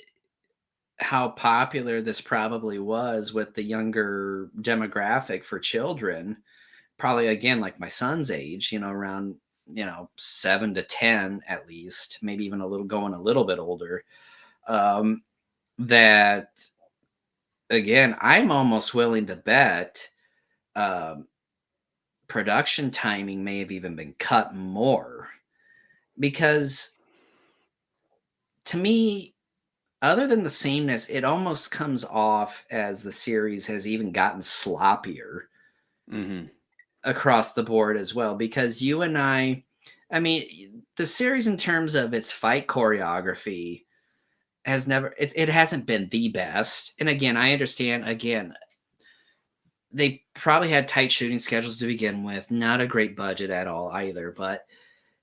how popular this probably was with the younger demographic for children, probably again like my son's age, around 7 to 10 at least, maybe even going a little bit older. That again, I'm almost willing to bet production timing may have even been cut more, because to me, other than the sameness, it almost comes off as the series has even gotten sloppier across the board as well. Because you and I mean, the series in terms of its fight choreography has never, it hasn't been the best. And again, I understand, again, they probably had tight shooting schedules to begin with, not a great budget at all either. But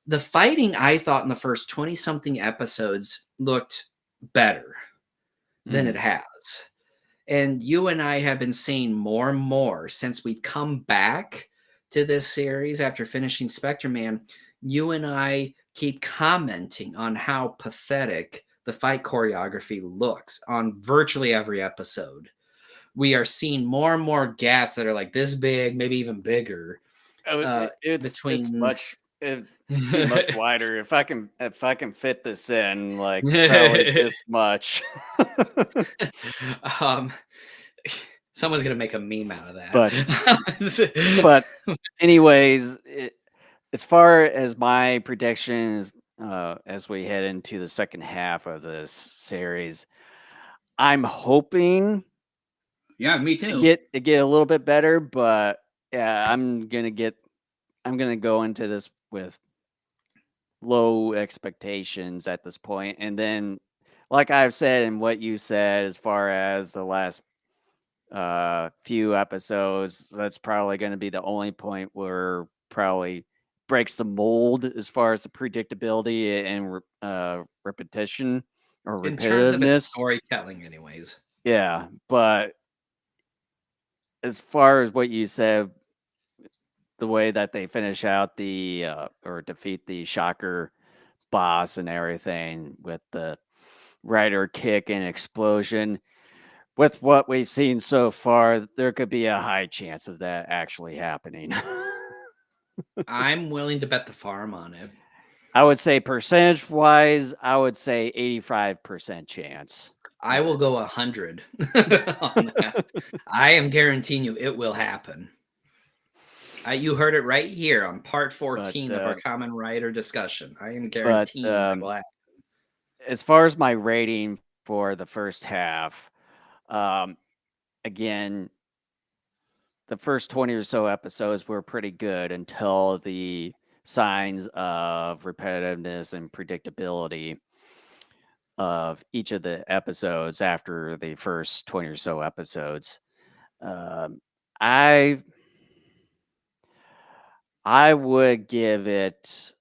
the fighting, I thought in the first 20 something episodes looked better than it has. And you and I have been seeing more and more since we've come back to this series after finishing Spectre Man. You and I keep commenting on how pathetic the fight choreography looks on virtually every episode. We are seeing more and more gaps that are like this big, maybe even bigger. It's much wider. If I can fit this in, like probably this much. Someone's gonna make a meme out of that. But anyways, as far as my predictions, as we head into the second half of this series, I'm hoping, yeah, me too, get a little bit better. But yeah, I'm gonna go into this with low expectations at this point, and then, like I've said and what you said, as far as the last few episodes, that's probably going to be the only point where probably breaks the mold as far as the predictability and repetition or in terms of its repetitiveness. storytelling, anyways. Yeah, but as far as what you said, the way that they finish out the or defeat the Shocker boss and everything with the rider kick and explosion, with what we've seen so far, there could be a high chance of that actually happening. I'm willing to bet the farm on it. I would say percentage-wise, I would say 85% chance. I will go 100 on that. I am guaranteeing you it will happen. You heard it right here on part 14 of our Kamen Rider discussion. I am guaranteeing it will happen. As far as my rating for the first half, again, the first 20 or so episodes were pretty good until the signs of repetitiveness and predictability of each of the episodes after the first 20 or so episodes. I would give it.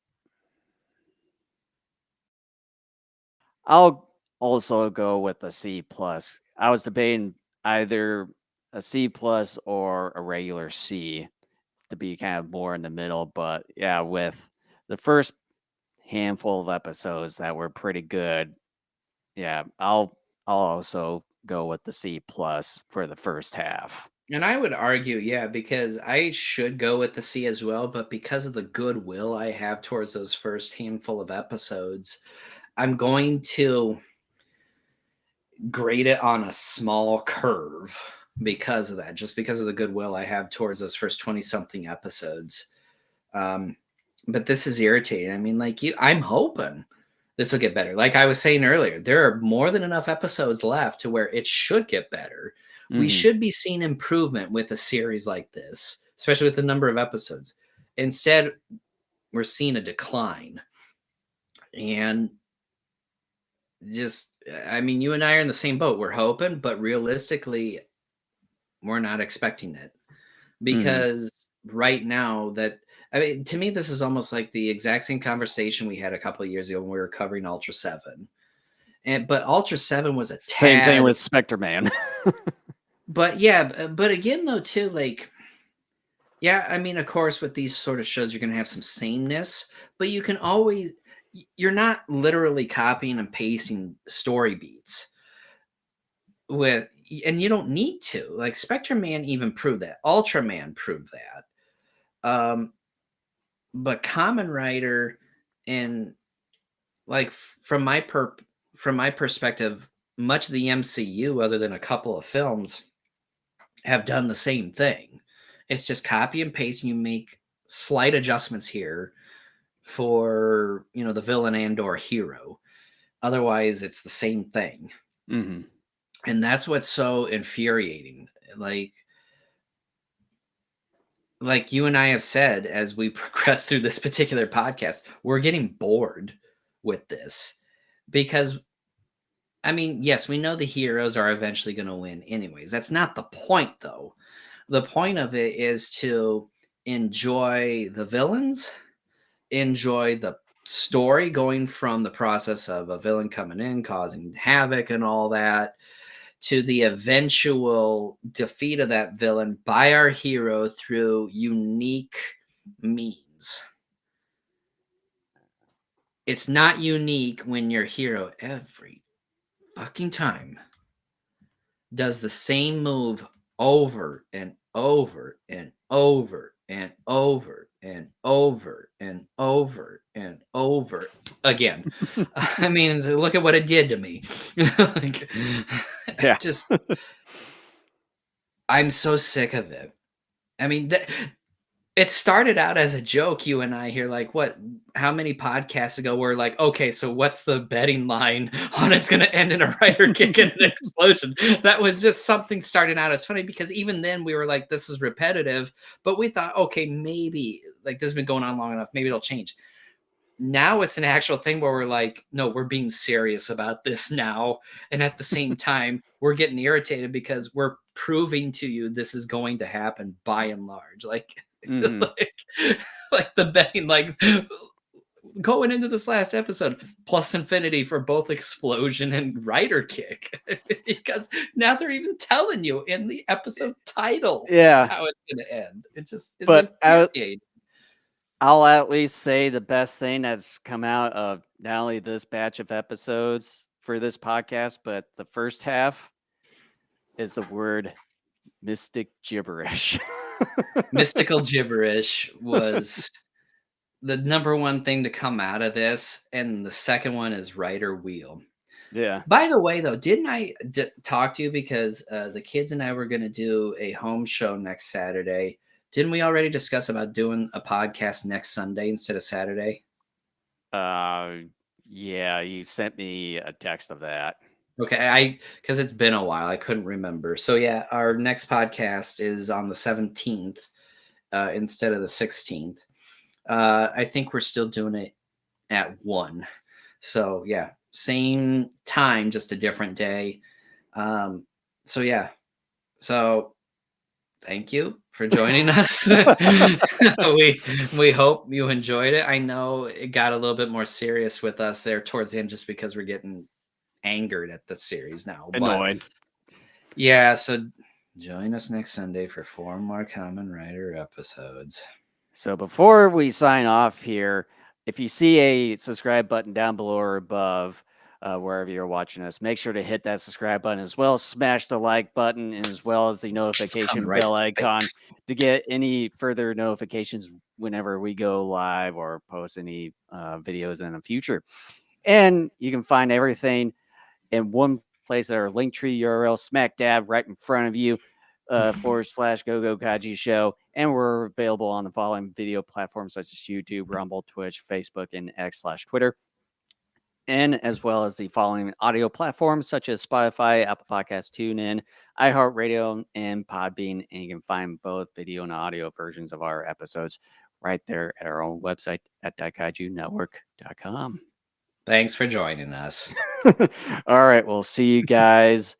I'll also go with a C plus. I was debating either a C plus or a regular C to be kind of more in the middle, but yeah, with the first handful of episodes that were pretty good, yeah, I'll also go with the C plus for the first half. And I would argue, yeah, because I should go with the C as well, but because of the goodwill I have towards those first handful of episodes, I'm going to grade it on a small curve because of that, just because of the goodwill I have towards those first 20 something episodes. But this is irritating. I mean, like I'm hoping this will get better. Like I was saying earlier, there are more than enough episodes left to where it should get better. We Mhm. should be seeing improvement with a series like this, especially with the number of episodes. Instead, we're seeing a decline. And just, I mean, you and I are in the same boat. We're hoping, but realistically, we're not expecting it because right now that I mean, to me, this is almost like the exact same conversation we had a couple of years ago when we were covering Ultra 7. But Ultra 7 was a Same thing tad, with Spectre Man. but yeah, but again though too, like yeah, I mean, of course, with these sort of shows, you're gonna have some sameness, but you can always you're not literally copying and pasting story beats with, and you don't need to. Like Spectre Man even proved that. Ultraman proved that. But Common Rider and like from my perspective, much of the MCU, other than a couple of films, have done the same thing. It's just copy and paste, and you make slight adjustments here for the villain and or hero. Otherwise, it's the same thing, Mhm. and that's what's so infuriating. Like you and I have said as we progress through this particular podcast, we're getting bored with this because I mean, yes, we know the heroes are eventually going to win anyways. That's not the point though. The point of it is to enjoy the villains, enjoy the story going from the process of a villain coming in, causing havoc and all that, to the eventual defeat of that villain by our hero through unique means. It's not unique when your hero every fucking time does the same move over and over and over and over and over and over and over again. I mean, look at what it did to me. Like, Yeah. just, I'm so sick of it. I mean, it started out as a joke. You and I here, like, what? How many podcasts ago we're like, okay, so what's the betting line on it's going to end in a rider kick and an explosion? That was just something starting out as funny because even then we were like, this is repetitive, but we thought, okay, maybe like this has been going on long enough, maybe it'll change. Now it's an actual thing where we're like, no, we're being serious about this now, and at the same time, we're getting irritated because we're proving to you this is going to happen by and large, like. Mhm. like the betting, like going into this last episode, plus infinity for both explosion and rider kick, because now they're even telling you in the episode title Yeah. how it's going to end. It just is But infuriating. I'll at least say the best thing that's come out of not only this batch of episodes for this podcast, but the first half is the word mystic gibberish. Mystical gibberish was the number one thing to come out of this, and the second one is rider wheel. Yeah. By the way, though, didn't I talk to you because the kids and I were going to do a home show next Saturday? Didn't we already discuss about doing a podcast next Sunday instead of Saturday? Yeah, you sent me a text of that. Okay, because it's been a while, I couldn't remember. So yeah, our next podcast is on the 17th instead of the 16th. I think we're still doing it at 1. So yeah, same time, just a different day. So yeah, so thank you for joining us. we hope you enjoyed it. I know it got a little bit more serious with us there towards the end just because we're getting angered at the series now. But Annoyed. yeah, so join us next Sunday for 4 more Kamen Rider episodes. So before we sign off here, if you see a subscribe button down below or above, wherever you're watching us, make sure to hit that subscribe button as well. Smash the like button and as well as the notification right bell to the icon face. to get any further notifications whenever we go live or post any videos in the future. And you can find everything in one place at our Linktree URL, smack dab right in front of you. /GoGo Kaiju Show. And we're available on the following video platforms such as YouTube, Rumble, Twitch, Facebook, and X/Twitter. And as well as the following audio platforms such as Spotify, Apple Podcasts, TuneIn, iHeartRadio, and Podbean. And you can find both video and audio versions of our episodes right there at our own website at DaikajuNetwork.com. Thanks for joining us. All right, we'll see you guys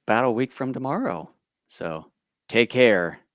about a week from tomorrow. So take care.